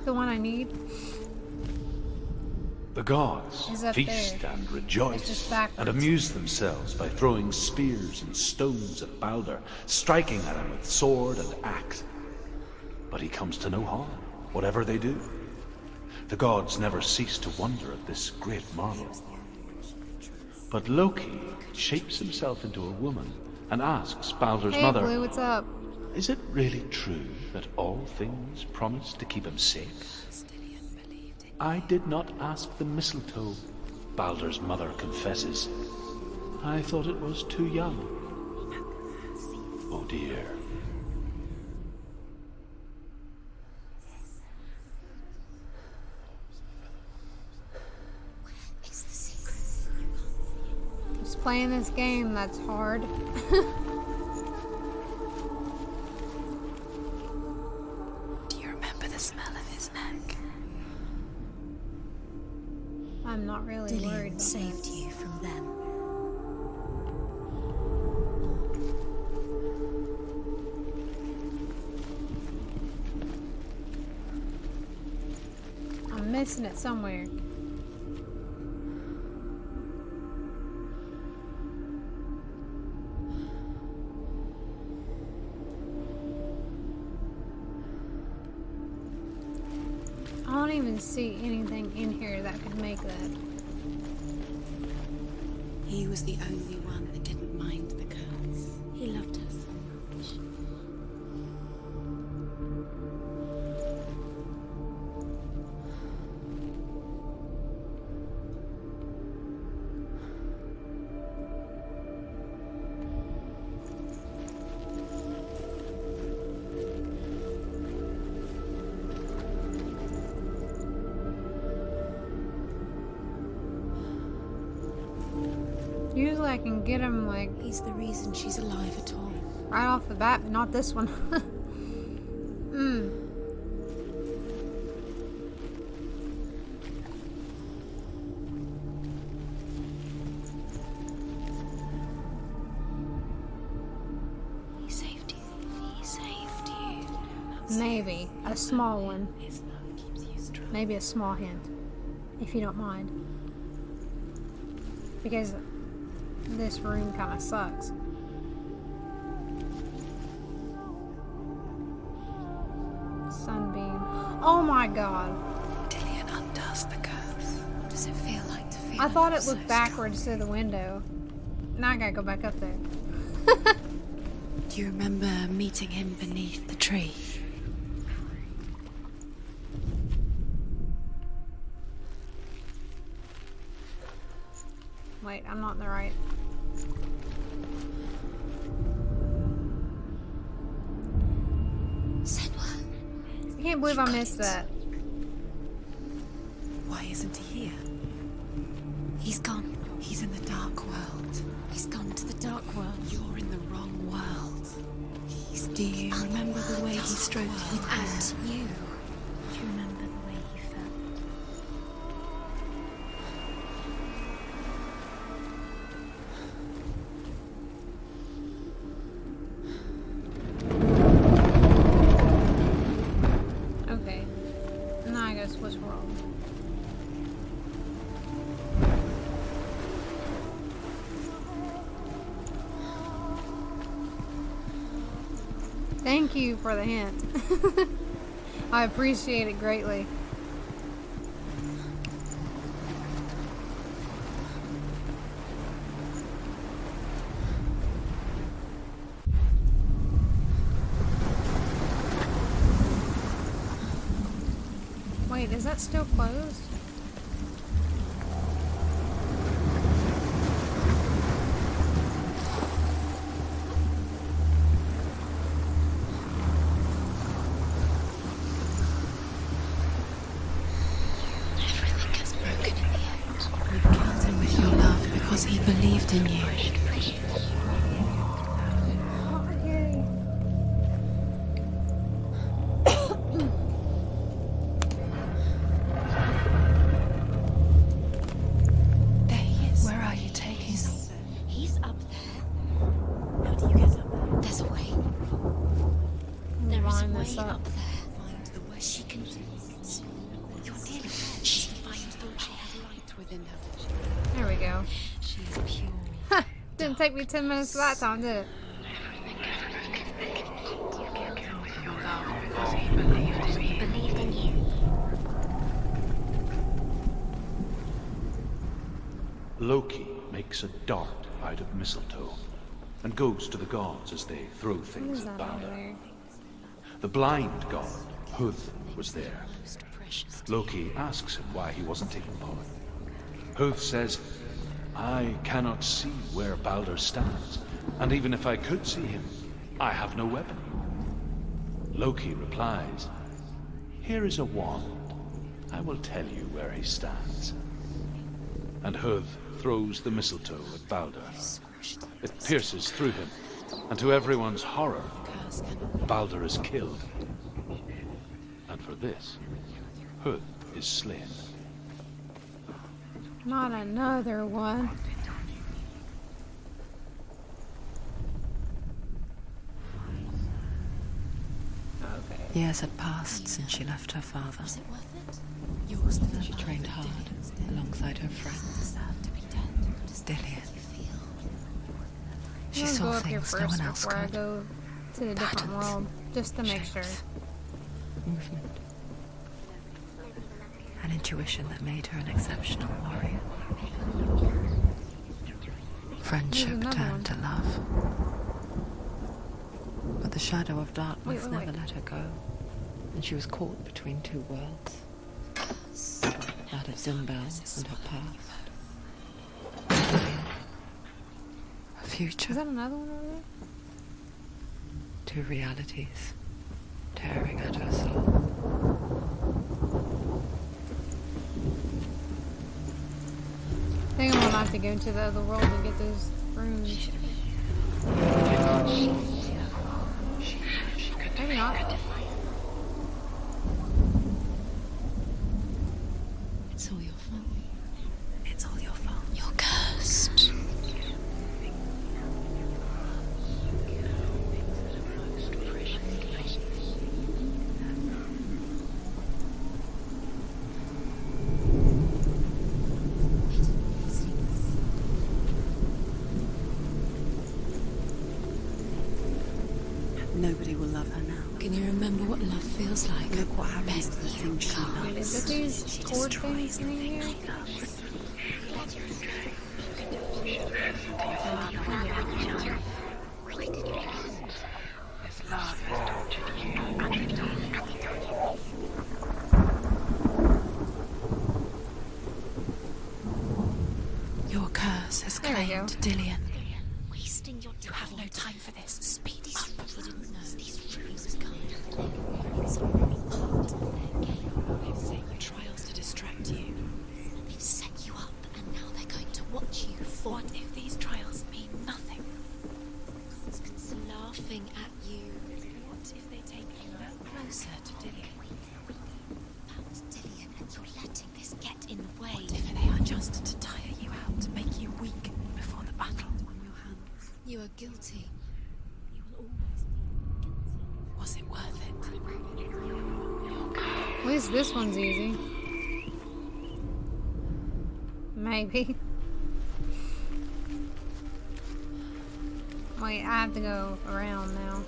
the one I need, The gods is up feast there. and It's just rejoice backwards. and amuse themselves by throwing spears and stones at Balder, striking at him with sword and axe. But he comes to no harm, whatever they do. The gods never cease to wonder at this great marvel. But Loki shapes himself into a woman and asks Balder's Hey, mother, Blue, what's up? "Is it really true that all things promise to keep him safe?" "I did not ask the mistletoe," Balder's mother confesses. "I thought it was too young." Oh dear. Just playing this game, that's hard. Do you remember the smell of his neck? I'm not really worried Dillian about saved that. you from them. I'm missing it somewhere. I don't even see anything in here that could make that. He was the only one that didn't mind the curse. He loved her so much. Usually I can get him like He's the reason she's alive at all. right off the bat, but not this one. He saved you. He saved you. Maybe a small one. His love keeps you strong. Maybe a small hint, if you don't mind. Because this room kind of sucks. Sunbeam. Oh my god. Dillian undoes the curse. What does it feel like to feel I thought it so looked backwards through the window. Now I gotta go back up there. Do you remember meeting him beneath the tree? Wait, I'm not in the right. Senwa. I can't believe I missed that. Why isn't he here? He's gone. He's in the dark world. He's gone to the dark world. You're in the wrong world. He's Do you remember the way he stroked you without you. Do you remember the way he felt? Okay. Now I guess what's wrong. Thank you for the hint. I appreciate it greatly. Wait, is that still closed? Because he believed in you. There he is. Where are you taking him? He's up there. How do you get up there? There's a way. There is a Line way this up. up there. Find the way. She can. You're nearly there. She can find the way. She has light within her. There we go. She is pure. Didn't take me 10 minutes that time, did it? Believed in you. Loki makes a dart out of mistletoe and goes to the gods as they throw What things is at that over Balder. there? The blind god, Huth, was there. Loki asks him why he wasn't taking part. Huth says, I cannot see where Balder stands, and even if I could see him, I have no weapon. Loki replies, here is a wand. I will tell you where he stands. And Huth throws the mistletoe at Balder. It pierces through him, and to everyone's horror, Balder is killed. And for this, Huth is slain. Not another one. Okay. Years had passed since she left her father. Is it worth it? Yours to She trained hard alongside her friends. deserve to be dead. Dillian. She I'm gonna saw go up here things no first one else before I could. go to the different Patterns, world, just to make sure. shapes, movement. An intuition that made her an exceptional warrior. Friendship another turned to love. But the shadow of darkness Wait. never let her go, and she was caught between two worlds. That of Zimbel and her past. A future. Is that another one over there? Two realities tearing at her soul. I think I'm gonna have to go into the other world to get those runes. Maybe not. It's all your fault. It's all your fault. You're cursed. Nobody will love her now. Can you remember what love feels like? Look what happens to the things she Wait, is loves. it these cord things in here? Your curse has There we go. claimed Dillian. Wasting your You have no time for this. Speed up. You didn't know these rules come. It's part of their game. They've set you trials to distract you. They've set you up, and now they're going to watch you fall. What if these trials mean nothing? It's laughing at you. What if they take you closer to Dillian? That's Dillian, and you're letting this get in the way. What if they are just to tire you out, to make you weak before the battle? On your hands. You are guilty. You will always be guilty. Was it worth it? At least this one's easy. Maybe. Wait, I have to go around now.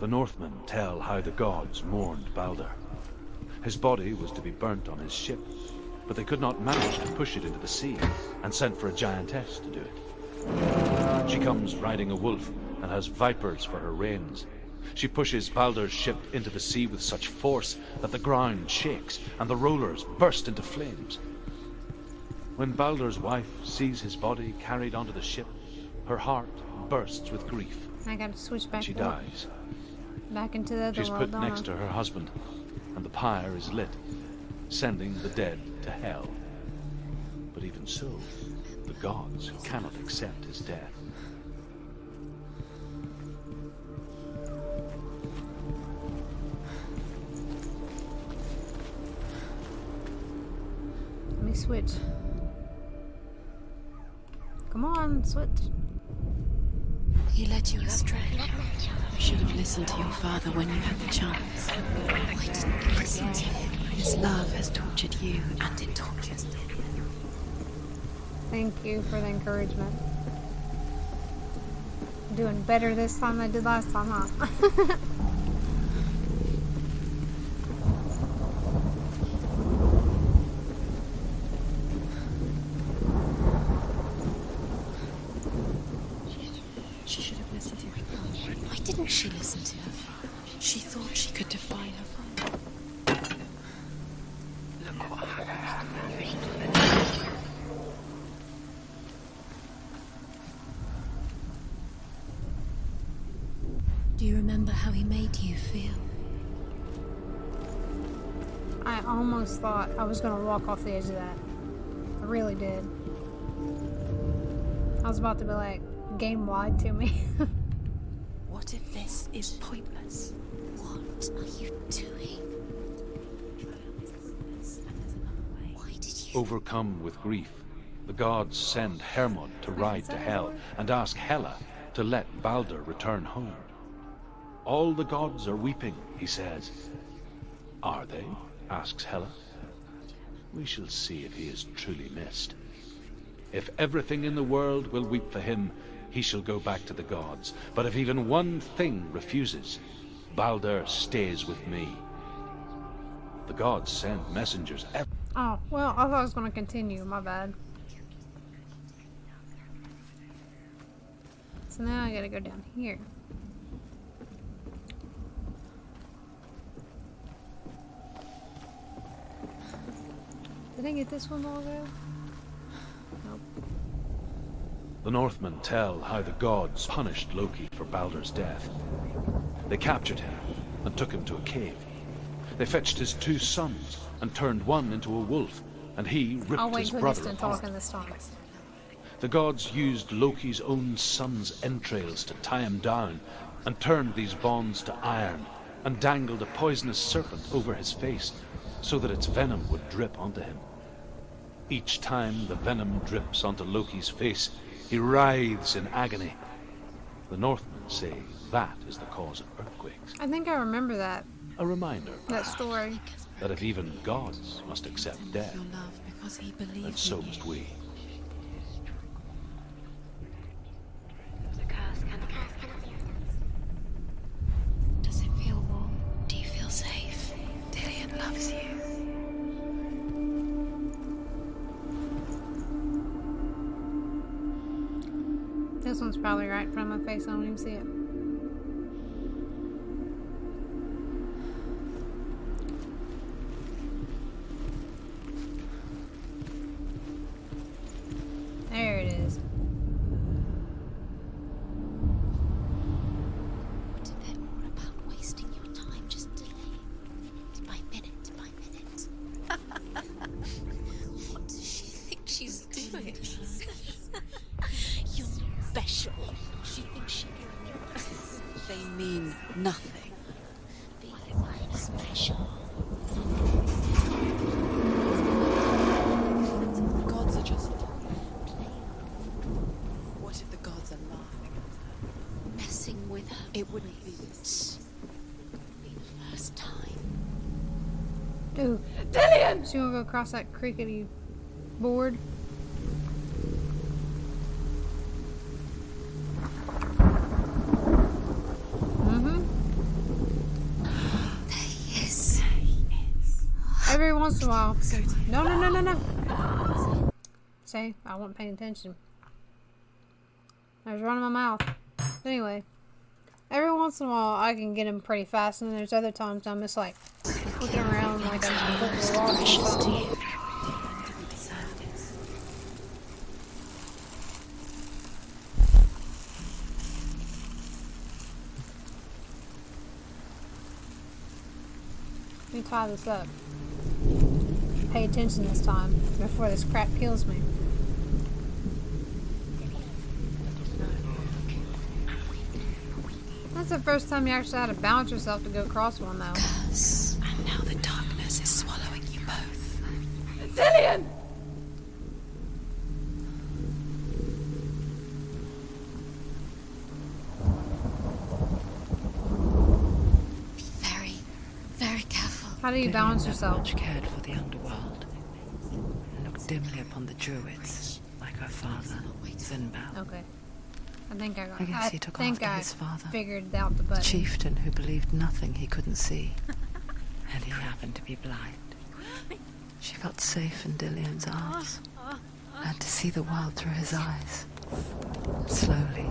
The Northmen tell how the gods mourned Balder. His body was to be burnt on his ship, but they could not manage to push it into the sea, and sent for a giantess to do it. She comes riding a wolf and has vipers for her reins. She pushes Balder's ship into the sea with such force that the ground shakes and the rollers burst into flames. When Balder's wife sees his body carried onto the ship, her heart bursts with grief. I gotta switch back She to it. dies. Back into the other She's world, put don't next I? to her husband, and the pyre is lit, sending the dead to hell. But even so, the gods cannot accept his death. Let me switch. Come on, switch. He led you astray. You should have listened to your father when you had the chance. Why didn't you listen to him? His love has tortured you, and it tortures me. Thank you for the encouragement. Doing better this time than I did last time, huh? She should have listened to her father. Why didn't she listen to her father? She thought she could defy her father. Look what happened. Do you remember how he made you feel? I almost thought I was gonna walk off the edge of that. I really did. I was about to be like, game wide to me. What if this is pointless? What are you doing? Why did you... Overcome with grief, the gods send Hermod to ride to hell and ask Hela to let Balder return home. All the gods are weeping, he says. Are they? Asks Hela. We shall see if he is truly missed. If everything in the world will weep for him, he shall go back to the gods. But if even one thing refuses, Balder stays with me. The gods send messengers Oh, well, I thought I was gonna continue, my bad. So now I gotta go down here. Did I get this one all ago? Nope. The Northmen tell how the gods punished Loki for Balder's death. They captured him and took him to a cave. They fetched his 2 sons and turned one into a wolf, and he ripped I'll wait his for brother this to apart. talk in this time. The gods used Loki's own son's entrails to tie him down, and turned these bonds to iron, and dangled a poisonous serpent over his face, so that its venom would drip onto him. Each time the venom drips onto Loki's face, he writhes in agony. The Northmen say that is the cause of earthquakes. I think I remember that. A reminder, That story. that if even gods must accept death, Your love because he then believed so in you. must we. Does it feel warm? Do you feel safe? Dillian loves you. This one's probably right in front of my face. I don't even see it. There it is. What if they're all about wasting your time, just delaying it by minute by minute? What does she think she's doing? You're special. She thinks she knows. They mean nothing. Being special. The gods are just playing. What if the gods are laughing at her? Messing with her. It wouldn't be this. Be the first time. Dude. Dillian! So you wanna go across that crickety board? Every once in a while. No. See, I wasn't paying attention. I was running my mouth. Anyway, every once in a while I can get him pretty fast, and then there's other times I'm just like looking around like I'm completely lost or something. Let me tie this up. Pay attention this time before this crap kills me. That's the first time you actually had to balance yourself to go across one, though. Curse. And now the darkness is swallowing you both. Dillian! Be very, very careful. How do you balance yourself? Much cared for the underworld, and looked dimly upon the druids, like her father, Sinbad. Okay. I think I got. I guess he took think after I his father, figured out the the button. chieftain who believed nothing he couldn't see, and he happened to be blind. She felt safe in Dillian's arms, and to see the world through his eyes. Slowly,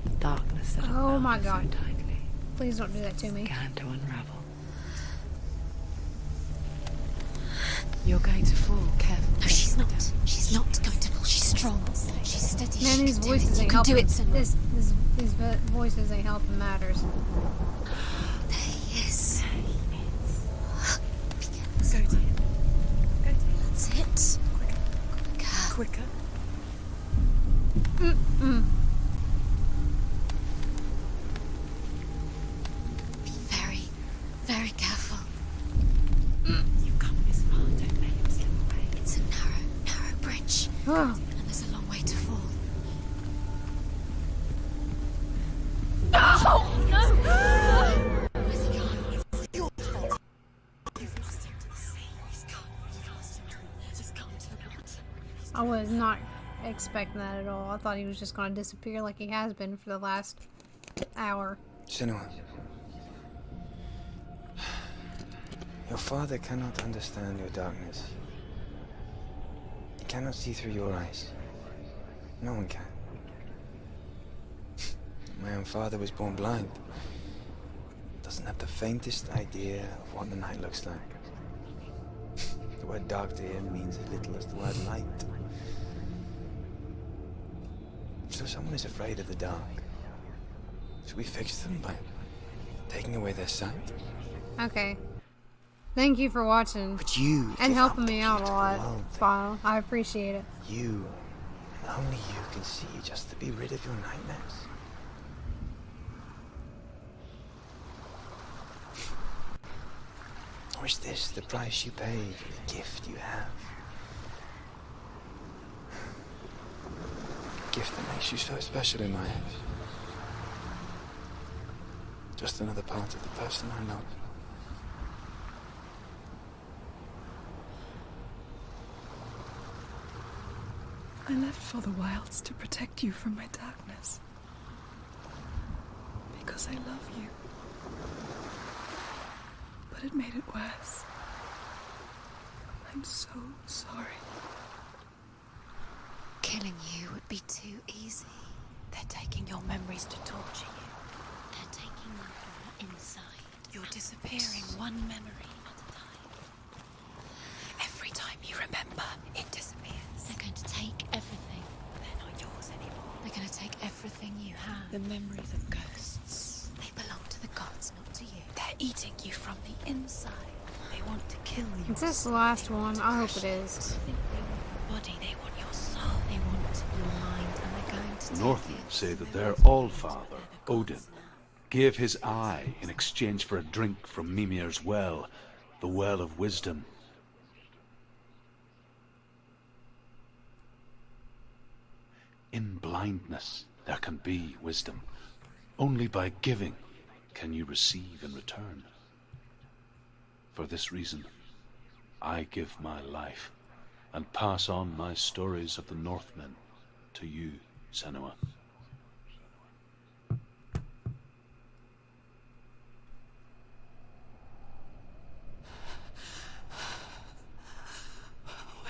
the darkness that had Oh bound my her so God. tightly Please don't do that to me. began to unravel. You're going to fall, careful. No, she's not. She's not going to fall. She's strong. She's steady. Man, She these can do voices it. You ain't can do helping. it, Senua. These voices ain't helping matters. There he is. Go to him. Go to him. That's it. Quicker. Quicker. Be very, very careful. You've come this far. Don't let him slip away. It's a narrow, narrow bridge. Oh, And there's a long way to fall. I was not expecting that at all. I thought he was just going to disappear like he has been for the last hour. Senua. Your father cannot understand your darkness. He cannot see through your eyes. No one can. My own father was born blind. Doesn't have the faintest idea of what the night looks like. The word dark to him means as little as the word light. So someone is afraid of the dark. Should we fix them by taking away their sight? Okay. Thank you for watching But you and give helping up me the out a beautiful lot, world. Spile. I appreciate it. You, and only you can see just to be rid of your nightmares. Or is this the price you pay for the gift you have? A gift that makes you so special in my eyes. Just another part of the person I love. I left for the wilds to protect you from my darkness. Because I love you. But it made it worse. I'm so sorry. Killing you would be too easy. They're taking your memories to torture you. They're taking you from the inside. You're disappearing one memory at a time. Every time you remember, it disappears. They're going to take everything. They're not yours anymore. They're going to take everything you have. The memories of ghosts. They belong to the gods, not to you. They're eating you from the inside. They want to kill you. Is this the last one? I hope it is. They want your body. They want your soul. They want your mind, and they're going to The take Northmen it. say that They're their wanting Allfather, to. They're the Odin, gods now. gave his eye in exchange for a drink from Mimir's well, the Well of Wisdom. In blindness, there can be wisdom. Only by giving can you receive in return. For this reason, I give my life and pass on my stories of the Northmen to you, Senua.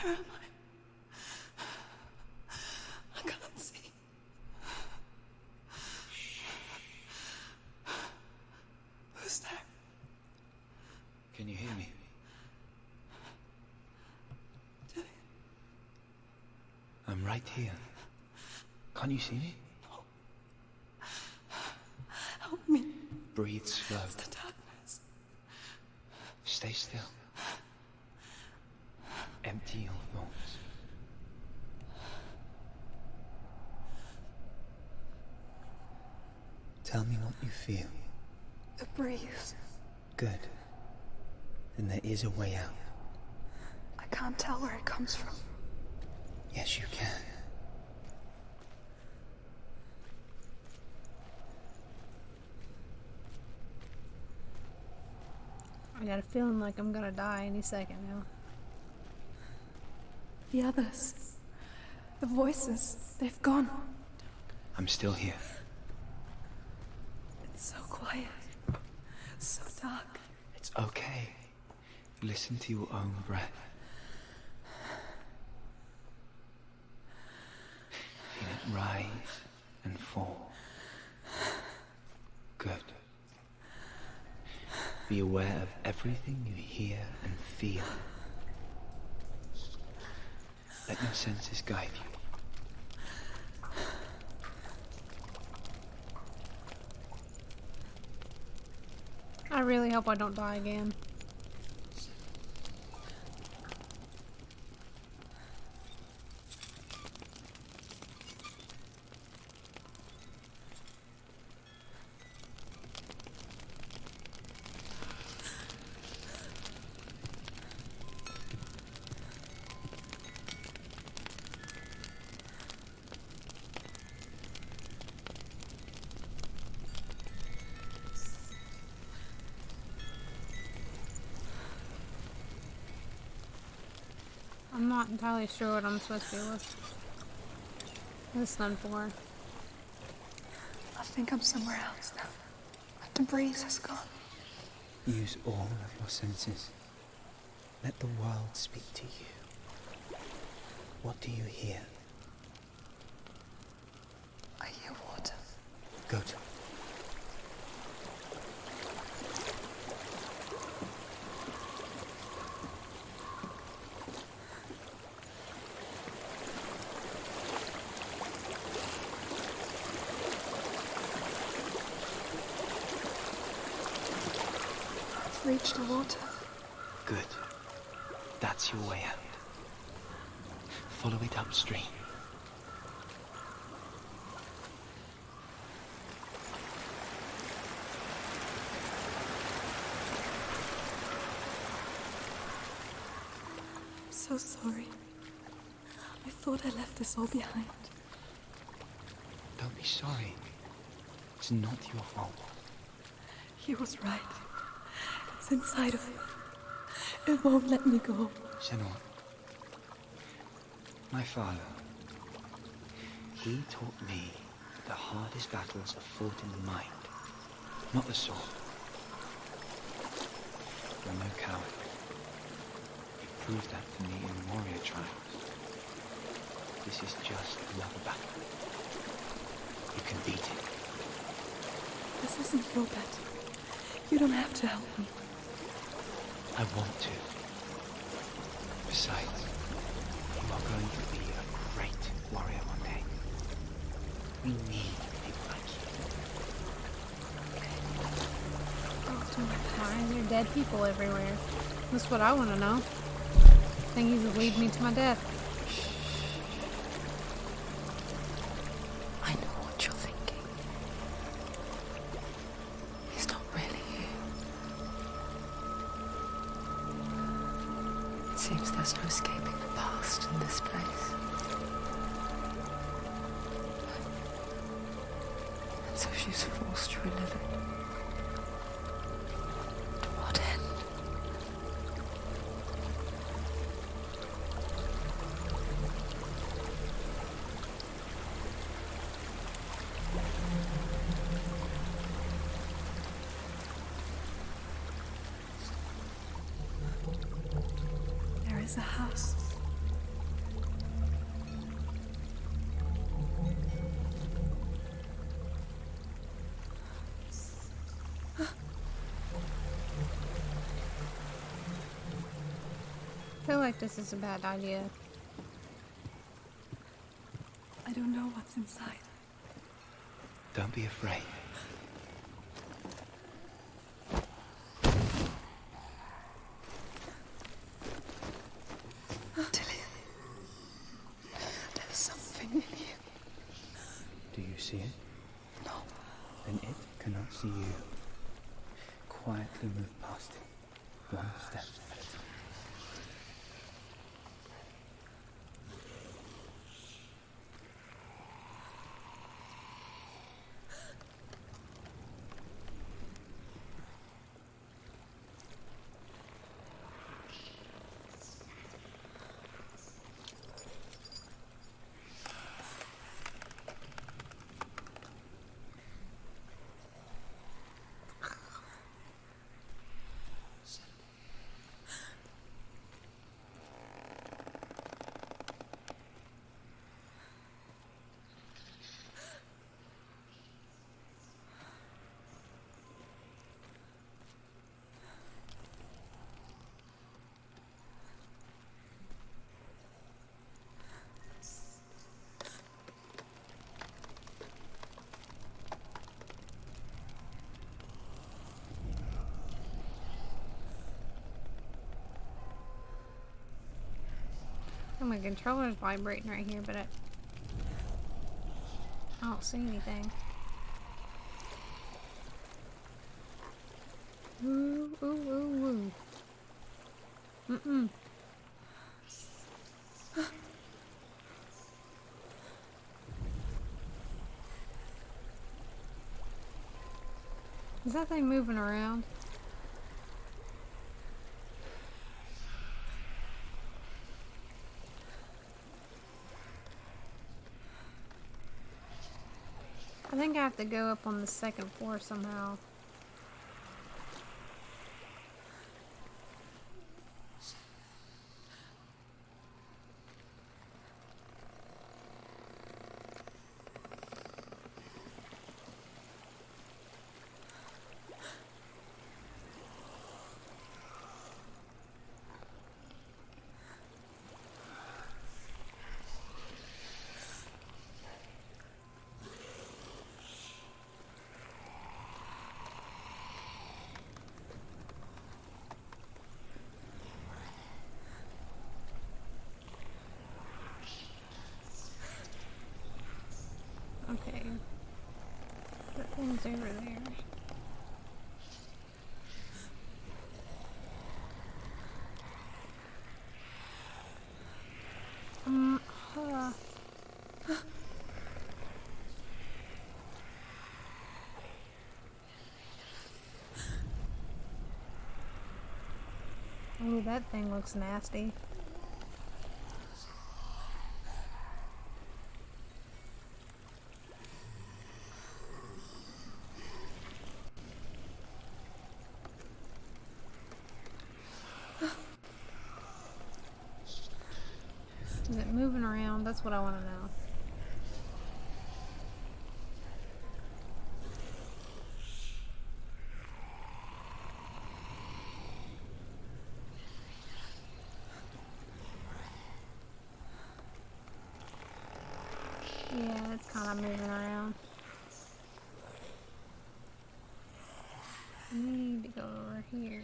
Where am I can't see. Who's there? Can you hear me? I'm right here. Can't you see me? Help me. Breathe slow. The darkness. Stay still. Empty your thoughts. Tell me what you feel. The breeze. Good. Then there is a way out. I can't tell where it comes from. Yes, you can. I got a feeling like I'm gonna die any second now. The others. The voices. They've gone. I'm still here. It's so quiet. So dark. It's okay. Listen to your own breath. Feel it rise and fall. Good. Be aware of everything you hear and feel. Let your senses guide you. I really hope I don't die again. I'm not entirely sure what I'm supposed to be listening for. I think I'm somewhere else now. The breeze has gone. Use all of your senses. Let the world speak to you. What do you hear? I hear water. Good. Reach the water. Good. That's your way out. Follow it upstream. I'm so sorry. I thought I left this all behind. Don't be sorry. It's not your fault. He was right. It's inside of him. It won't let me go. Senor, my father, he taught me that the hardest battles are fought in the mind, not the sword. You're no coward. You proved that to me in the warrior trials. This is just another battle. You can beat it. This isn't your battle. You don't have to help me. I want to. Besides, you are going to be a great warrior one day. We need people like you. Why are there dead people everywhere? That's what I want to know. I think he's will lead me to my death. I know what you're thinking. He's not really here. It seems there's no escaping the past in this place. And so she's forced to relive it. To what end? There is a house. I feel like this is a bad idea. I don't know what's inside. Don't be afraid. then it cannot see you. Quietly move past it, one step at a time. Oh, my controller's vibrating right here, but I don't see anything. Ooh, ooh, ooh, ooh. Mm-mm. Is that thing moving around? I think I have to go up on the second floor somehow. Okay. That thing's over there. Huh. Oh, that thing looks nasty. Is it moving around? That's what I want to know. Yeah, it's kind of moving around. I need to go over here.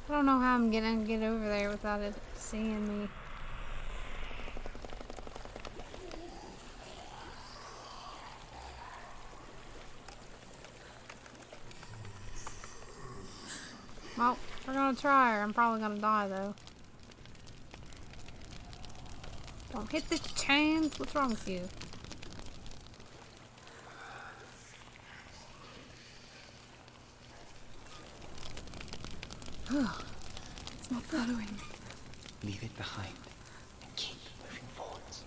I don't know how I'm gonna get over there without it seeing me. Well, we're gonna try her. I'm probably gonna die though. Don't hit the chains. What's wrong with you? It's not following me. Leave it behind and keep moving forwards.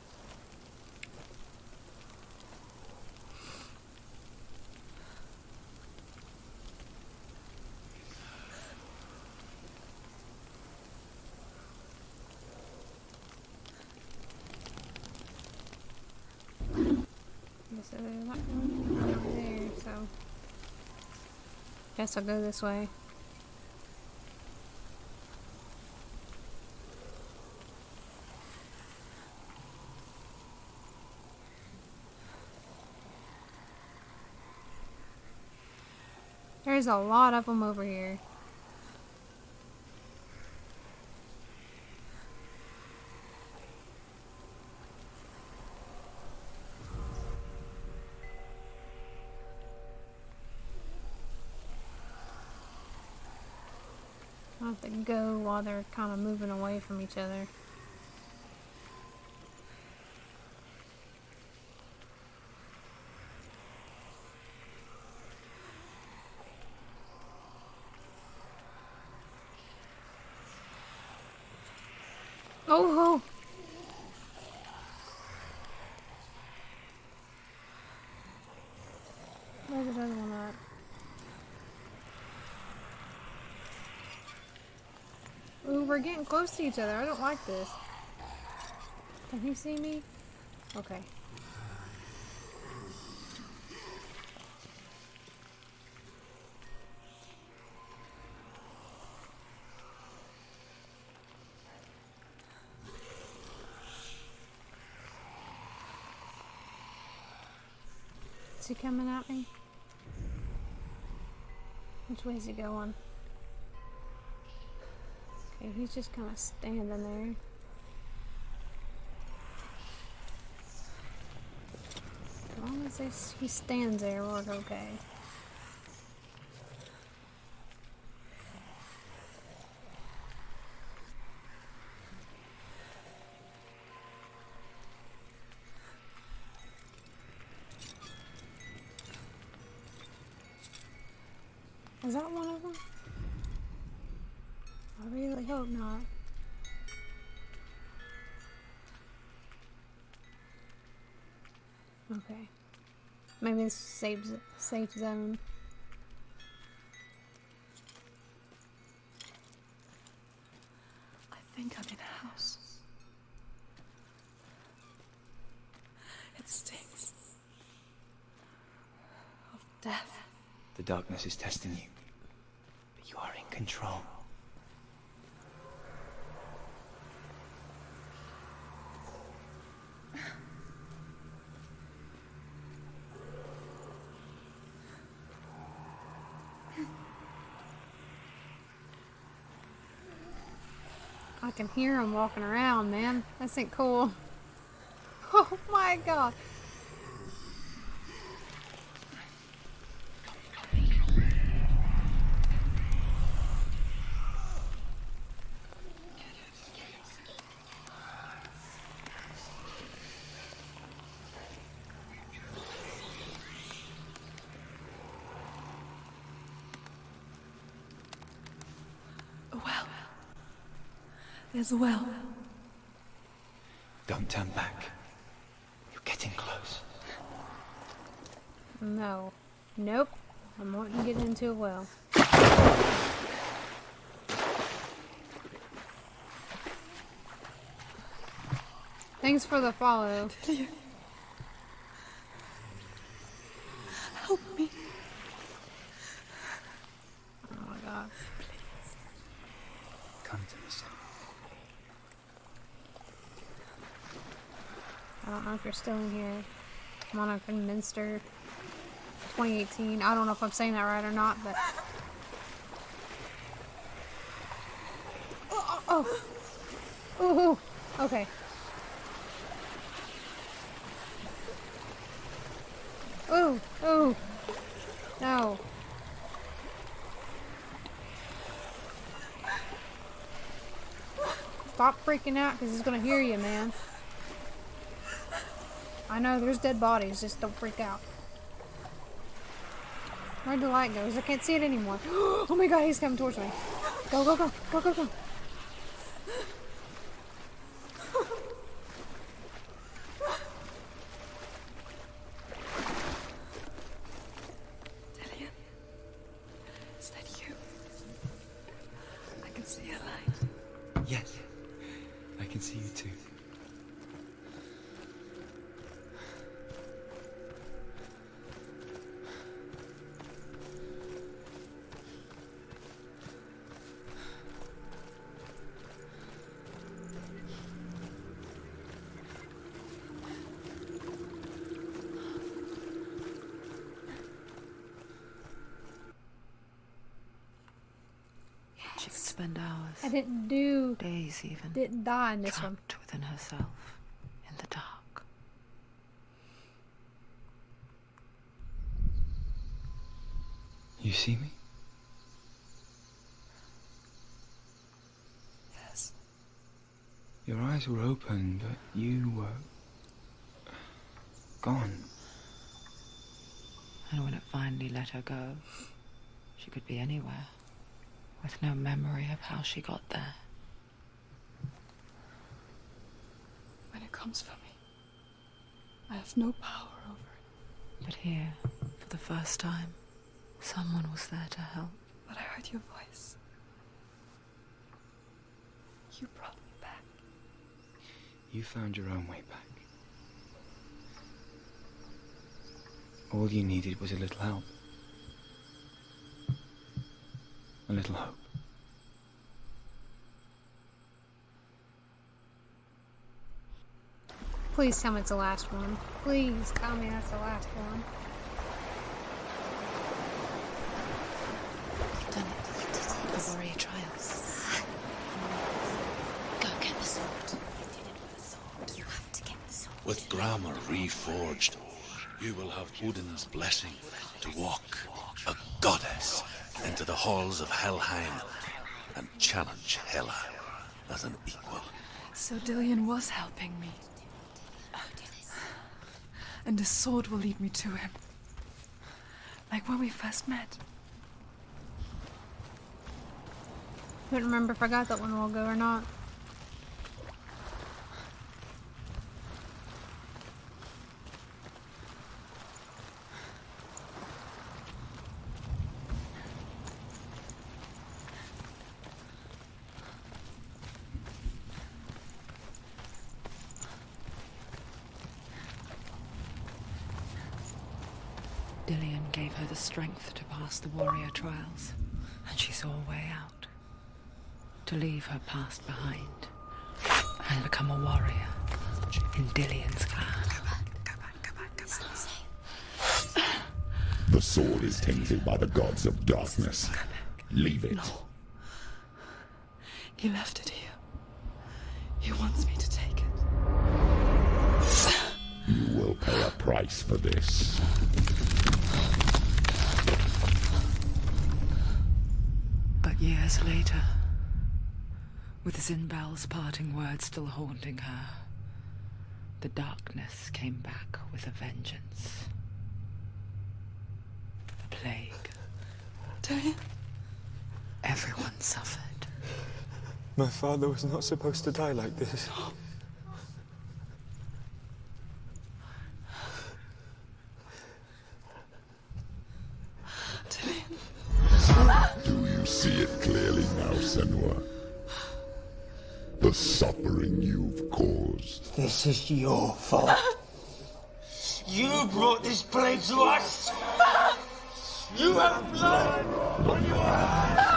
So there's not going over there, so guess I'll go this way. There's a lot of them over here. I have to go while they're kind of moving away from each other. Oh! Where's the other one at? Ooh, we're getting close to each other. I don't like this. Can he see me? Okay. Is he coming at me? Which way is he going? Okay, he's just kind of standing there. As long as he stands there, we're okay. Is that one of them? I really hope not. Okay. Maybe it's safe zone. I think I'm in a house. It stinks of death. The darkness is testing you, but you are in control. I can hear him walking around, man. That's ain't cool. Oh my god. A well. There's a well. Don't turn back. You're getting close. No. Nope. I'm wanting to get into a well. Thanks for the follow. Help me. Oh my god. Come to me, son. I don't know if you're still in here. Monarch and Minster 2018. I don't know if I'm saying that right or not, but... Oh! Ooh! Okay. Ooh! Ooh! No. Stop freaking out, because he's gonna hear you, man. I know, there's dead bodies, just don't freak out. Where'd the light go? I can't see it anymore. Oh my god, he's coming towards me. Go, go, go, go, go, go. Dillian, is that you? I can see a light. Yes, I can see you too. spend hours, I didn't do. days even, Didn't die in this one. trapped within herself, in the dark. You see me? Yes. Your eyes were open, but you were gone. And when it finally let her go, she could be anywhere, with no memory of how she got there. When it comes for me, I have no power over it. But here, for the first time, someone was there to help. But I heard your voice. You brought me back. You found your own way back. All you needed was a little help. A little hope. Please tell me it's the last one. Please tell me that's the last one. You've done it. You did it. The warrior trials. Go get the sword. You did it for the sword. You have to get the sword. With grammar reforged, you will have Odin's blessing to walk, a goddess, into the halls of Helheim and challenge Hela as an equal. So Dillion was helping me. And the sword will lead me to him. Like when we first met. I don't remember if I got that one a while ago or not. Dillion gave her the strength to pass the warrior trials, and she saw a way out. To leave her past behind, and become a warrior in Dillion's clan. Go back. It's not safe. The sword is tainted by the gods of darkness. Leave it. No. He left it here. He wants me to take it. You will pay a price for this. But years later, with Zinbel's parting words still haunting her, the darkness came back with a vengeance. The plague. Dillion? Everyone suffered. My father was not supposed to die like this. Do you see it clearly now, Senua? The suffering you've caused. This is your fault. You brought this plague to us! You have blood on your hands!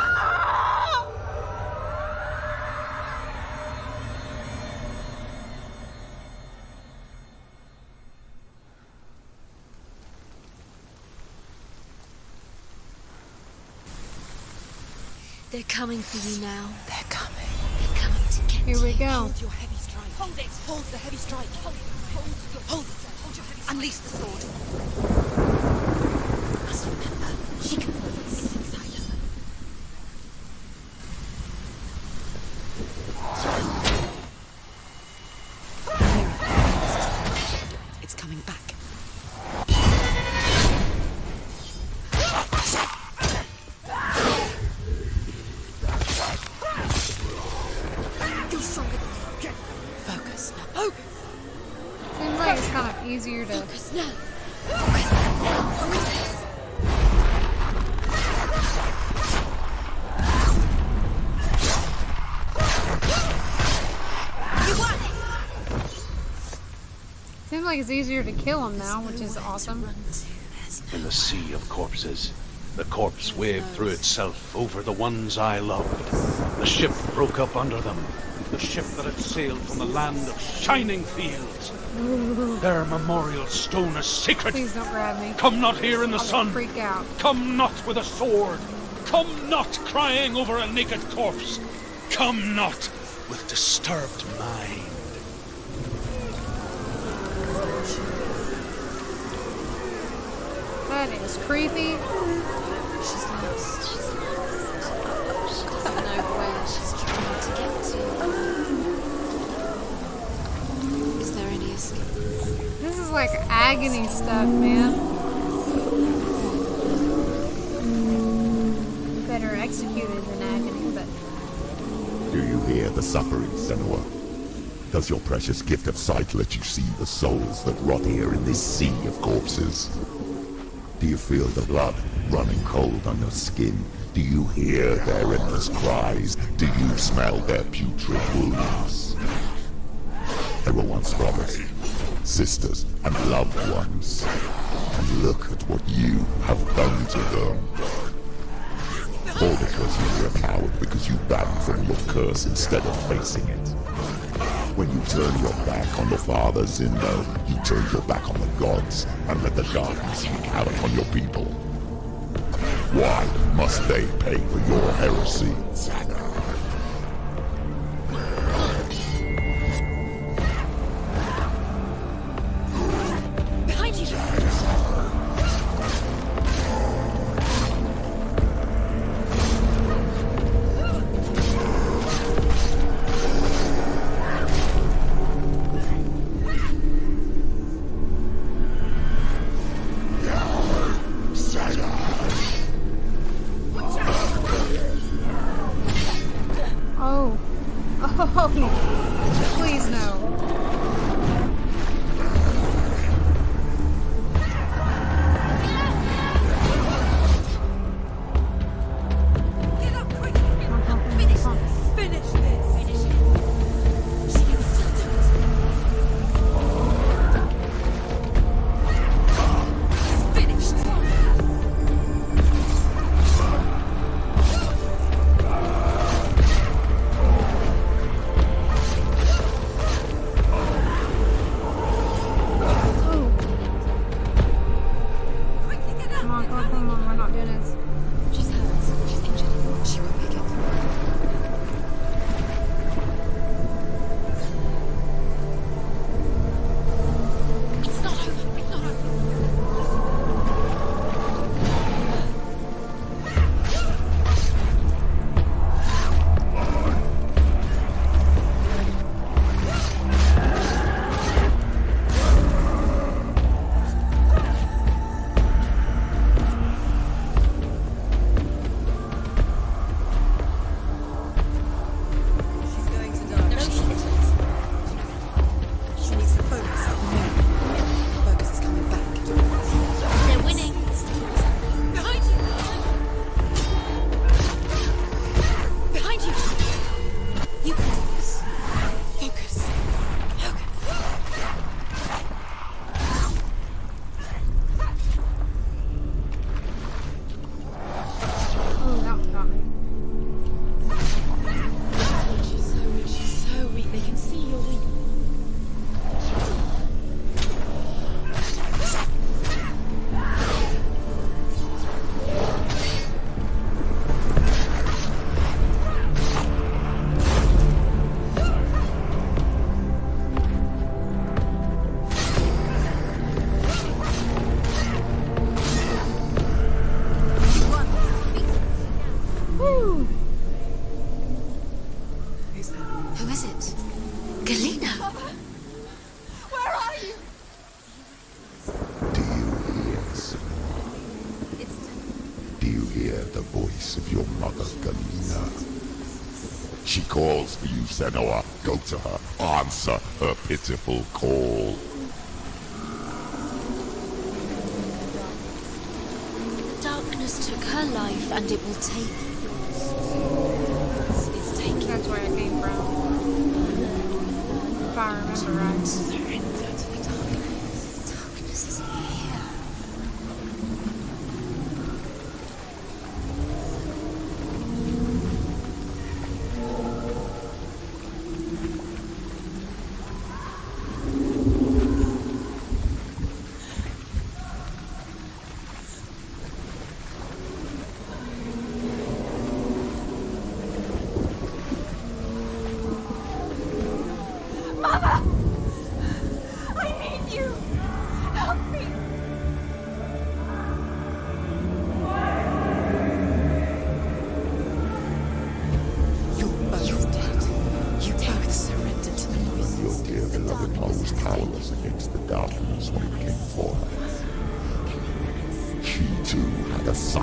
They're coming for you now. They're coming. They're coming to get Here we you. go. Hold your heavy strike. Hold it. Hold the heavy strike. Hold it. Hold it. Hold your heavy strike. Unleash the sword. Must remember, she can focus. It's inside of her. It's coming back. You're stronger than me. Focus now. Focus. Seems like it's kind of easier to. Focus now. Focus. Seems like it's easier to kill him now, which is awesome. In the sea of corpses, the corpse waved through itself over the ones I loved. The ship broke up under them. The ship that had sailed from the land of shining fields. Their memorial stone is sacred. Please don't grab me. Come not here in the I'll sun. freak out. Come not with a sword. Come not crying over a naked corpse. Come not with disturbed mind. That is creepy. She's lost. She doesn't know where she's trying to get to. Is there any escape? This is like agony stuff, man. Better executed than agony, but... Do you hear the suffering, Senua? Does your precious gift of sight let you see the souls that rot here in this sea of corpses? Do you feel the blood running cold on your skin? Do you hear their endless cries? Do you smell their putrid wounds? They were once brothers, sisters, and loved ones. And look at what you have done to them. All because you were a coward, because you banned from your curse instead of facing it. When you turn your back on the Father Zindo, you turn your back on the gods and let the darkness wreak havoc on your people. Why must they pay for your heresy? Behind you! Oh. Oh. Please no. Get up quick! Finish this! Finish this! Finish it! She can still do it! It's finished! Quickly get up! Come on, we're not doing this. She's hurt. She's injured. She won't make it. It's not over. It's not over. She's going to die. No, she isn't. She needs to focus. Focus is coming back. They're winning. Behind you. Behind you. You can do this. Focus. Oh, that one got me. She's so weak. They can see you're weak. Woo! Who is it? Galena. Where are you? Do you hear, Senua? Do you hear the voice of your mother, Galena? She calls for you, Senua. Go to her. Answer her pitiful call. Darkness took her life, and it will take yours. It's taking That's where it came from. If I remember right. surrender to the darkness. Darkness is here.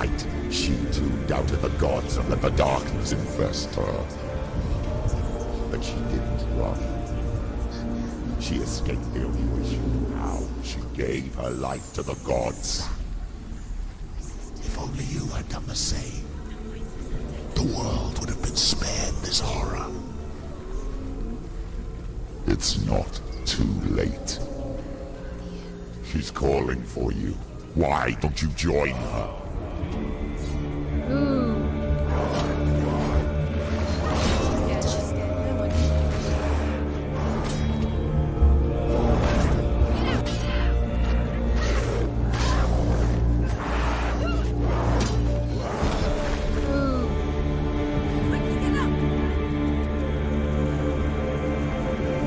light, she too doubted the gods and let the darkness infest her. But she didn't run. She escaped the only way she knew how. She gave her life to the gods. If only you had done the same, the world would have been spared this horror. It's not too late. She's calling for you. Why don't you join her? Ooh. Yeah, she's good. No one.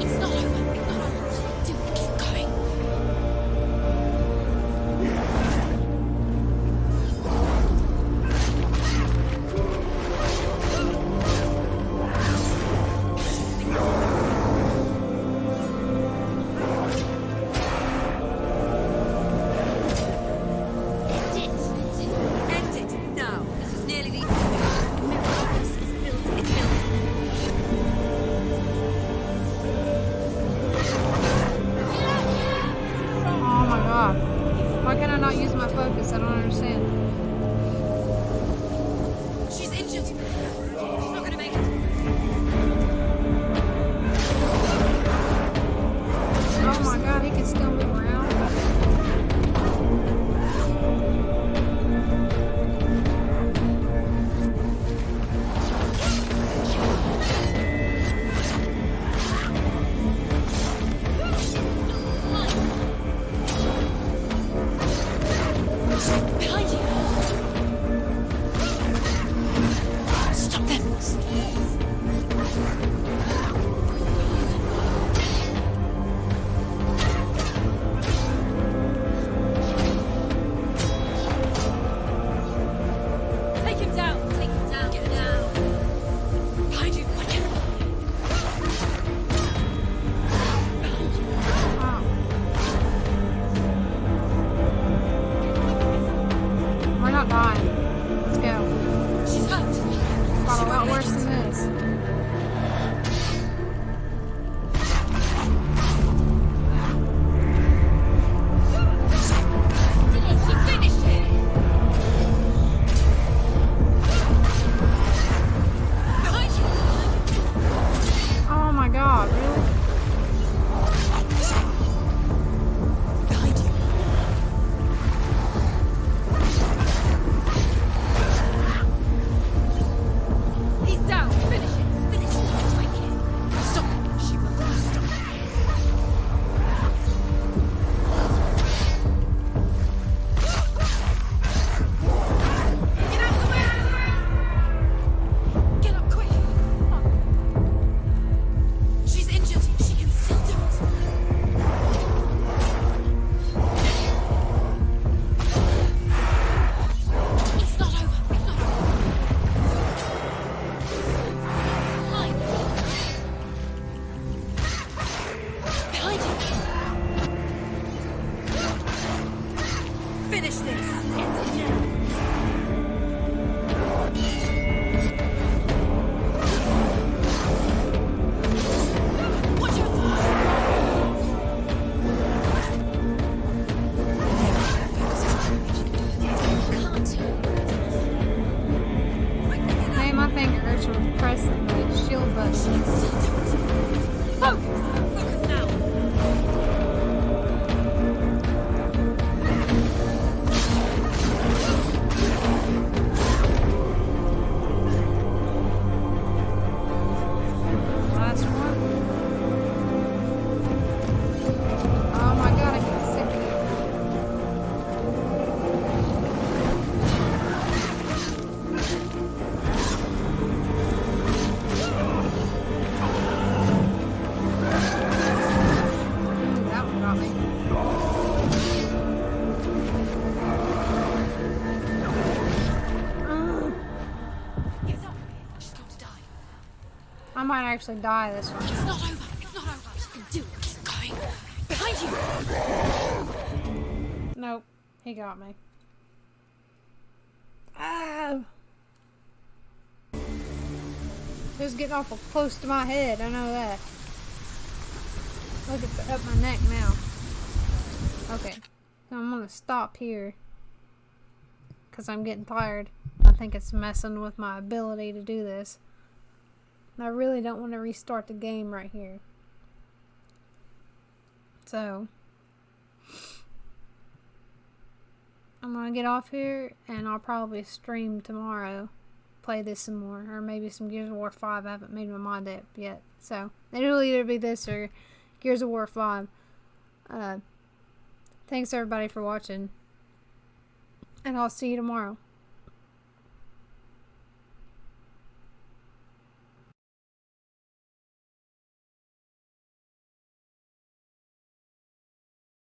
It's not over. It's not over. Do it. Keep going. End it. Now. This is nearly the miracle. It's built. It's built. Oh my god. Why can I not use my focus? I don't understand. She's injured. She's not gonna make it. Oh my god, he can still move around. Behind you. Stop them. Take him down. Take him down. Get down. Behind you. Quick. We're not dying. Let's go. She's hurt. It's got a lot worse than this. She finished it. Behind you. Oh my god, really? Behind you. He's down. Finish it. Finish it. Take it. Stop it. She will not stop. Get out of the way. Get up quick. She's injured. She can still do it. It's not over. It's not over. Behind. Behind you. Finish this. End it now. Watch out. Hey, my finger hurts from pressing the shield button. Focus. Focus now. Last one. Oh my god, I get sick of it. Ooh, that one got me. Get up. She's going to die. I might actually die this one. It's not over. It's not over. She can do it. Keep going. Behind you. Nope, he got me. It was getting awful close to my head, I know that. Look, it's up my neck now. Okay, so I'm gonna stop here. Because I'm getting tired. I think it's messing with my ability to do this. And I really don't want to restart the game right here. So, I'm gonna get off here and I'll probably stream tomorrow. Play this some more. Or maybe some Gears of War 5. I haven't made my mind up yet. So, it'll either be this or Gears of War 5. Thanks everybody for watching. And I'll see you tomorrow.